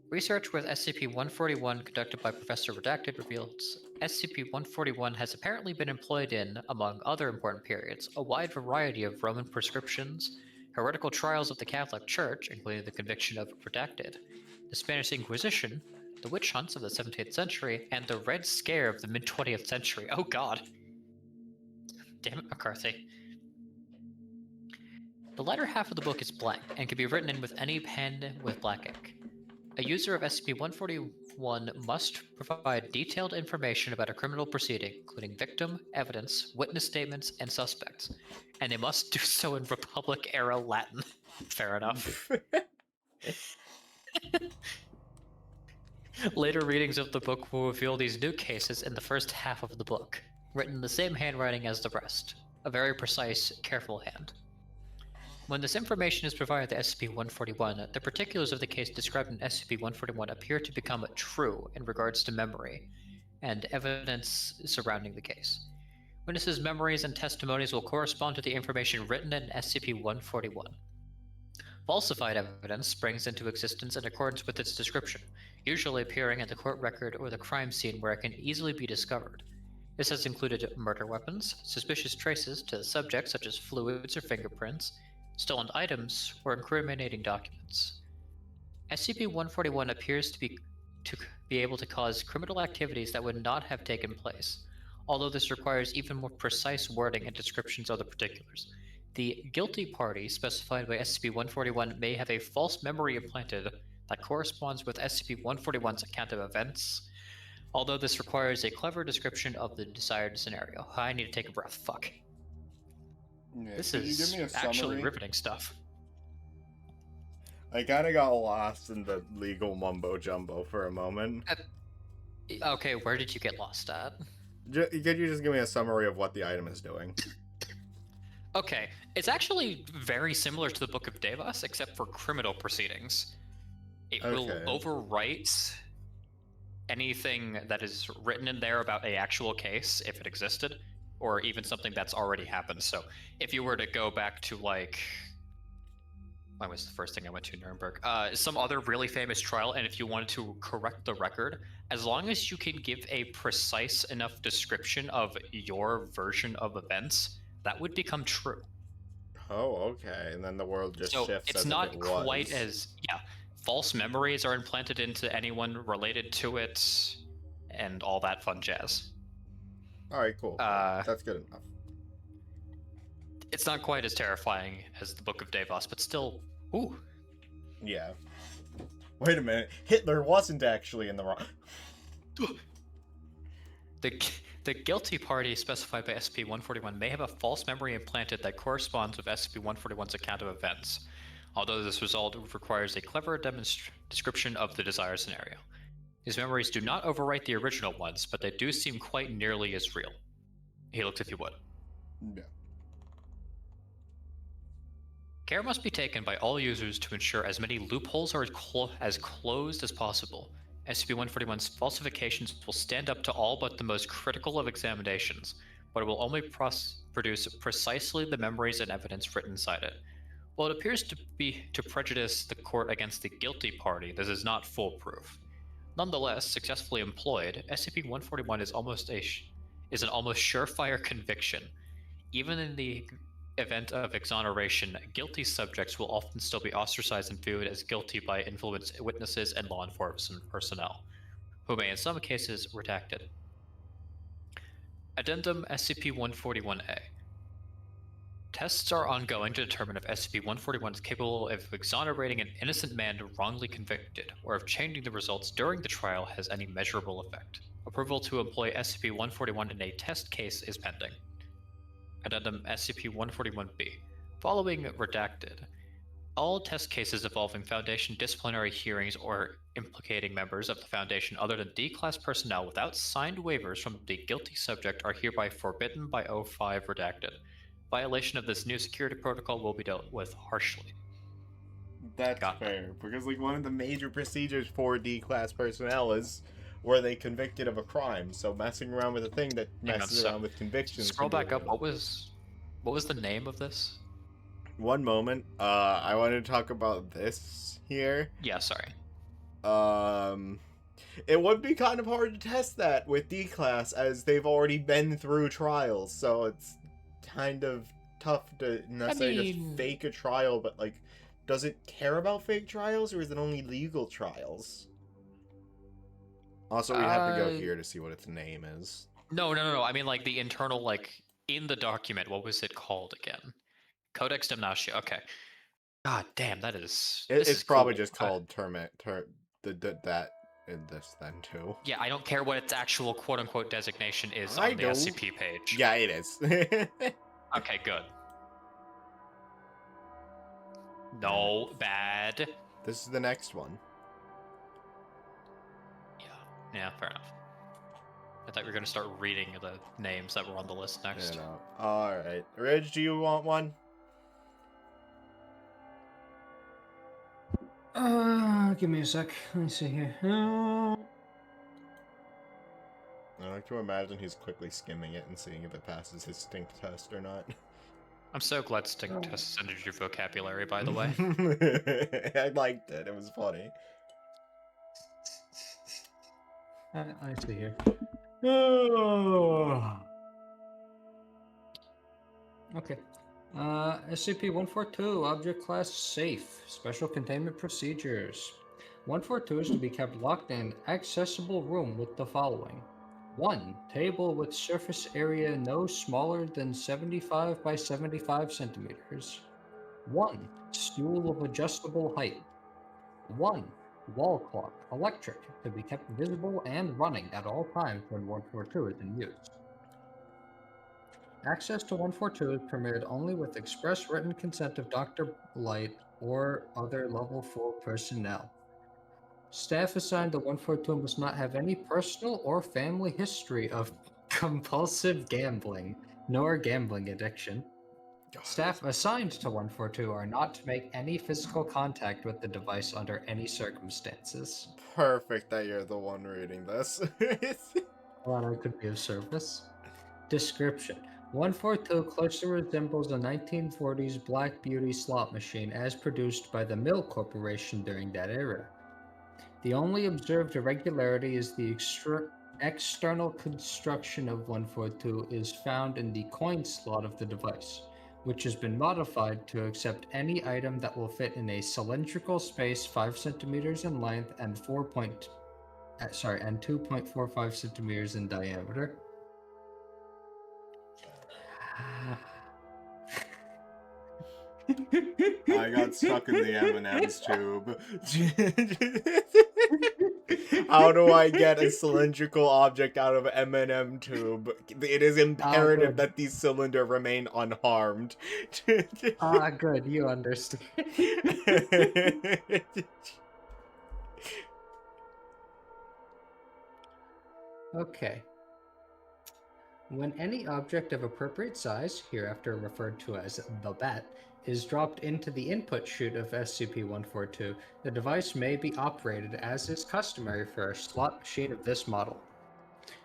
Research with SCP-141 conducted by Professor Redacted reveals SCP-141 has apparently been employed in, among other important periods, a wide variety of Roman prescriptions, heretical trials of the Catholic Church, including the conviction of Redacted, the Spanish Inquisition, the witch hunts of the 17th century, and the Red Scare of the mid-20th century. Oh god. Damn it, McCarthy. The latter half of the book is blank, and can be written in with any pen with black ink. A user of SCP-141 must provide detailed information about a criminal proceeding, including victim, evidence, witness statements, and suspects, and they must do so in Republic-era Latin. Fair enough. Later readings of the book will reveal these new cases in the first half of the book, written in the same handwriting as the rest, a very precise, careful hand. When this information is provided to SCP-141, the particulars of the case described in SCP-141 appear to become true in regards to memory and evidence surrounding the case. Witnesses' memories and testimonies will correspond to the information written in SCP-141. Falsified evidence springs into existence in accordance with its description, usually appearing in the court record or the crime scene where it can easily be discovered. This has included murder weapons, suspicious traces to the subject such as fluids or fingerprints, stolen items, or incriminating documents. SCP-141 appears to be able to cause criminal activities that would not have taken place, although this requires even more precise wording and descriptions of the particulars. The guilty party specified by SCP-141 may have a false memory implanted that corresponds with SCP-141's account of events, although this requires a clever description of the desired scenario. I need to take a breath. Fuck. Yeah, This could you give is me a actually summary? riveting stuff. I kind of got lost in the legal mumbo jumbo for a moment. Okay, where did you get lost at? Could you just give me a summary of what the item is doing? Okay, it's actually very similar to the Book of Devas, except for criminal proceedings. It will Okay. overwrite anything that is written in there about a actual case, if it existed, or even something that's already happened. So if you were to go back to, like, when was the first thing I went to, Nuremberg? Some other really famous trial, and if you wanted to correct the record, as long as you can give a precise enough description of your version of events, that would become true. Oh, okay. And then the world just So shifts it's as not if it was. quite as, yeah, false memories are implanted into anyone related to it, and all that fun jazz. All right, cool. That's good enough. It's not quite as terrifying as the Book of Devas, but still, ooh. Yeah. Wait a minute. Hitler wasn't actually in the wrong. The guilty party specified by SCP-141 may have a false memory implanted that corresponds with SCP-141's account of events, although this result requires a clever description of the desired scenario. These memories do not overwrite the original ones, but they do seem quite nearly as real. He looked if you would. Yeah. Care must be taken by all users to ensure as many loopholes are as closed as possible. SCP-141's falsifications will stand up to all but the most critical of examinations, but it will only produce precisely the memories and evidence written inside it. While it appears to prejudice the court against the guilty party, this is not foolproof. Nonetheless, successfully employed, SCP-141 is an almost surefire conviction. Even in the event of exoneration, guilty subjects will often still be ostracized and viewed as guilty by influenced witnesses and law enforcement personnel, who may in some cases redacted. Addendum SCP-141-A. Tests are ongoing to determine if SCP-141 is capable of exonerating an innocent man wrongly convicted, or if changing the results during the trial has any measurable effect. Approval to employ SCP-141 in a test case is pending. Addendum SCP-141-B. Following redacted, all test cases involving Foundation disciplinary hearings or implicating members of the Foundation other than D-Class personnel without signed waivers from the guilty subject are hereby forbidden by O5 redacted. Violation of this new security protocol will be dealt with harshly. That's fair, because like one of the major procedures for D-class personnel is were they convicted of a crime. So messing around with a thing that messes around with convictions. Scroll back up. What was the name of this? One moment. I want to talk about this here. Yeah, sorry. It would be kind of hard to test that with D-class as they've already been through trials, so it's kind of tough to necessarily just fake a trial, but like, does it care about fake trials, or is it only legal trials? Also, we have to go here to see what its name is. No. I mean, like, the internal, like, in the document, what was it called again? Codex Damnatio. Okay. God damn, that is... It's probably just called that in this then, too. Yeah, I don't care what its actual quote-unquote designation is on the SCP page. Yeah, it is. Okay, good. No, bad. This is the next one. Yeah, fair enough. I thought we were going to start reading the names that were on the list next. Yeah, no. Alright. Ridge, do you want one? Give me a sec. Let me see here. I like to imagine he's quickly skimming it and seeing if it passes his stink test or not. I'm so glad stink tests entered your vocabulary, by the way. I liked it. It was funny. I see here. Oh. Okay. SCP-142, Object Class Safe, Special Containment Procedures. 142 is to be kept locked in accessible room with the following. 1. Table with surface area no smaller than 75 by 75 centimeters. 1. Stool of adjustable height. 1. wall clock, electric, to be kept visible and running at all times when 142 is in use. Access to 142 is permitted only with express written consent of Dr. Light or other level 4 personnel. Staff assigned to 142 must not have any personal or family history of compulsive gambling, nor gambling addiction. Staff assigned to 142 are not to make any physical contact with the device under any circumstances. Perfect that you're the one reading this. Glad I could be of service. Description: 142 closely resembles a 1940s Black Beauty slot machine as produced by the Mill Corporation during that era. The only observed irregularity is the external construction of 142 is found in the coin slot of the device, which has been modified to accept any item that will fit in a cylindrical space 5 centimeters in length and 2.45 centimeters in diameter. I got stuck in the M&M's tube. How do I get a cylindrical object out of M&M tube? It is imperative that the cylinder remain unharmed. Good, you understand. Okay. When any object of appropriate size, hereafter referred to as the bat, is dropped into the input chute of SCP-142, the device may be operated as is customary for a slot machine of this model.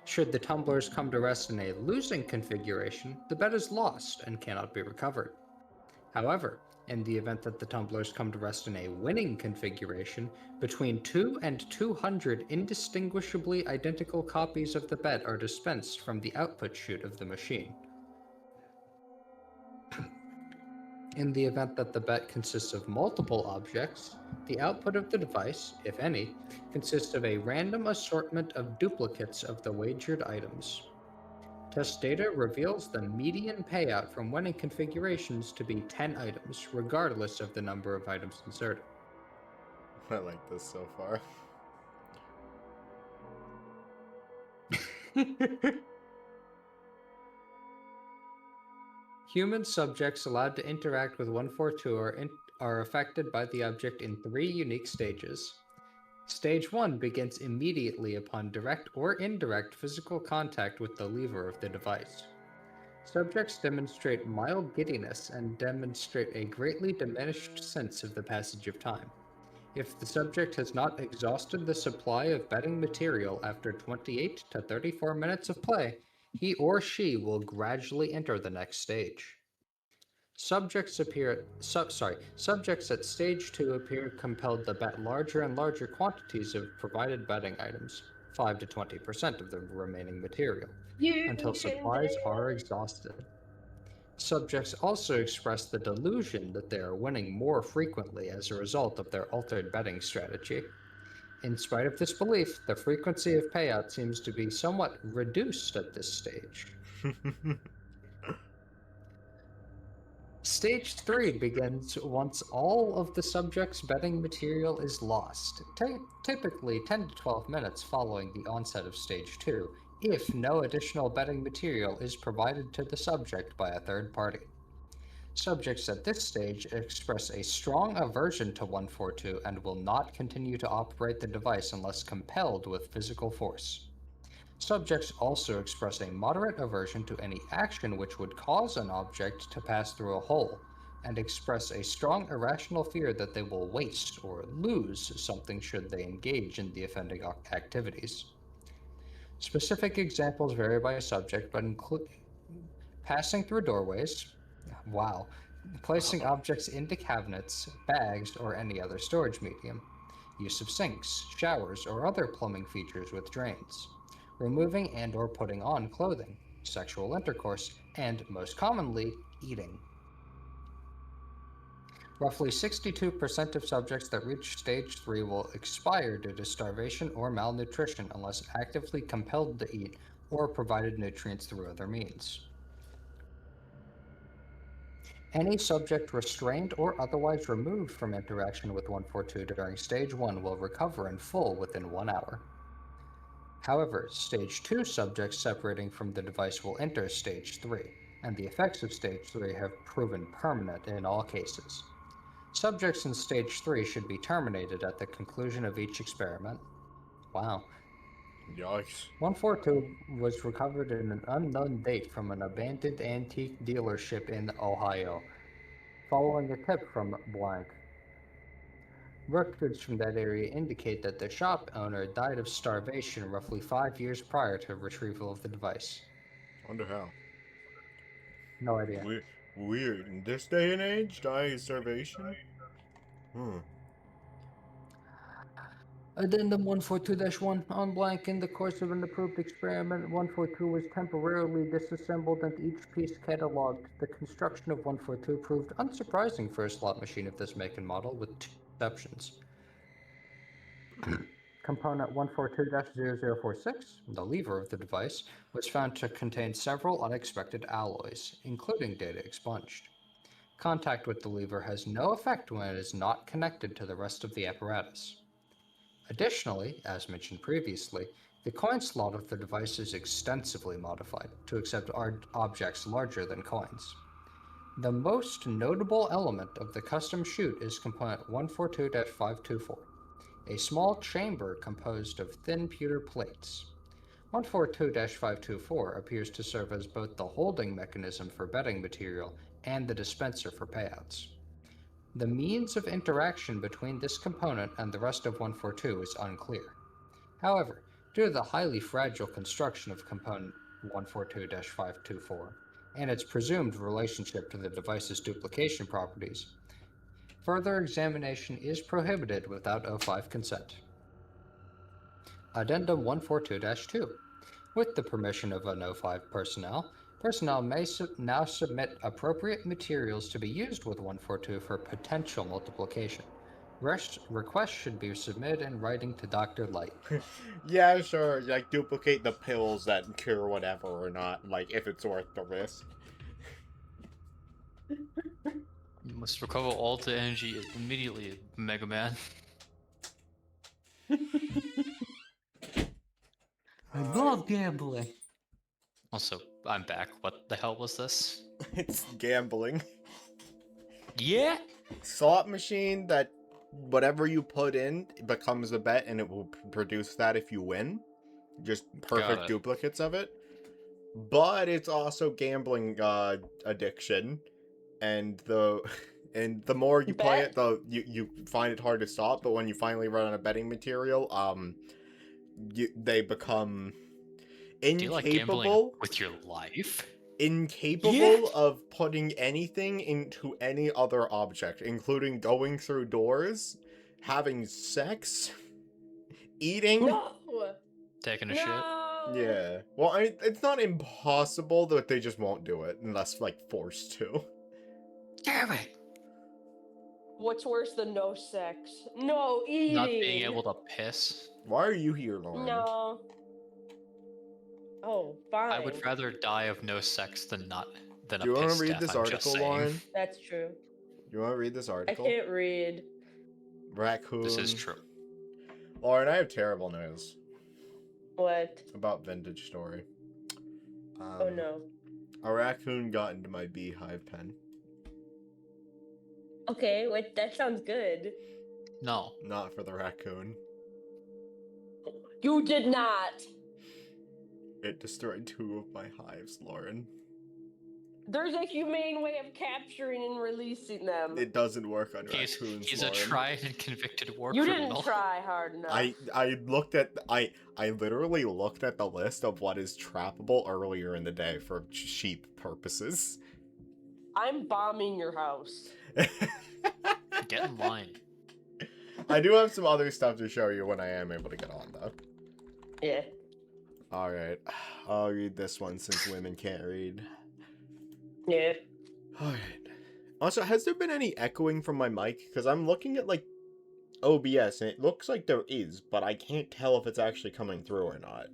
Should the tumblers come to rest in a losing configuration, the bet is lost and cannot be recovered. However, in the event that the tumblers come to rest in a winning configuration, between 2 and 200 indistinguishably identical copies of the bet are dispensed from the output chute of the machine. In the event that the bet consists of multiple objects, the output of the device, if any, consists of a random assortment of duplicates of the wagered items. Test data reveals the median payout from winning configurations to be 10 items, regardless of the number of items inserted. I like this so far. Human subjects allowed to interact with 142 are affected by the object in 3 unique stages. Stage 1 begins immediately upon direct or indirect physical contact with the lever of the device. Subjects demonstrate mild giddiness and demonstrate a greatly diminished sense of the passage of time. If the subject has not exhausted the supply of betting material after 28 to 34 minutes of play, he or she will gradually enter the next stage. Subjects at stage 2 appear compelled to bet larger and larger quantities of provided betting items, 5 to 20% of the remaining material, until supplies are exhausted. Subjects also express the delusion that they are winning more frequently as a result of their altered betting strategy. In spite of this belief, the frequency of payout seems to be somewhat reduced at this stage. Stage 3 begins once all of the subject's betting material is lost, typically 10 to 12 minutes following the onset of Stage 2, if no additional betting material is provided to the subject by a third party. Subjects at this stage express a strong aversion to 142 and will not continue to operate the device unless compelled with physical force. Subjects also express a moderate aversion to any action which would cause an object to pass through a hole, and express a strong irrational fear that they will waste or lose something should they engage in the offending activities. Specific examples vary by subject, but include passing through doorways, placing objects into cabinets, bags, or any other storage medium, use of sinks, showers, or other plumbing features with drains, removing and or putting on clothing, sexual intercourse, and, most commonly, eating. Roughly 62% of subjects that reach Stage 3 will expire due to starvation or malnutrition unless actively compelled to eat or provided nutrients through other means. Any subject restrained or otherwise removed from interaction with 142 during Stage 1 will recover in full within 1 hour. However, Stage 2 subjects separating from the device will enter Stage 3, and the effects of Stage 3 have proven permanent in all cases. Subjects in Stage 3 should be terminated at the conclusion of each experiment. Wow. Yikes. 142 was recovered in an unknown date from an abandoned antique dealership in Ohio, following a tip from blank. Records from that area indicate that the shop owner died of starvation roughly 5 years prior to retrieval of the device. Wonder how. No idea. Weird. In this day and age, dying of starvation? Addendum 142-1 on blank. In the course of an approved experiment, 142 was temporarily disassembled and each piece cataloged. The construction of 142 proved unsurprising for a slot machine of this make and model, with 2 exceptions. Component 142-0046, the lever of the device, was found to contain several unexpected alloys, including data expunged. Contact with the lever has no effect when it is not connected to the rest of the apparatus. Additionally, as mentioned previously, the coin slot of the device is extensively modified to accept objects larger than coins. The most notable element of the custom chute is component 142-524, a small chamber composed of thin pewter plates. 142-524 appears to serve as both the holding mechanism for betting material and the dispenser for payouts. The means of interaction between this component and the rest of 142 is unclear. However, due to the highly fragile construction of component 142-524 and its presumed relationship to the device's duplication properties, further examination is prohibited without O5 consent. Addendum 142-2. With the permission of an O5 personnel may now submit appropriate materials to be used with 142 for potential multiplication. Requests should be submitted in writing to Dr. Light. Yeah, sure. Like, duplicate the pills that cure whatever or not. Like, if it's worth the risk. You must recover all the energy immediately, Mega Man. I love gambling. Also, I'm back. What the hell was this? It's gambling. Yeah? Slot machine that whatever you put in becomes a bet and it will produce that if you win. Just perfect it. duplicates of it. But it's also gambling addiction. And the more you play it, you find it hard to stop, but when you finally run out of betting material, they become incapable. Do you like gambling with your life? Incapable of putting anything into any other object, including going through doors, having sex, eating. No! Taking a No! shit? Yeah. Well, it's not impossible, but they just won't do it unless, like, forced to. Damn it! What's worse than no sex? No eating! Not being able to piss? Why are you here, Lauren? No. Oh, fine. I would rather die of no sex than a Do you want piss to read death, this I'm just article, saying. Lauren? That's true. You want to read this I article? can't read. Raccoon. This is true. Lauren, I have terrible news What? about Vintage Story. Oh no. A raccoon got into my beehive pen. Okay, wait, that sounds good. No. Not for the raccoon. You did not! It destroyed 2 of my hives, Lauren. There's a humane way of capturing and releasing them. It doesn't work on raccoons, He's Lauren. a tried and convicted war You criminal. didn't try hard enough. I looked at I literally looked at the list of what is trappable earlier in the day for sheep purposes. I'm bombing your house. Get in line. I do have some other stuff to show you when I am able to get on, though. Yeah. Alright, I'll read this one since women can't read. Yeah. Alright. Also, has there been any echoing from my mic? Because I'm looking at, like, OBS, and it looks like there is, but I can't tell if it's actually coming through or not.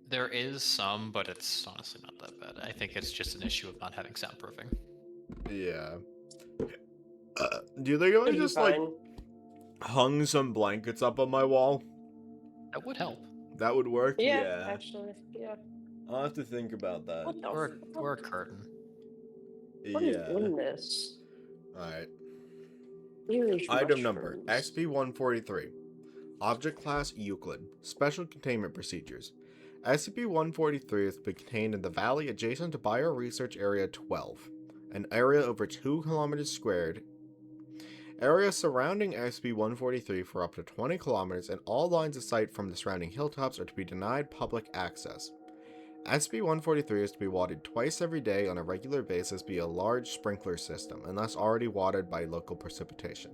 There is some, but it's honestly not that bad. I think it's just an issue of not having soundproofing. Yeah. Do you think if I Should be just, like, fine. hung some blankets up on my wall, That would help. that would work? Yeah, actually, yeah. I'll have to think about that. What the Or fuck? or a curtain. What is Yeah. in this? Alright. Irish Item number mushrooms. SCP-143. Object Class Euclid. Special Containment Procedures. SCP-143 is contained in the valley adjacent to Bioresearch Area 12, an area over 2 kilometers squared. Area surrounding SCP-143 for up to 20 kilometers, and all lines of sight from the surrounding hilltops are to be denied public access. SCP-143 is to be watered twice every day on a regular basis via a large sprinkler system, unless already watered by local precipitation.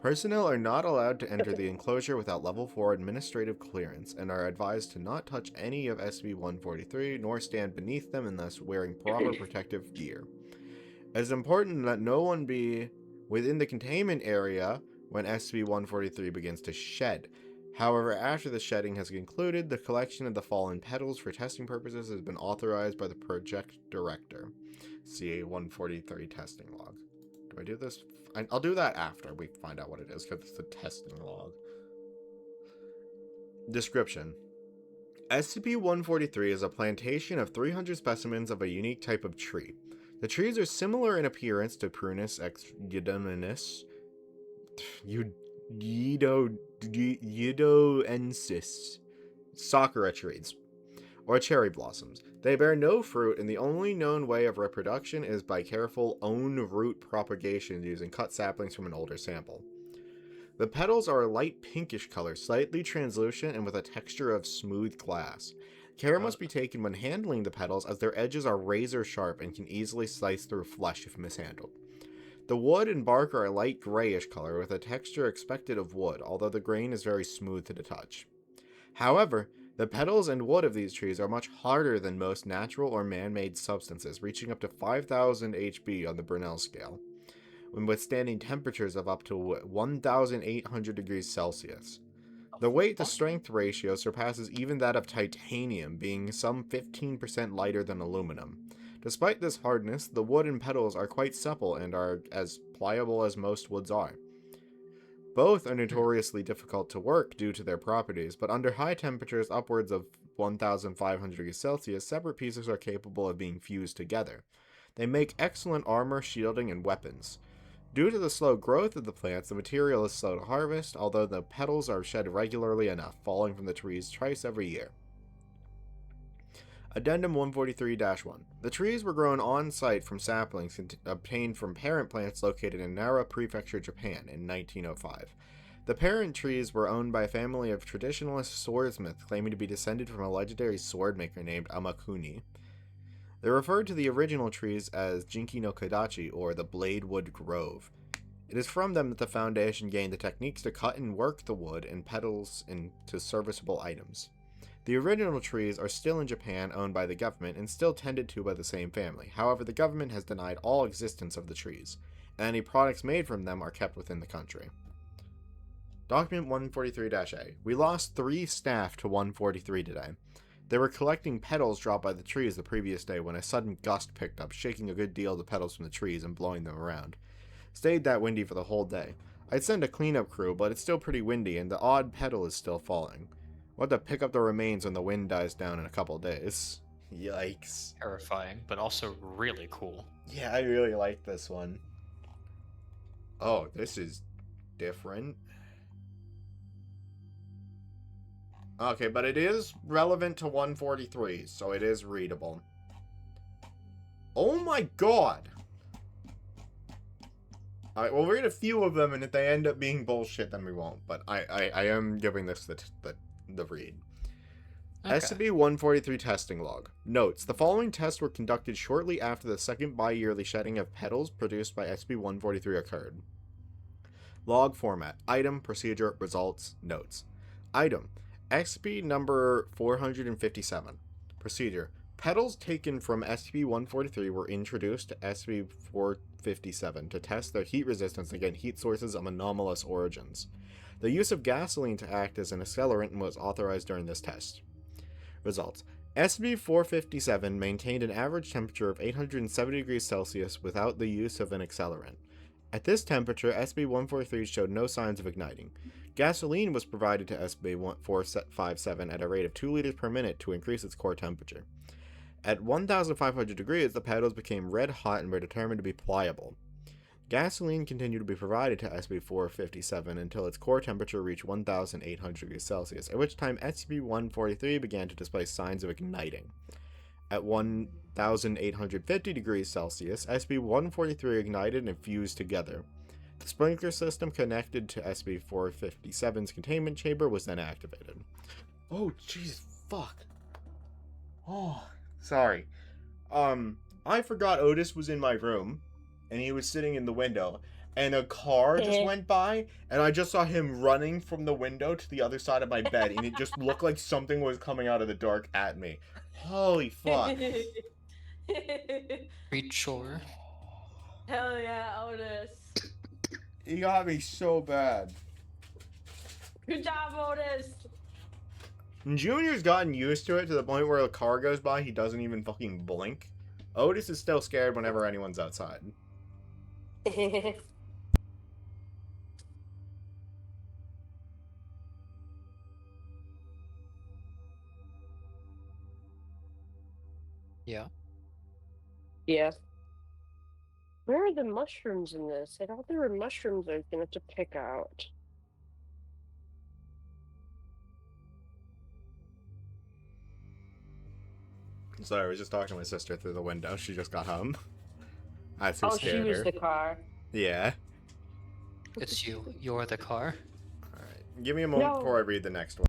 Personnel are not allowed to enter the enclosure without Level 4 administrative clearance, and are advised to not touch any of SCP-143, nor stand beneath them unless wearing proper protective gear. It is important that no one be within the containment area when SCP-143 begins to shed. However, after the shedding has concluded, the collection of the fallen petals for testing purposes has been authorized by the project director. See 143 testing log. Do I do this? I'll do that after we find out what it is, because it's the testing log. Description. SCP-143 is a plantation of 300 specimens of a unique type of tree. The trees are similar in appearance to Prunus ex-Yudoensis, Sakura trees, or cherry blossoms. They bear no fruit, and the only known way of reproduction is by careful own-root propagation using cut saplings from an older sample. The petals are a light pinkish color, slightly translucent, and with a texture of smooth glass. Care must be taken when handling the petals, as their edges are razor sharp and can easily slice through flesh if mishandled. The wood and bark are a light grayish color with a texture expected of wood, although the grain is very smooth to the touch. However, the petals and wood of these trees are much harder than most natural or man-made substances, reaching up to 5,000 HB on the Brunel scale, when withstanding temperatures of up to 1,800 degrees Celsius. The weight-to-strength ratio surpasses even that of titanium, being some 15% lighter than aluminum. Despite this hardness, the wood and petals are quite supple and are as pliable as most woods are. Both are notoriously difficult to work due to their properties, but under high temperatures upwards of 1,500 degrees Celsius, separate pieces are capable of being fused together. They make excellent armor, shielding, and weapons. Due to the slow growth of the plants, the material is slow to harvest, although the petals are shed regularly enough, falling from the trees twice every year. Addendum 143-1. The trees were grown on-site from saplings obtained from parent plants located in Nara Prefecture, Japan in 1905. The parent trees were owned by a family of traditionalist swordsmiths claiming to be descended from a legendary swordmaker named Amakuni. They referred to the original trees as Jinki no Kadachi, or the Bladewood Grove. It is from them that the Foundation gained the techniques to cut and work the wood and petals into serviceable items. The original trees are still in Japan, owned by the government, and still tended to by the same family. However, the government has denied all existence of the trees, and any products made from them are kept within the country. Document 143-A. We lost 3 staff to 143 today. They were collecting petals dropped by the trees the previous day when a sudden gust picked up, shaking a good deal of the petals from the trees and blowing them around. Stayed that windy for the whole day. I'd send a cleanup crew, but it's still pretty windy and the odd petal is still falling. We'll have to pick up the remains when the wind dies down in a couple days. Yikes. Terrifying, but also really cool. Yeah, I really like this one. Oh, this is different. Okay, but it is relevant to 143, so it is readable. Oh my god! Alright, we'll read a few of them, and if they end up being bullshit, then we won't. But I am giving this the read. Okay. SCP-143 testing log. Notes: the following tests were conducted shortly after the second bi-yearly shedding of petals produced by SCP-143 occurred. Log format: item, procedure, results, notes. Item: SCP number 457. Procedure: petals taken from SCP-143 were introduced to SCP-457 to test their heat resistance against heat sources of anomalous origins. The use of gasoline to act as an accelerant was authorized during this test. Results: SCP-457 maintained an average temperature of 870 degrees Celsius without the use of an accelerant. At this temperature, SCP-143 showed no signs of igniting. Gasoline was provided to SCP-457 at a rate of 2 liters per minute to increase its core temperature. At 1,500 degrees, the petals became red hot and were determined to be pliable. Gasoline continued to be provided to SCP-457 until its core temperature reached 1,800 degrees Celsius, at which time SCP-143 began to display signs of igniting. At 1,850 degrees Celsius, SCP-143 ignited and fused together. The sprinkler system connected to SCP-457's containment chamber was then activated. Oh, Jesus, fuck. Oh, sorry. I forgot Otis was in my room, and he was sitting in the window, and a car just went by, and I just saw him running from the window to the other side of my bed, and it just looked like something was coming out of the dark at me. Holy fuck. Read sure. Hell yeah, Otis. He got me so bad. Good job, Otis. And Junior's gotten used to it to the point where a car goes by, he doesn't even fucking blink. Otis is still scared whenever anyone's outside. Yeah. Yeah. Where are the mushrooms in this? I thought there were mushrooms I was gonna have to pick out. Sorry, I was just talking to my sister through the window. She just got home. I so Oh, she scared was her. the car. Yeah. It's you. You're the car. Alright. Give me a moment No. before I read the next one.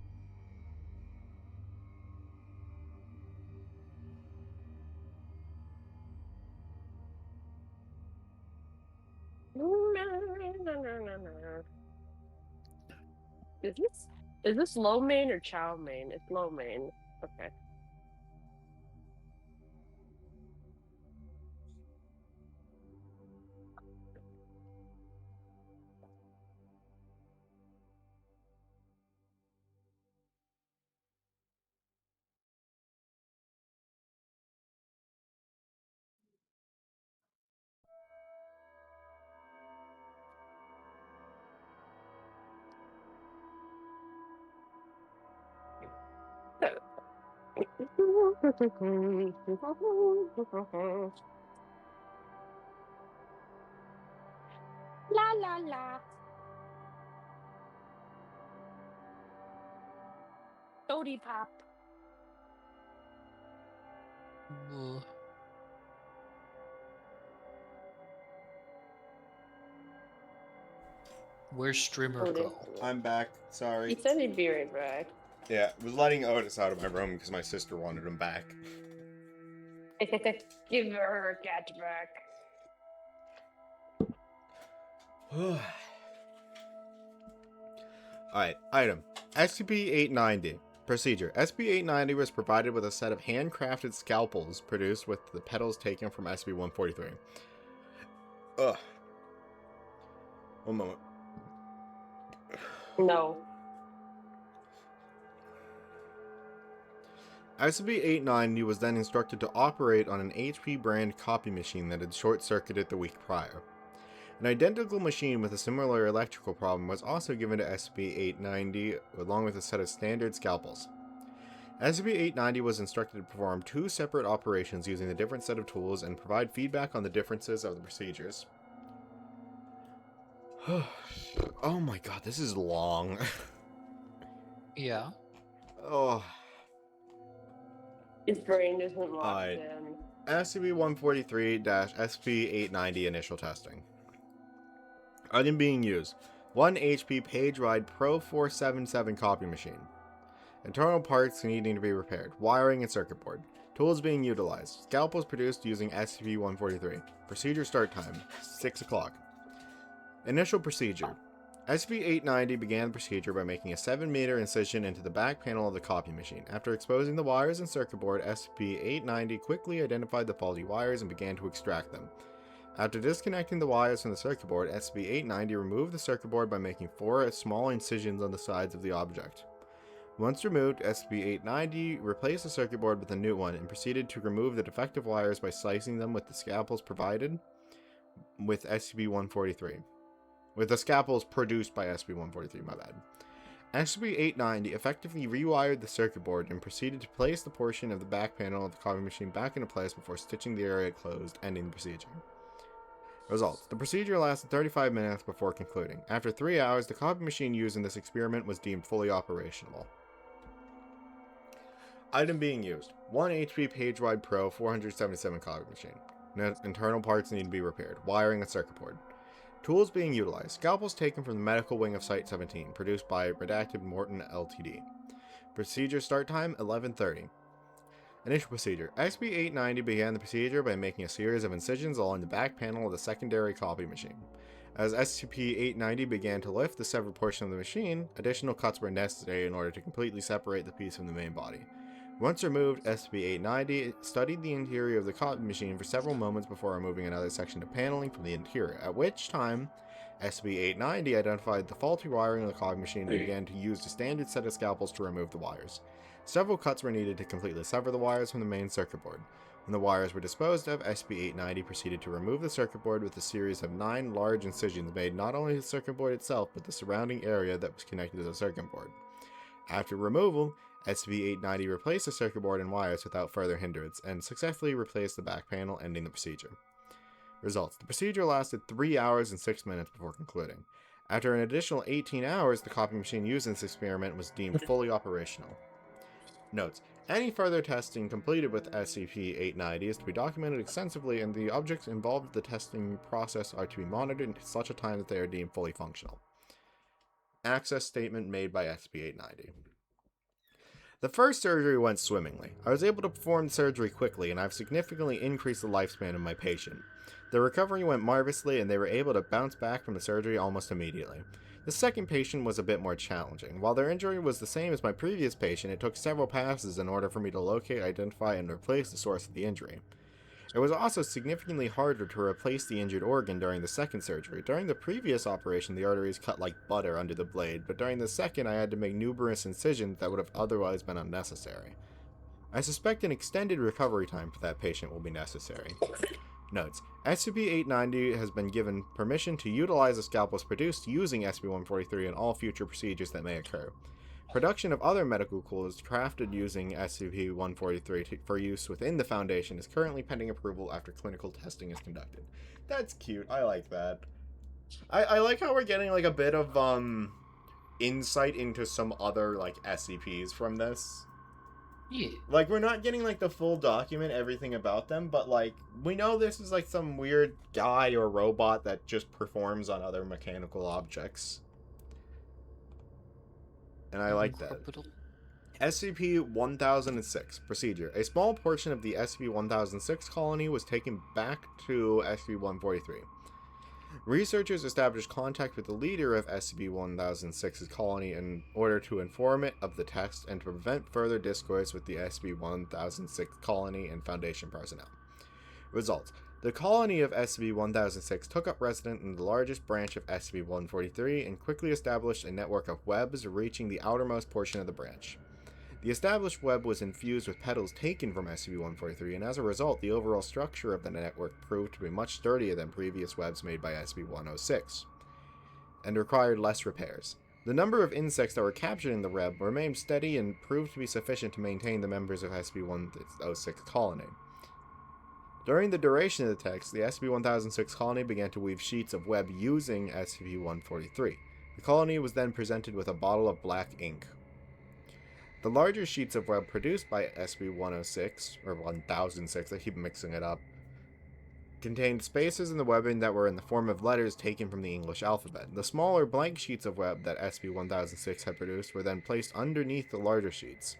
Is this lo mein or chow mein? It's lo mein. Okay. La la la. Toady pop. Ugh. Where's streamer Otis. go? I'm back. Sorry. He said he'd be right back. Yeah, I was letting Otis out of my room because my sister wanted him back. Give her a cat back. Alright, item. SCP-890. Procedure. SCP-890 was provided with a set of handcrafted scalpels produced with the petals taken from SCP-143. Ugh. One moment. No. SCP-890 was then instructed to operate on an HP brand copy machine that had short-circuited the week prior. An identical machine with a similar electrical problem was also given to SCP-890 along with a set of standard scalpels. SCP-890 was instructed to perform 2 separate operations using a different set of tools and provide feedback on the differences of the procedures. Oh my god, this is long. Yeah. Oh. His brain isn't locked Alright. in. SCP-143-SP-890 initial testing. Item being used. 1 HP PageRide Pro 477 copy machine. Internal parts needing to be repaired. Wiring and circuit board. Tools being utilized. Scalpels produced using SCP-143. Procedure start time. 6 o'clock. Initial procedure. SCP-890 began the procedure by making a 7-meter incision into the back panel of the copy machine. After exposing the wires and circuit board, SCP-890 quickly identified the faulty wires and began to extract them. After disconnecting the wires from the circuit board, SCP-890 removed the circuit board by making 4 small incisions on the sides of the object. Once removed, SCP-890 replaced the circuit board with a new one and proceeded to remove the defective wires by slicing them with the scalpels provided with SCP-143. With the scalpels produced by SCP-143, my bad. SCP-890 effectively rewired the circuit board and proceeded to place the portion of the back panel of the copy machine back into place before stitching the area closed, ending the procedure. Results. The procedure lasted 35 minutes before concluding. After 3 hours, the copy machine used in this experiment was deemed fully operational. Item being used. 1 HP PageWide Pro 477 copy machine. Internal parts need to be repaired. Wiring a circuit board. Tools being utilized. Scalpels taken from the medical wing of Site-17, produced by Redacted Morton Ltd. Procedure start time, 11:30. Initial procedure. SCP-890 began the procedure by making a series of incisions along the back panel of the secondary copy machine. As SCP-890 began to lift the severed portion of the machine, additional cuts were necessary in order to completely separate the piece from the main body. Once removed, SCP-890 studied the interior of the copy machine for several moments before removing another section of paneling from the interior, at which time SCP-890 identified the faulty wiring of the copy machine and began to use the standard set of scalpels to remove the wires. Several cuts were needed to completely sever the wires from the main circuit board. When the wires were disposed of, SCP-890 proceeded to remove the circuit board with a series of 9 large incisions made not only the circuit board itself, but the surrounding area that was connected to the circuit board. After removal, SCP-890 replaced the circuit board and wires without further hindrance, and successfully replaced the back panel, ending the procedure. Results. The procedure lasted 3 hours and 6 minutes before concluding. After an additional 18 hours, the copy machine used in this experiment was deemed fully operational. Notes. Any further testing completed with SCP-890 is to be documented extensively, and the objects involved in the testing process are to be monitored until such a time that they are deemed fully functional. Access statement made by SCP-890. The first surgery went swimmingly. I was able to perform the surgery quickly, and I've significantly increased the lifespan of my patient. The recovery went marvelously, and they were able to bounce back from the surgery almost immediately. The second patient was a bit more challenging. While their injury was the same as my previous patient, it took several passes in order for me to locate, identify, and replace the source of the injury. It was also significantly harder to replace the injured organ during the second surgery. During the previous operation, the arteries cut like butter under the blade, but during the second, I had to make numerous incisions that would have otherwise been unnecessary. I suspect an extended recovery time for that patient will be necessary. Notes. SCP-890 has been given permission to utilize the scalpels produced using SCP-143 in all future procedures that may occur. Production of other medical tools crafted using SCP-143 for use within the Foundation is currently pending approval after clinical testing is conducted. That's cute. I like that. I like how we're getting like a bit of insight into some other like SCPs from this. Yeah. Like, we're not getting like the full document, everything about them, but like we know this is like some weird guy or robot that just performs on other mechanical objects. And I like that. SCP-1006. Procedure. A small portion of the SCP-1006 colony was taken back to SCP-143. Researchers established contact with the leader of SCP-1006's colony in order to inform it of the test and to prevent further discourse with the SCP-1006 colony and Foundation personnel. Results. The colony of SCP-1006 took up residence in the largest branch of SCP-143 and quickly established a network of webs reaching the outermost portion of the branch. The established web was infused with petals taken from SCP-143, and as a result, the overall structure of the network proved to be much sturdier than previous webs made by SCP-106, and required less repairs. The number of insects that were captured in the web remained steady and proved to be sufficient to maintain the members of SCP-106 colony. During the duration of the text, the SCP-1006 colony began to weave sheets of web using SCP-143. The colony was then presented with a bottle of black ink. The larger sheets of web produced by SCP-106, or 1006, I keep mixing it up, contained spaces in the webbing that were in the form of letters taken from the English alphabet. The smaller blank sheets of web that SCP-1006 had produced were then placed underneath the larger sheets.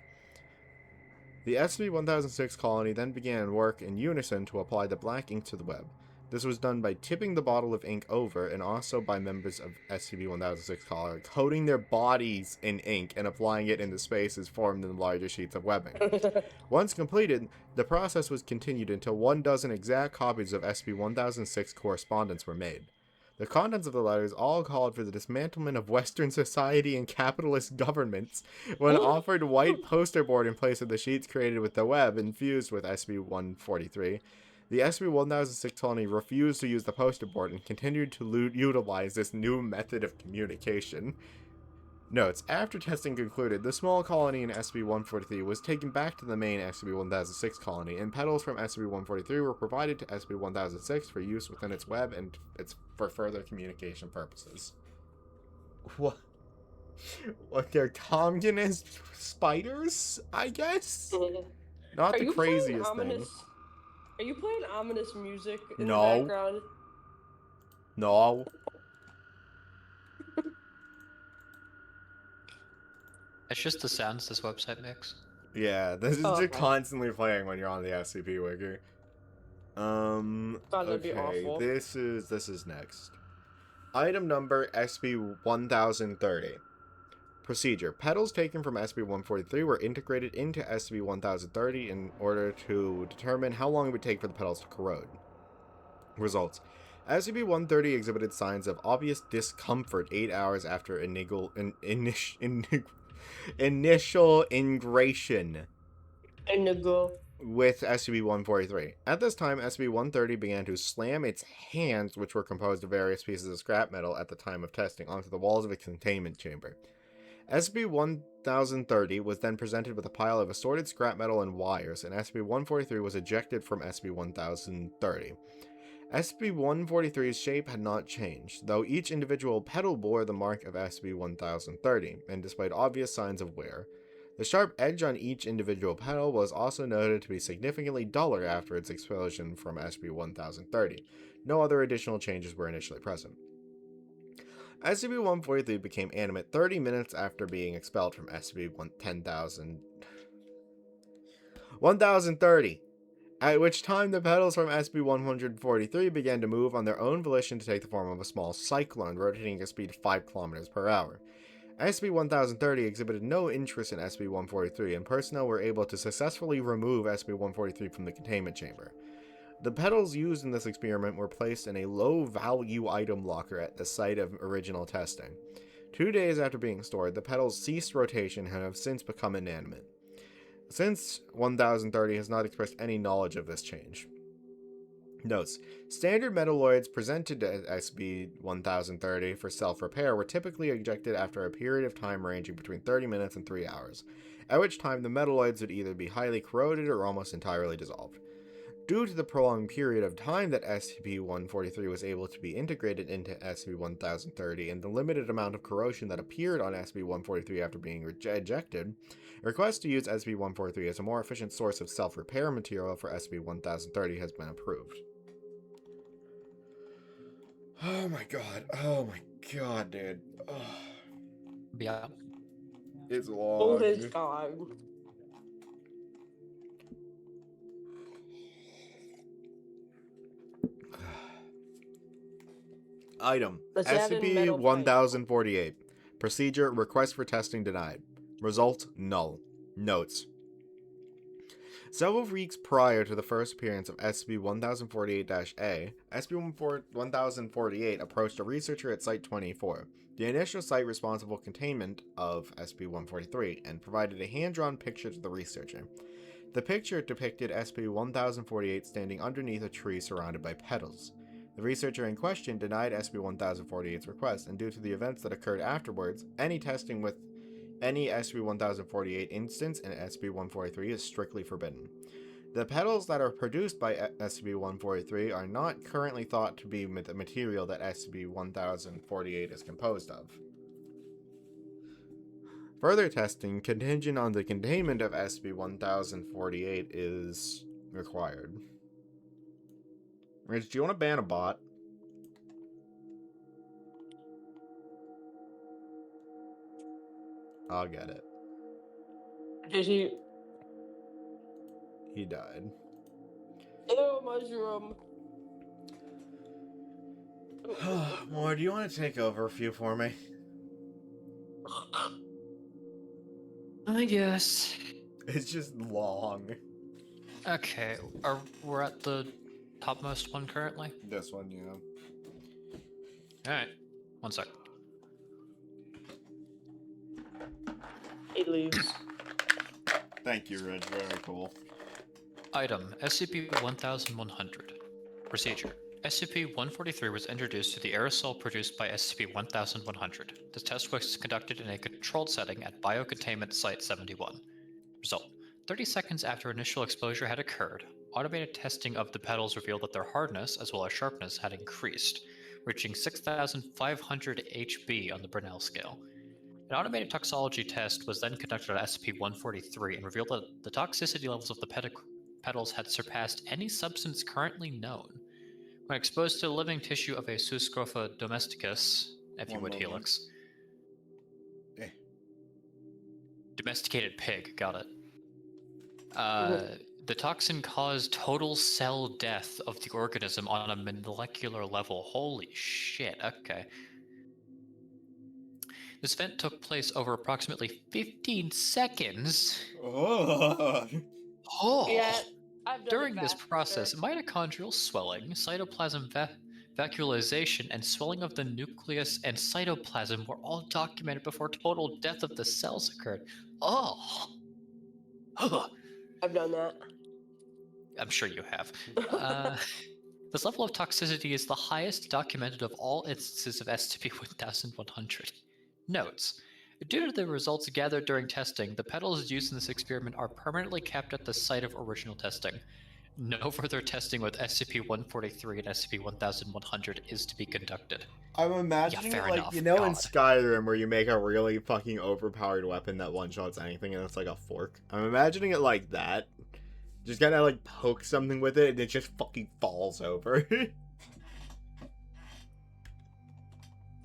The SCP-1006 colony then began work in unison to apply the black ink to the web. This was done by tipping the bottle of ink over, and also by members of SCP-1006 colony coating their bodies in ink and applying it in the spaces formed in the larger sheets of webbing. Once completed, the process was continued until 12 exact copies of SCP-1006 correspondence were made. The contents of the letters all called for the dismantlement of Western society and capitalist governments when offered white poster board in place of the sheets created with the web infused with SB-143. The SB-1006 colony refused to use the poster board and continued to utilize this new method of communication. Notes: after testing concluded, the small colony in SB-143 was taken back to the main SCP-1006 colony, and petals from SCP-143 were provided to SCP-1006 for use within its web and for further communication purposes. What? What, they're communist spiders, I guess? Not the craziest thing. Are you playing ominous music in No. the background? No. It's just the sounds this website makes. Yeah, this is Okay. just constantly playing when you're on the SCP wiki. That'd be Okay, awful. this is next. Item number SB-1030. Procedure. Petals taken from SB-143 were integrated into SB-1030 in order to determine how long it would take for the petals to corrode. Results. SCP-130 exhibited signs of obvious discomfort 8 hours after initial ingration Indigo. with SCP-143. At this time, SCP-130 began to slam its hands, which were composed of various pieces of scrap metal at the time of testing, onto the walls of its containment chamber. SCP-1030 was then presented with a pile of assorted scrap metal and wires, and SCP-143 was ejected from SCP-1030. SCP-143's shape had not changed, though each individual petal bore the mark of SCP-1030, and displayed obvious signs of wear. The sharp edge on each individual petal was also noted to be significantly duller after its expulsion from SCP-1030. No other additional changes were initially present. SCP-143 became animate 30 minutes after being expelled from SCP-1030, at which time the petals from SCP-143 began to move on their own volition to take the form of a small cyclone, rotating at a speed of 5 km per hour. SCP-1030 exhibited no interest in SCP-143, and personnel were able to successfully remove SCP-143 from the containment chamber. The petals used in this experiment were placed in a low-value item locker at the site of original testing. 2 days after being stored, the petals ceased rotation and have since become inanimate. Since 1030 has not expressed any knowledge of this change. Notes: standard metalloids presented to SCP-1030 for self-repair were typically ejected after a period of time ranging between 30 minutes and 3 hours, at which time the metalloids would either be highly corroded or almost entirely dissolved. Due to the prolonged period of time that SCP-143 was able to be integrated into SCP-1030 and the limited amount of corrosion that appeared on SCP-143 after being ejected, a request to use SCP-143 as a more efficient source of self-repair material for SCP-1030 has been approved. Oh my god, dude. Oh, Yeah. it's long. Oh, his god. Item: Let's add in metal SCP-1048. Procedure: request for testing denied. Result: null. Notes: several weeks prior to the first appearance of SCP-1048-A, SCP-1048 approached a researcher at Site-24, the initial site responsible for containment of SCP-143, and provided a hand-drawn picture to the researcher. The picture depicted SCP-1048 standing underneath a tree surrounded by petals. The researcher in question denied SCP-1048's request, and due to the events that occurred afterwards, any testing with any SCP-1048 instance in SCP-143 is strictly forbidden. The petals that are produced by SCP-143 are not currently thought to be the material that SCP-1048 is composed of. Further testing, contingent on the containment of SCP-1048, is required. Rich, do you want to ban a bot? I'll get it. Did he? He died. Ew, mushroom. Moore, do you want to take over a few for me? I guess. It's just long. Okay, we're at the topmost one currently? This one, yeah. Alright. One sec. He leaves. Thank you, Reg. Very cool. Item SCP-1100. Procedure. SCP-143 was introduced to the aerosol produced by SCP-1100. The test was conducted in a controlled setting at Biocontainment Site 71. Result. 30 seconds after initial exposure had occurred, automated testing of the petals revealed that their hardness as well as sharpness had increased, reaching 6,500 HB on the Brinell scale. An automated toxology test was then conducted on SCP-143 and revealed that the toxicity levels of the petals had surpassed any substance currently known. When exposed to the living tissue of a Suiscrofa domesticus, if you would, Helix. Eh. Domesticated pig, got it. The toxin caused total cell death of the organism on a molecular level. Holy shit, okay. This event took place over approximately 15 seconds. Oh. Yeah, I've done During it this faster. process, mitochondrial swelling, cytoplasm vacuolization, and swelling of the nucleus and cytoplasm were all documented before total death of the cells occurred. Oh! I've done that. I'm sure you have. This level of toxicity is the highest documented of all instances of SCP-1100. Notes. Due to the results gathered during testing, the petals used in this experiment are permanently kept at the site of original testing. No further testing with SCP-143 and SCP-1100 is to be conducted. I'm imagining fair it like, enough, you know, in God. Skyrim where you make a really fucking overpowered weapon that one-shots anything and it's like a fork. I'm imagining it like that. Just gotta like poke something with it and it just fucking falls over.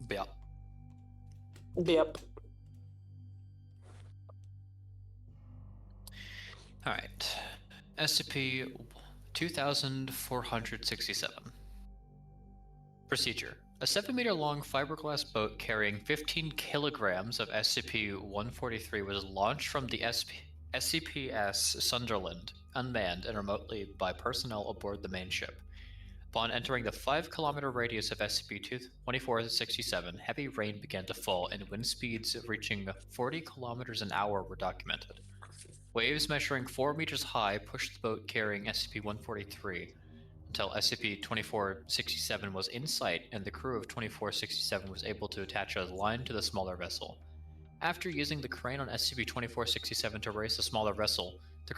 Yeah. Yep. Alright. SCP-2467. Procedure. A 7-meter-long fiberglass boat carrying 15 kilograms of SCP-143 was launched from the SCPS Sunderland, unmanned and remotely by personnel aboard the main ship. Upon entering the 5-kilometer radius of SCP-2467, heavy rain began to fall and wind speeds reaching 40 kilometers an hour were documented. Waves measuring 4 meters high pushed the boat carrying SCP-143 until SCP-2467 was in sight and the crew of 2467 was able to attach a line to the smaller vessel. After using the crane on SCP-2467 to raise the smaller vessel, the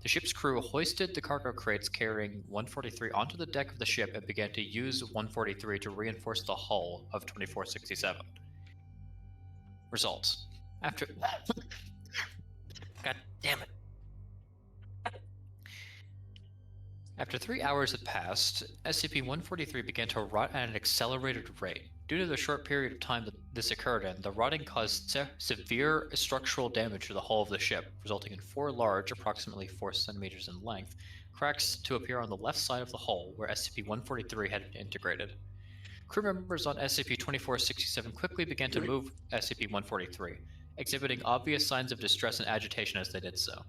ship's crew hoisted the cargo crates carrying 143 onto the deck of the ship and began to use 143 to reinforce the hull of 2467. Results. After... God damn it. After 3 hours had passed, SCP-143 began to rot at an accelerated rate. Due to the short period of time that this occurred in, the rotting caused severe structural damage to the hull of the ship, resulting in 4 large, approximately 4 centimeters in length, cracks to appear on the left side of the hull where SCP-143 had been integrated. Crew members on SCP-2467 quickly began to move SCP-143, exhibiting obvious signs of distress and agitation as they did so.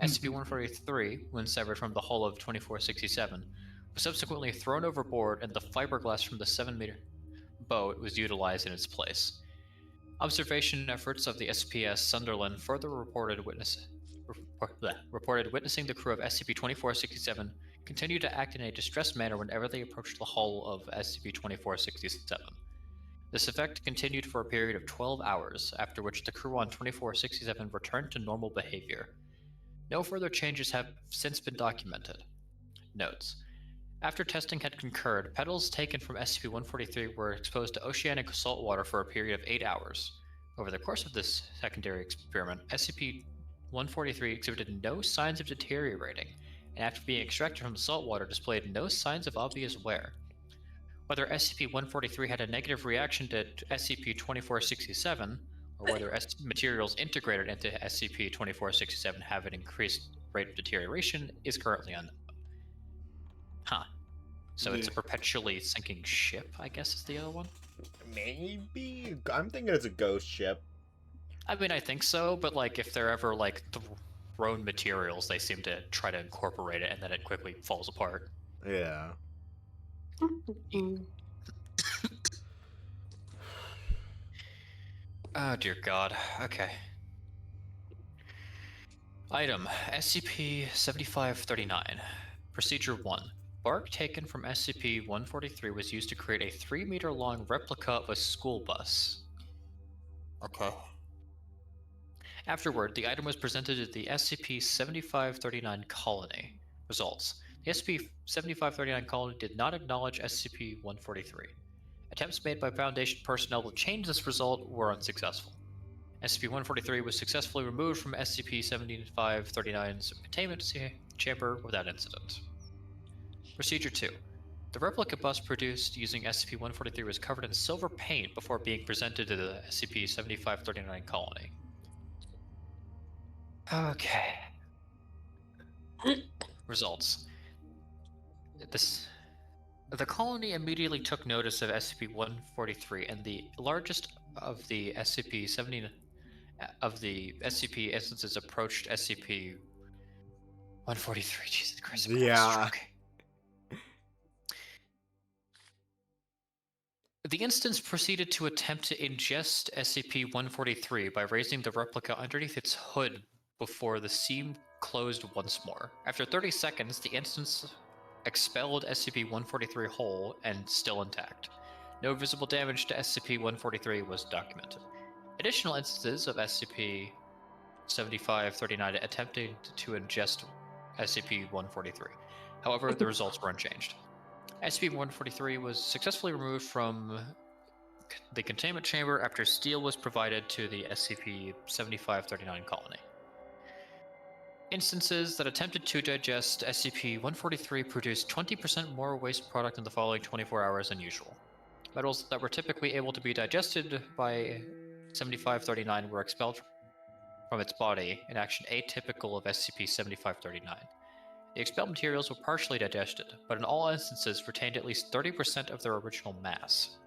SCP-143, when severed from the hull of 2467, was subsequently thrown overboard and the fiberglass from the 7-meter boat was utilized in its place. Observation efforts of the SPS Sunderland further reported witnessing the crew of SCP-2467 continue to act in a distressed manner whenever they approached the hull of SCP-2467. This effect continued for a period of 12 hours, after which the crew on 2467 returned to normal behavior. No further changes have since been documented. Notes. After testing had concurred, petals taken from SCP-143 were exposed to oceanic salt water for a period of 8 hours. Over the course of this secondary experiment, SCP-143 exhibited no signs of deteriorating, and after being extracted from the salt water displayed no signs of obvious wear. Whether SCP-143 had a negative reaction to SCP-2467, or whether materials integrated into SCP-2467 have an increased rate of deterioration, is currently unknown. Huh. So it's a perpetually sinking ship, I guess is the other one? Maybe? I'm thinking it's a ghost ship. I mean, I think so, but like if they're ever like thrown materials, they seem to try to incorporate it and then it quickly falls apart. Yeah. Oh dear God. Okay. Item SCP-7539. Procedure 1. Bark taken from SCP-143 was used to create a 3-meter-long replica of a school bus. Okay. Afterward, the item was presented to the SCP-7539 colony. Results. The SCP-7539 colony did not acknowledge SCP-143. Attempts made by Foundation personnel to change this result were unsuccessful. SCP-143 was successfully removed from SCP-7539's containment chamber without incident. Procedure 2. The replica bus produced using SCP-143 was covered in silver paint before being presented to the SCP-7539 colony. Okay. Results. The colony immediately took notice of SCP-143, and the largest of the SCP-70 of the SCP instances approached SCP-143. Jesus Christ! I'm gonna have a Yeah. stroke. The instance proceeded to attempt to ingest SCP-143 by raising the replica underneath its hood before the seam closed once more. After 30 seconds, the instance expelled SCP-143 whole and still intact. No visible damage to SCP-143 was documented. Additional instances of SCP-7539 attempting to ingest SCP-143. However, the results were unchanged. SCP-143 was successfully removed from the containment chamber after steel was provided to the SCP-7539 colony. Instances that attempted to digest SCP-143 produced 20% more waste product in the following 24 hours than usual. Metals that were typically able to be digested by 7539 were expelled from its body, an action atypical of SCP-7539. The expelled materials were partially digested, but in all instances retained at least 30% of their original mass.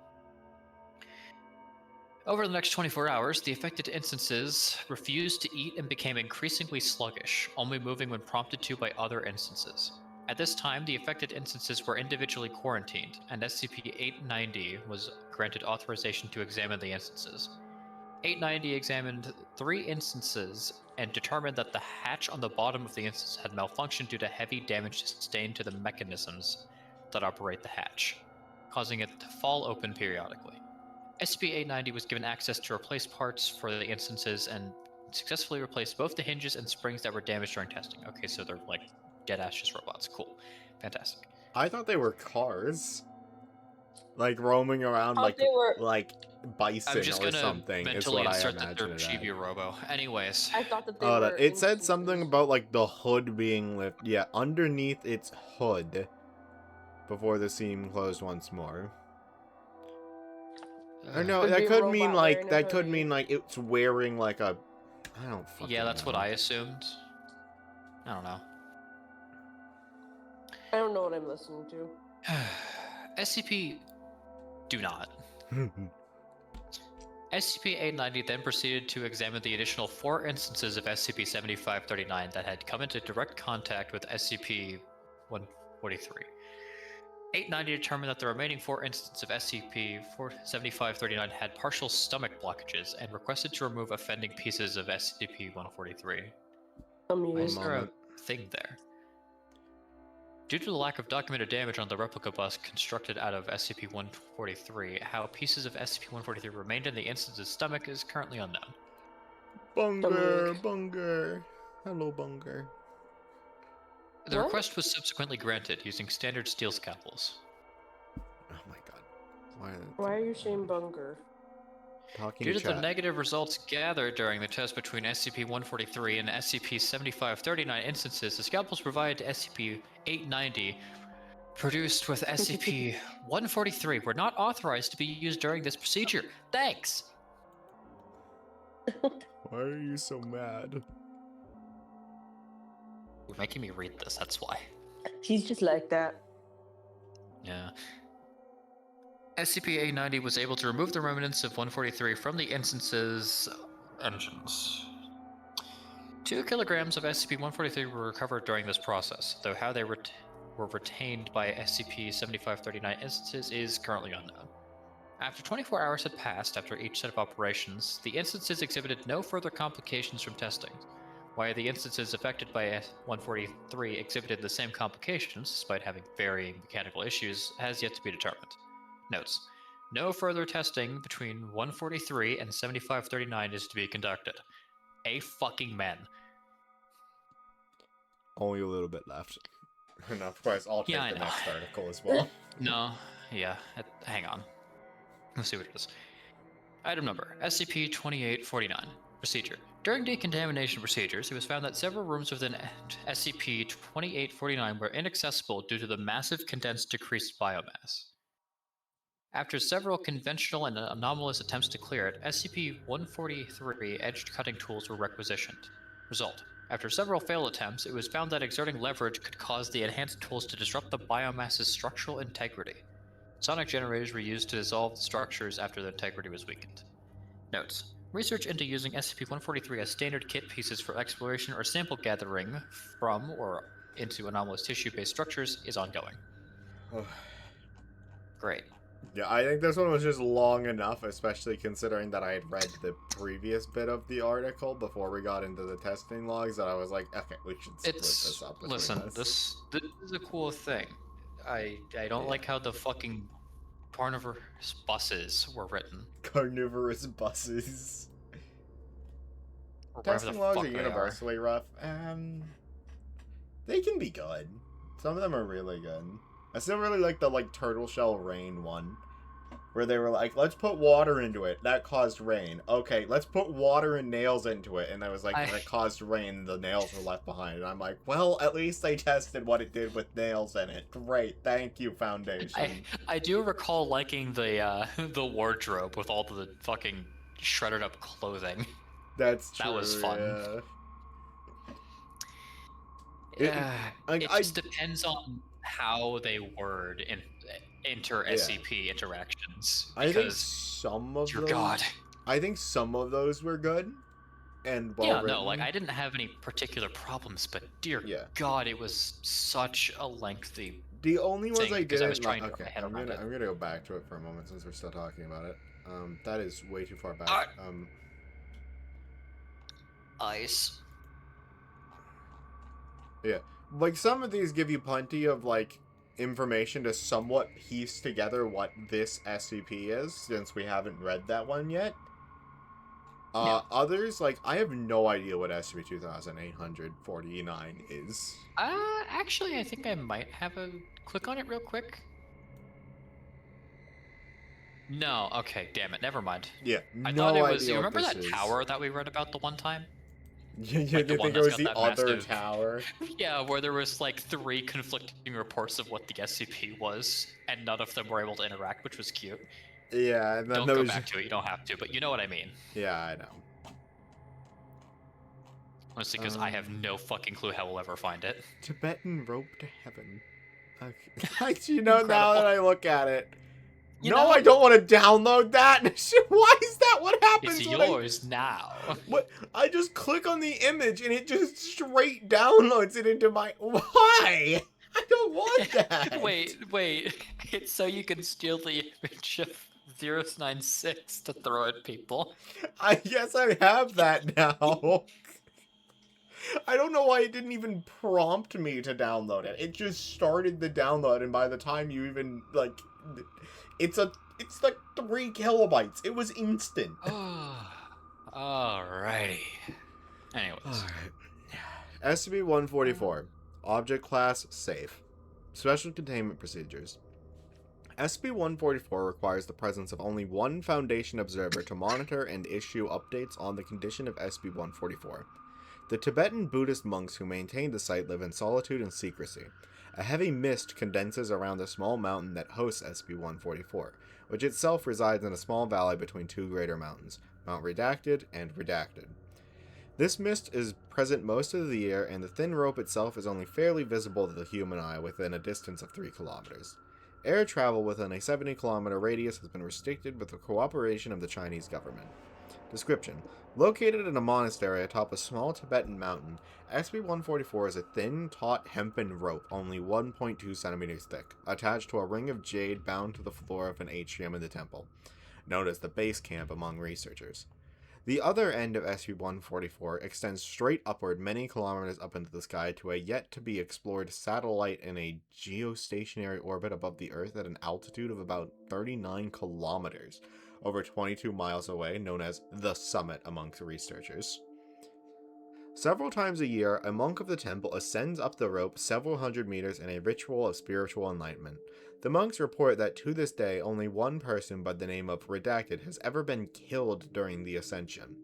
Over the next 24 hours, the affected instances refused to eat and became increasingly sluggish, only moving when prompted to by other instances. At this time, the affected instances were individually quarantined, and SCP-890 was granted authorization to examine the instances. 890 examined 3 instances and determined that the hatch on the bottom of the instance had malfunctioned due to heavy damage sustained to the mechanisms that operate the hatch, causing it to fall open periodically. SCP-890 was given access to replace parts for the instances and successfully replaced both the hinges and springs that were damaged during testing. Okay, so they're like dead-ass just robots. Cool. Fantastic. I thought they were cars. Like roaming around Thought they were. like bison I'm just or gonna something is mentally what I insert that they're imagine it Chibi as. Robo. Anyways. I thought that they Oh, were. it said something instances. about like the hood being lifted. Yeah, underneath its hood before the seam closed once more. Or no, Could be that a could robot mean wearing a like hoodie. it's wearing like a. I don't fucking Yeah, that's know. what I assumed. I don't know. I don't know what I'm listening to. SCP do not. SCP-890 then proceeded to examine the additional 4 instances of SCP-7539 that had come into direct contact with SCP-143. 890 determined that the remaining 4 instances of SCP-7539 had partial stomach blockages and requested to remove offending pieces of SCP-143. Why is there a moment. thing there? Due to the lack of documented damage on the replica bus constructed out of SCP-143, how pieces of SCP-143 remained in the instance's stomach is currently unknown. Bunger, Bunger. Hello, Bunger. The What? request was subsequently granted using standard steel scalpels. Oh my god. Why are you saying Bunger? Talking Due to the chat. negative results gathered during the test between SCP-143 and SCP-7539 instances, the scalpels provided to SCP-890 produced with SCP-143 were not authorized to be used during this procedure. Thanks! Why are you so mad? You're making me read this, that's why. He's just like that. Yeah. SCP-890 was able to remove the remnants of 143 from the instance's engines. 2 kilograms of SCP-143 were recovered during this process, though how they were retained by SCP-7539 instances is currently unknown. After 24 hours had passed after each set of operations, the instances exhibited no further complications from testing. Why the instances affected by S-143 exhibited the same complications, despite having varying mechanical issues, has yet to be determined. Notes: no further testing between 143 and 7539 is to be conducted. A fucking men. Only a little bit left. And of course, I'll take Yeah, I the know. next article as well. No, yeah, hang on. Let's see what it is. Item number SCP-2849. Procedure. During decontamination procedures, it was found that several rooms within SCP-2849 were inaccessible due to the massive condensed decreased biomass. After several conventional and anomalous attempts to clear it, SCP-143 edged cutting tools were requisitioned. Result: after several failed attempts, it was found that exerting leverage could cause the enhanced tools to disrupt the biomass's structural integrity. Sonic generators were used to dissolve the structures after the integrity was weakened. Notes: research into using SCP-143 as standard kit pieces for exploration or sample gathering from or into anomalous tissue-based structures is ongoing. Great. Yeah, I think this one was just long enough, especially considering that I had read the previous bit of the article before we got into the testing logs, that I was like, okay, we should split this up between Listen, us. this is a cool thing. I don't like how the fucking carnivorous buses were written. Carnivorous buses. Or whatever Testing the logs fuck are they universally rough. They can be good. Some of them are really good. I still really like the turtle shell rain one, where they were like, let's put water into it. That caused rain. Okay, let's put water and nails into it. And I was like, that caused rain. The nails were left behind. And I'm like, well, at least they tested what it did with nails in it. Great, thank you, Foundation. I do recall liking the the wardrobe with all the fucking shredded up clothing. That's true. That was fun. Yeah. It just depends on how they word in inter-SCP interactions. I think Because, some of dear those. God. I think some of those were good and well Yeah, written. no, like I didn't have any particular problems, but dear God, it was such a lengthy. The only ones thing I because I was didn't trying like. to Okay, wrap my head I'm around gonna it. go back to it for a moment since we're still talking about it. That is way too far back. Ice. Yeah, like some of these give you plenty of information to somewhat piece together what this SCP is, since we haven't read that one yet. Others, I have no idea what SCP-2849 is. Actually, I think I might have a click on it real quick. No, okay, damn it, never mind. Yeah, I thought it was. idea You what remember this that is. tower that we read about the one time? You Like the one think it that's was got the that other massive- tower? Yeah, where there was 3 conflicting reports of what the SCP was, and none of them were able to interact, which was cute. Yeah, and then Don't go back to it. You don't have to, but you know what I mean. Yeah, I know. Honestly, because I have no fucking clue how we'll ever find it. Tibetan rope to heaven. Okay. Now that I look at it. I don't want to download that. Why is that what happens? It's yours now. What? I just click on the image and it just straight downloads it into my. Why? I don't want that. Wait. It's so you can steal the image of 096 to throw at people. I guess I have that now. I don't know why it didn't even prompt me to download it. It just started the download, and by the time you even it's 3 kilobytes. It was instant. Alrighty. Anyways. Alright. SCP-144. Object Class Safe. Special Containment Procedures. SCP-144 requires the presence of only one Foundation observer to monitor and issue updates on the condition of SCP-144. The Tibetan Buddhist monks who maintain the site live in solitude and secrecy. A heavy mist condenses around the small mountain that hosts SCP-144, which itself resides in a small valley between 2 greater mountains, Mount Redacted and Redacted. This mist is present most of the year, and the thin rope itself is only fairly visible to the human eye within a distance of 3 kilometers. Air travel within a 70-kilometer radius has been restricted with the cooperation of the Chinese government. Description: located in a monastery atop a small Tibetan mountain, SCP-144 is a thin, taut hempen rope only 1.2 centimeters thick, attached to a ring of jade bound to the floor of an atrium in the temple, known as the base camp among researchers. The other end of SCP-144 extends straight upward many kilometers up into the sky to a yet-to-be-explored satellite in a geostationary orbit above the Earth at an altitude of about 39 kilometers, over 22 miles away, known as the Summit amongst researchers. Several times a year, a monk of the temple ascends up the rope several hundred meters in a ritual of spiritual enlightenment. The monks report that to this day, only one person by the name of Redacted has ever been killed during the ascension.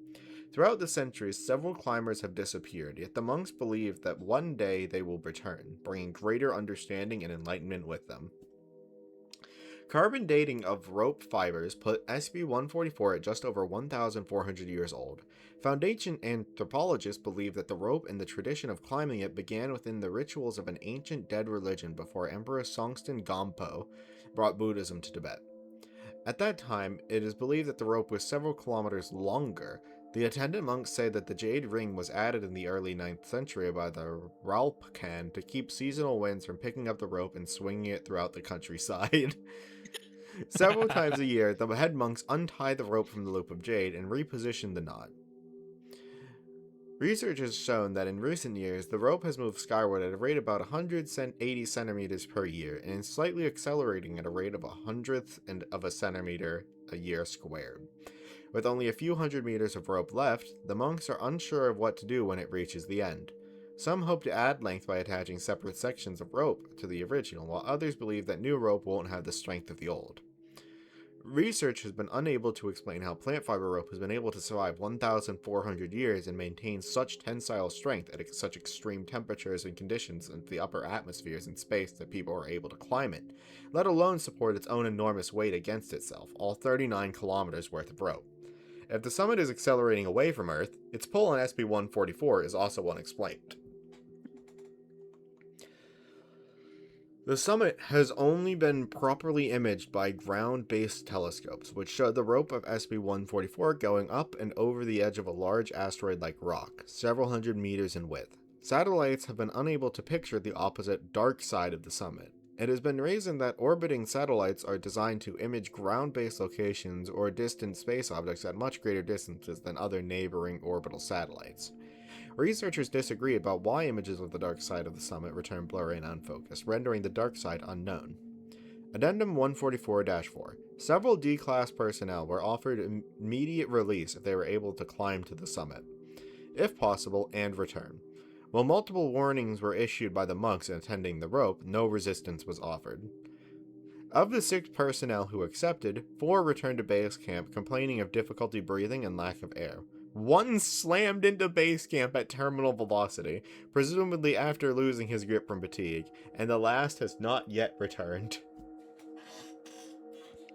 Throughout the centuries, several climbers have disappeared, yet the monks believe that one day they will return, bringing greater understanding and enlightenment with them. Carbon dating of rope fibers put SCP-144 at just over 1,400 years old. Foundation anthropologists believe that the rope and the tradition of climbing it began within the rituals of an ancient dead religion before Emperor Songtsen Gampo brought Buddhism to Tibet. At that time, it is believed that the rope was several kilometers longer. The attendant monks say that the jade ring was added in the early 9th century by the Ralpkan to keep seasonal winds from picking up the rope and swinging it throughout the countryside. Several times a year, the head monks untie the rope from the loop of jade and reposition the knot. Research has shown that in recent years, the rope has moved skyward at a rate about 180 centimeters per year, and is slightly accelerating at a rate of 1/100th of a centimeter a year squared. With only a few hundred meters of rope left, the monks are unsure of what to do when it reaches the end. Some hope to add length by attaching separate sections of rope to the original, while others believe that new rope won't have the strength of the old. Research has been unable to explain how plant fiber rope has been able to survive 1,400 years and maintain such tensile strength at such extreme temperatures and conditions in the upper atmospheres in space that people are able to climb it, let alone support its own enormous weight against itself, all 39 kilometers worth of rope. If the summit is accelerating away from Earth, its pull on SCP-144 is also unexplained. The summit has only been properly imaged by ground-based telescopes, which show the rope of SCP-144 going up and over the edge of a large asteroid-like rock, several hundred meters in width. Satellites have been unable to picture the opposite dark side of the summit. It has been reasoned that orbiting satellites are designed to image ground-based locations or distant space objects at much greater distances than other neighboring orbital satellites. Researchers disagree about why images of the dark side of the summit return blurry and unfocused, rendering the dark side unknown. Addendum 144-4. Several D-Class personnel were offered immediate release if they were able to climb to the summit, if possible, and return. While multiple warnings were issued by the monks attending the rope, no resistance was offered. Of the 6 personnel who accepted, 4 returned to base camp complaining of difficulty breathing and lack of air. 1 slammed into base camp at terminal velocity, presumably after losing his grip from fatigue, and the last has not yet returned.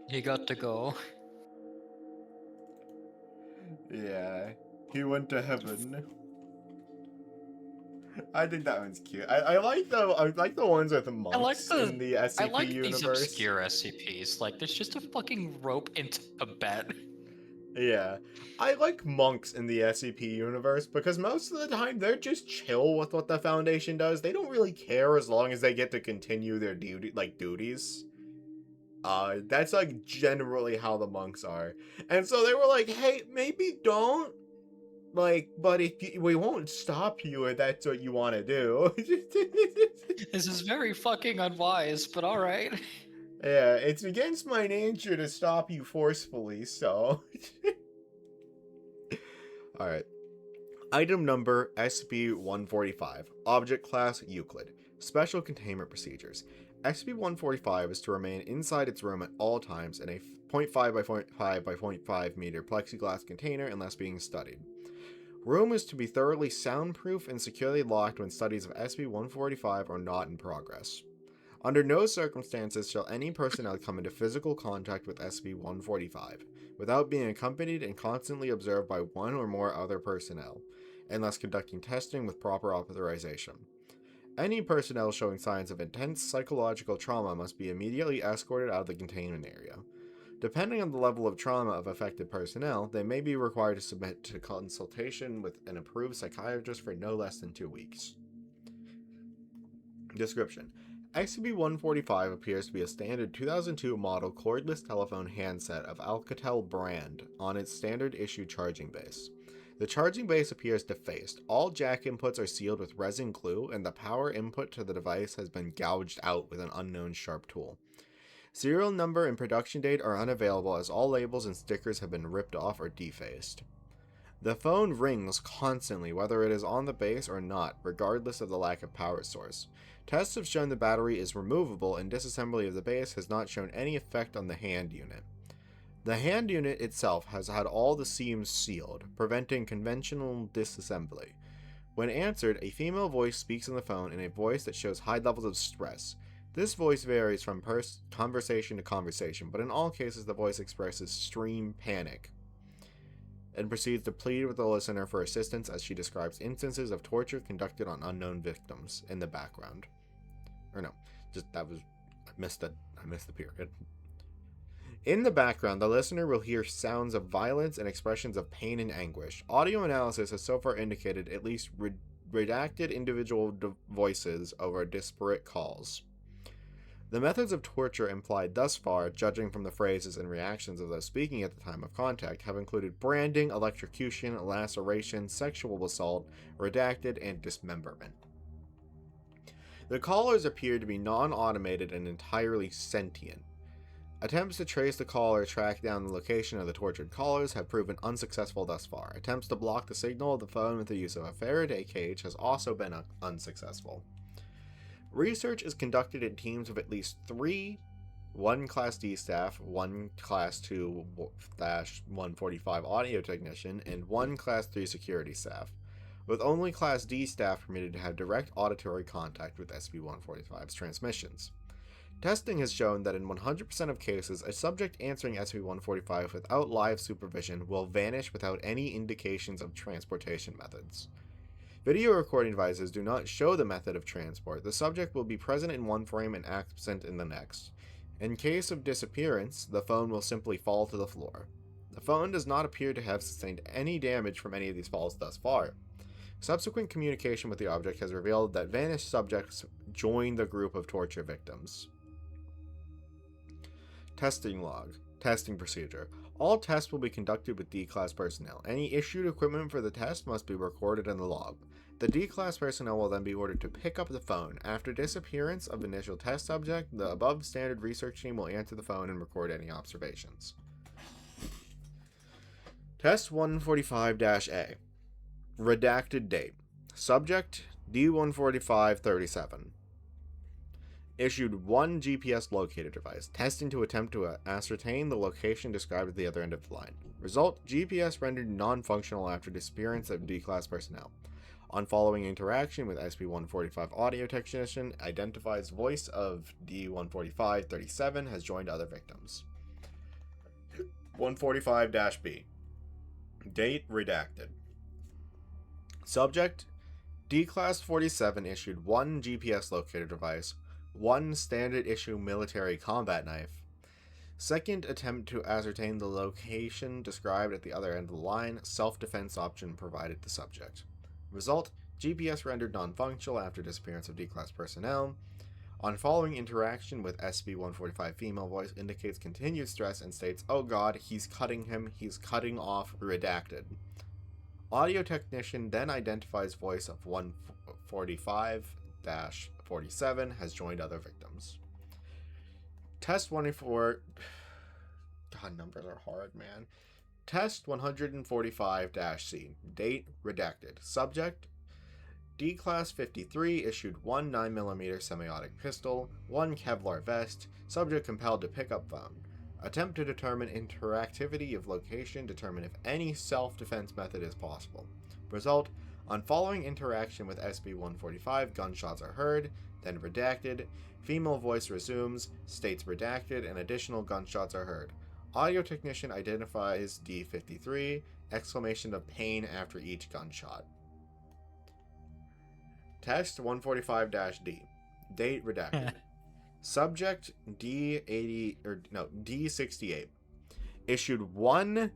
He got to go. Yeah, he went to heaven. I think that one's cute. I like the ones with the monks in the SCP I like universe. these obscure SCPs. Like, there's just a fucking rope in Tibet. Yeah. I like monks in the SCP universe because most of the time they're just chill with what the Foundation does. They don't really care as long as they get to continue their duties. That's like generally how the monks are. And so they were like, hey, maybe don't. Like, but we won't stop you if that's what you want to do. This is very fucking unwise, but alright. Yeah, it's against my nature to stop you forcefully, so. Alright. Item number SCP-145. Object Class Euclid. Special Containment Procedures. SCP-145 is to remain inside its room at all times in a 0.5 by 0.5 by 0.5 meter plexiglass container unless being studied. Room is to be thoroughly soundproof and securely locked when studies of SCP-145 are not in progress. Under no circumstances shall any personnel come into physical contact with SCP-145 without being accompanied and constantly observed by one or more other personnel, unless conducting testing with proper authorization. Any personnel showing signs of intense psychological trauma must be immediately escorted out of the containment area. Depending on the level of trauma of affected personnel, they may be required to submit to consultation with an approved psychiatrist for no less than 2 weeks. Description: SCP-145 appears to be a standard 2002 model cordless telephone handset of Alcatel brand on its standard issue charging base. The charging base appears defaced. All jack inputs are sealed with resin glue, and the power input to the device has been gouged out with an unknown sharp tool. Serial number and production date are unavailable as all labels and stickers have been ripped off or defaced. The phone rings constantly whether it is on the base or not, regardless of the lack of power source. Tests have shown the battery is removable and disassembly of the base has not shown any effect on the hand unit. The hand unit itself has had all the seams sealed, preventing conventional disassembly. When answered, a female voice speaks on the phone in a voice that shows high levels of stress. This voice varies from conversation to conversation, but in all cases the voice expresses extreme panic and proceeds to plead with the listener for assistance as she describes instances of torture conducted on unknown victims in the background. Or no, I missed the period. In the background, the listener will hear sounds of violence and expressions of pain and anguish. Audio analysis has so far indicated at least redacted individual voices over disparate calls. The methods of torture implied thus far, judging from the phrases and reactions of those speaking at the time of contact, have included branding, electrocution, laceration, sexual assault, redacted, and dismemberment. The callers appear to be non-automated and entirely sentient. Attempts to trace the caller, track down the location of the tortured callers, have proven unsuccessful thus far. Attempts to block the signal of the phone with the use of a Faraday cage has also been unsuccessful. Research is conducted in teams of at least 3, 1 Class D staff, 1 Class 2-145 audio technician, and 1 Class 3 security staff, with only Class D staff permitted to have direct auditory contact with SCP-145's transmissions. Testing has shown that in 100% of cases, a subject answering SCP-145 without live supervision will vanish without any indications of transportation methods. Video recording devices do not show the method of transport. The subject will be present in one frame and absent in the next. In case of disappearance, the phone will simply fall to the floor. The phone does not appear to have sustained any damage from any of these falls thus far. Subsequent communication with the object has revealed that vanished subjects joined the group of torture victims. Testing log. Testing procedure. All tests will be conducted with D-Class personnel. Any issued equipment for the test must be recorded in the log. The D-Class personnel will then be ordered to pick up the phone. After disappearance of initial test subject, the above standard research team will answer the phone and record any observations. Test 145-A. Redacted date. Subject D-145-37. Issued 1 GPS locator device, testing to attempt to ascertain the location described at the other end of the line. Result, GPS rendered non-functional after disappearance of D-Class personnel. On following interaction with SCP-145 audio technician, identifies voice of D-145-37 has joined other victims. 145-B. Date redacted. Subject, D-Class 47 issued 1 GPS locator device, 1 standard issue military combat knife. Second attempt to ascertain the location described at the other end of the line, self-defense option provided to subject. Result, GPS rendered non-functional after disappearance of D-Class personnel. On following interaction with SCP-145 female voice indicates continued stress and states, "Oh god, he's cutting him, he's cutting off, redacted." Audio technician then identifies voice of 145-47 has joined other victims. Test 24... God, numbers are hard, man. Test 145-C. Date redacted. Subject D-Class 53 issued 1 9mm semi-automatic pistol, 1 Kevlar vest. Subject compelled to pick up phone. Attempt to determine interactivity of location, determine if any self-defense method is possible. Result, on following interaction with SCP-145, gunshots are heard, then redacted. Female voice resumes, states redacted, and additional gunshots are heard. Audio technician identifies D-53, exclamation of pain after each gunshot. Test 145-D. Date redacted. Subject D68. issued 1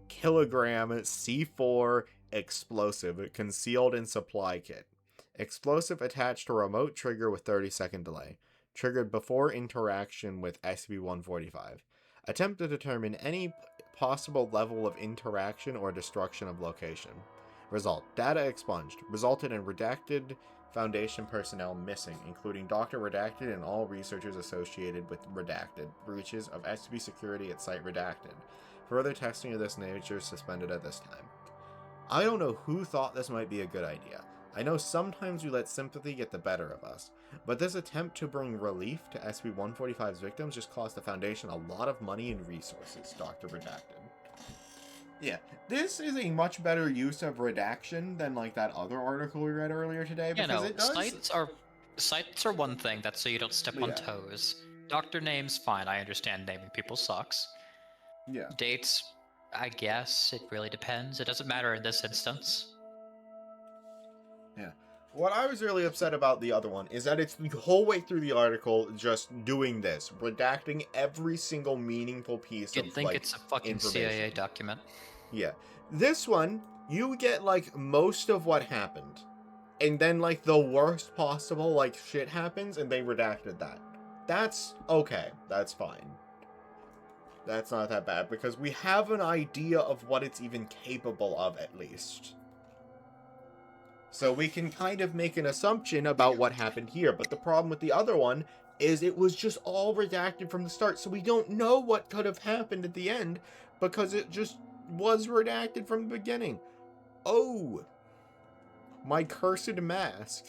kilogram C4 explosive concealed in supply kit. Explosive attached to remote trigger with 30-second delay. Triggered before interaction with SCP-145. Attempt to determine any possible level of interaction or destruction of location. Result: data expunged. Resulted in redacted Foundation personnel missing, including Dr. Redacted and all researchers associated with Redacted. Breaches of SCP security at site redacted. Further testing of this nature suspended at this time. I don't know who thought this might be a good idea. I know sometimes we let sympathy get the better of us, but this attempt to bring relief to SCP-145's victims just cost the Foundation a lot of money and resources, Dr. Redacted. Yeah, this is a much better use of redaction than like that other article we read earlier today, because it does... Sites are one thing, that's so you don't step on toes. Doctor names, fine, I understand naming people sucks. Yeah. Dates, I guess, it really depends. It doesn't matter in this instance. Yeah. What I was really upset about the other one is that it's the whole way through the article just doing this, redacting every single meaningful piece of, You'd think like, it's a fucking information. CIA document. Yeah. This one, you get, like, most of what happened. And then, like, the worst possible, like, shit happens, and they redacted that. That's okay. That's fine. That's not that bad, because we have an idea of what it's even capable of, at least. So we can kind of make an assumption about what happened here. But the problem with the other one is it was just all redacted from the start. So we don't know what could have happened at the end because it just was redacted from the beginning. Oh, my cursed mask.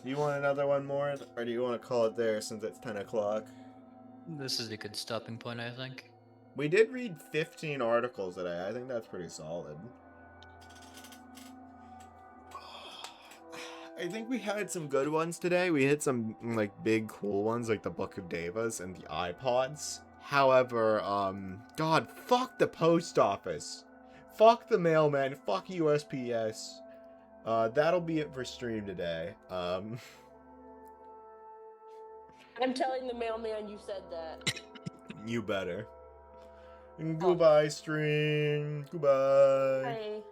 Do you want another one more? Or do you want to call it there since it's 10 o'clock? This is a good stopping point, I think. We did read 15 articles today. I think that's pretty solid. I think we had some good ones today. We hit some, like, big, cool ones, like the Book of Devas and the iPods. However, God, fuck the post office. Fuck the mailman. Fuck USPS. That'll be it for stream today. I'm telling the mailman you said that. You better. Goodbye, stream. Goodbye. Bye.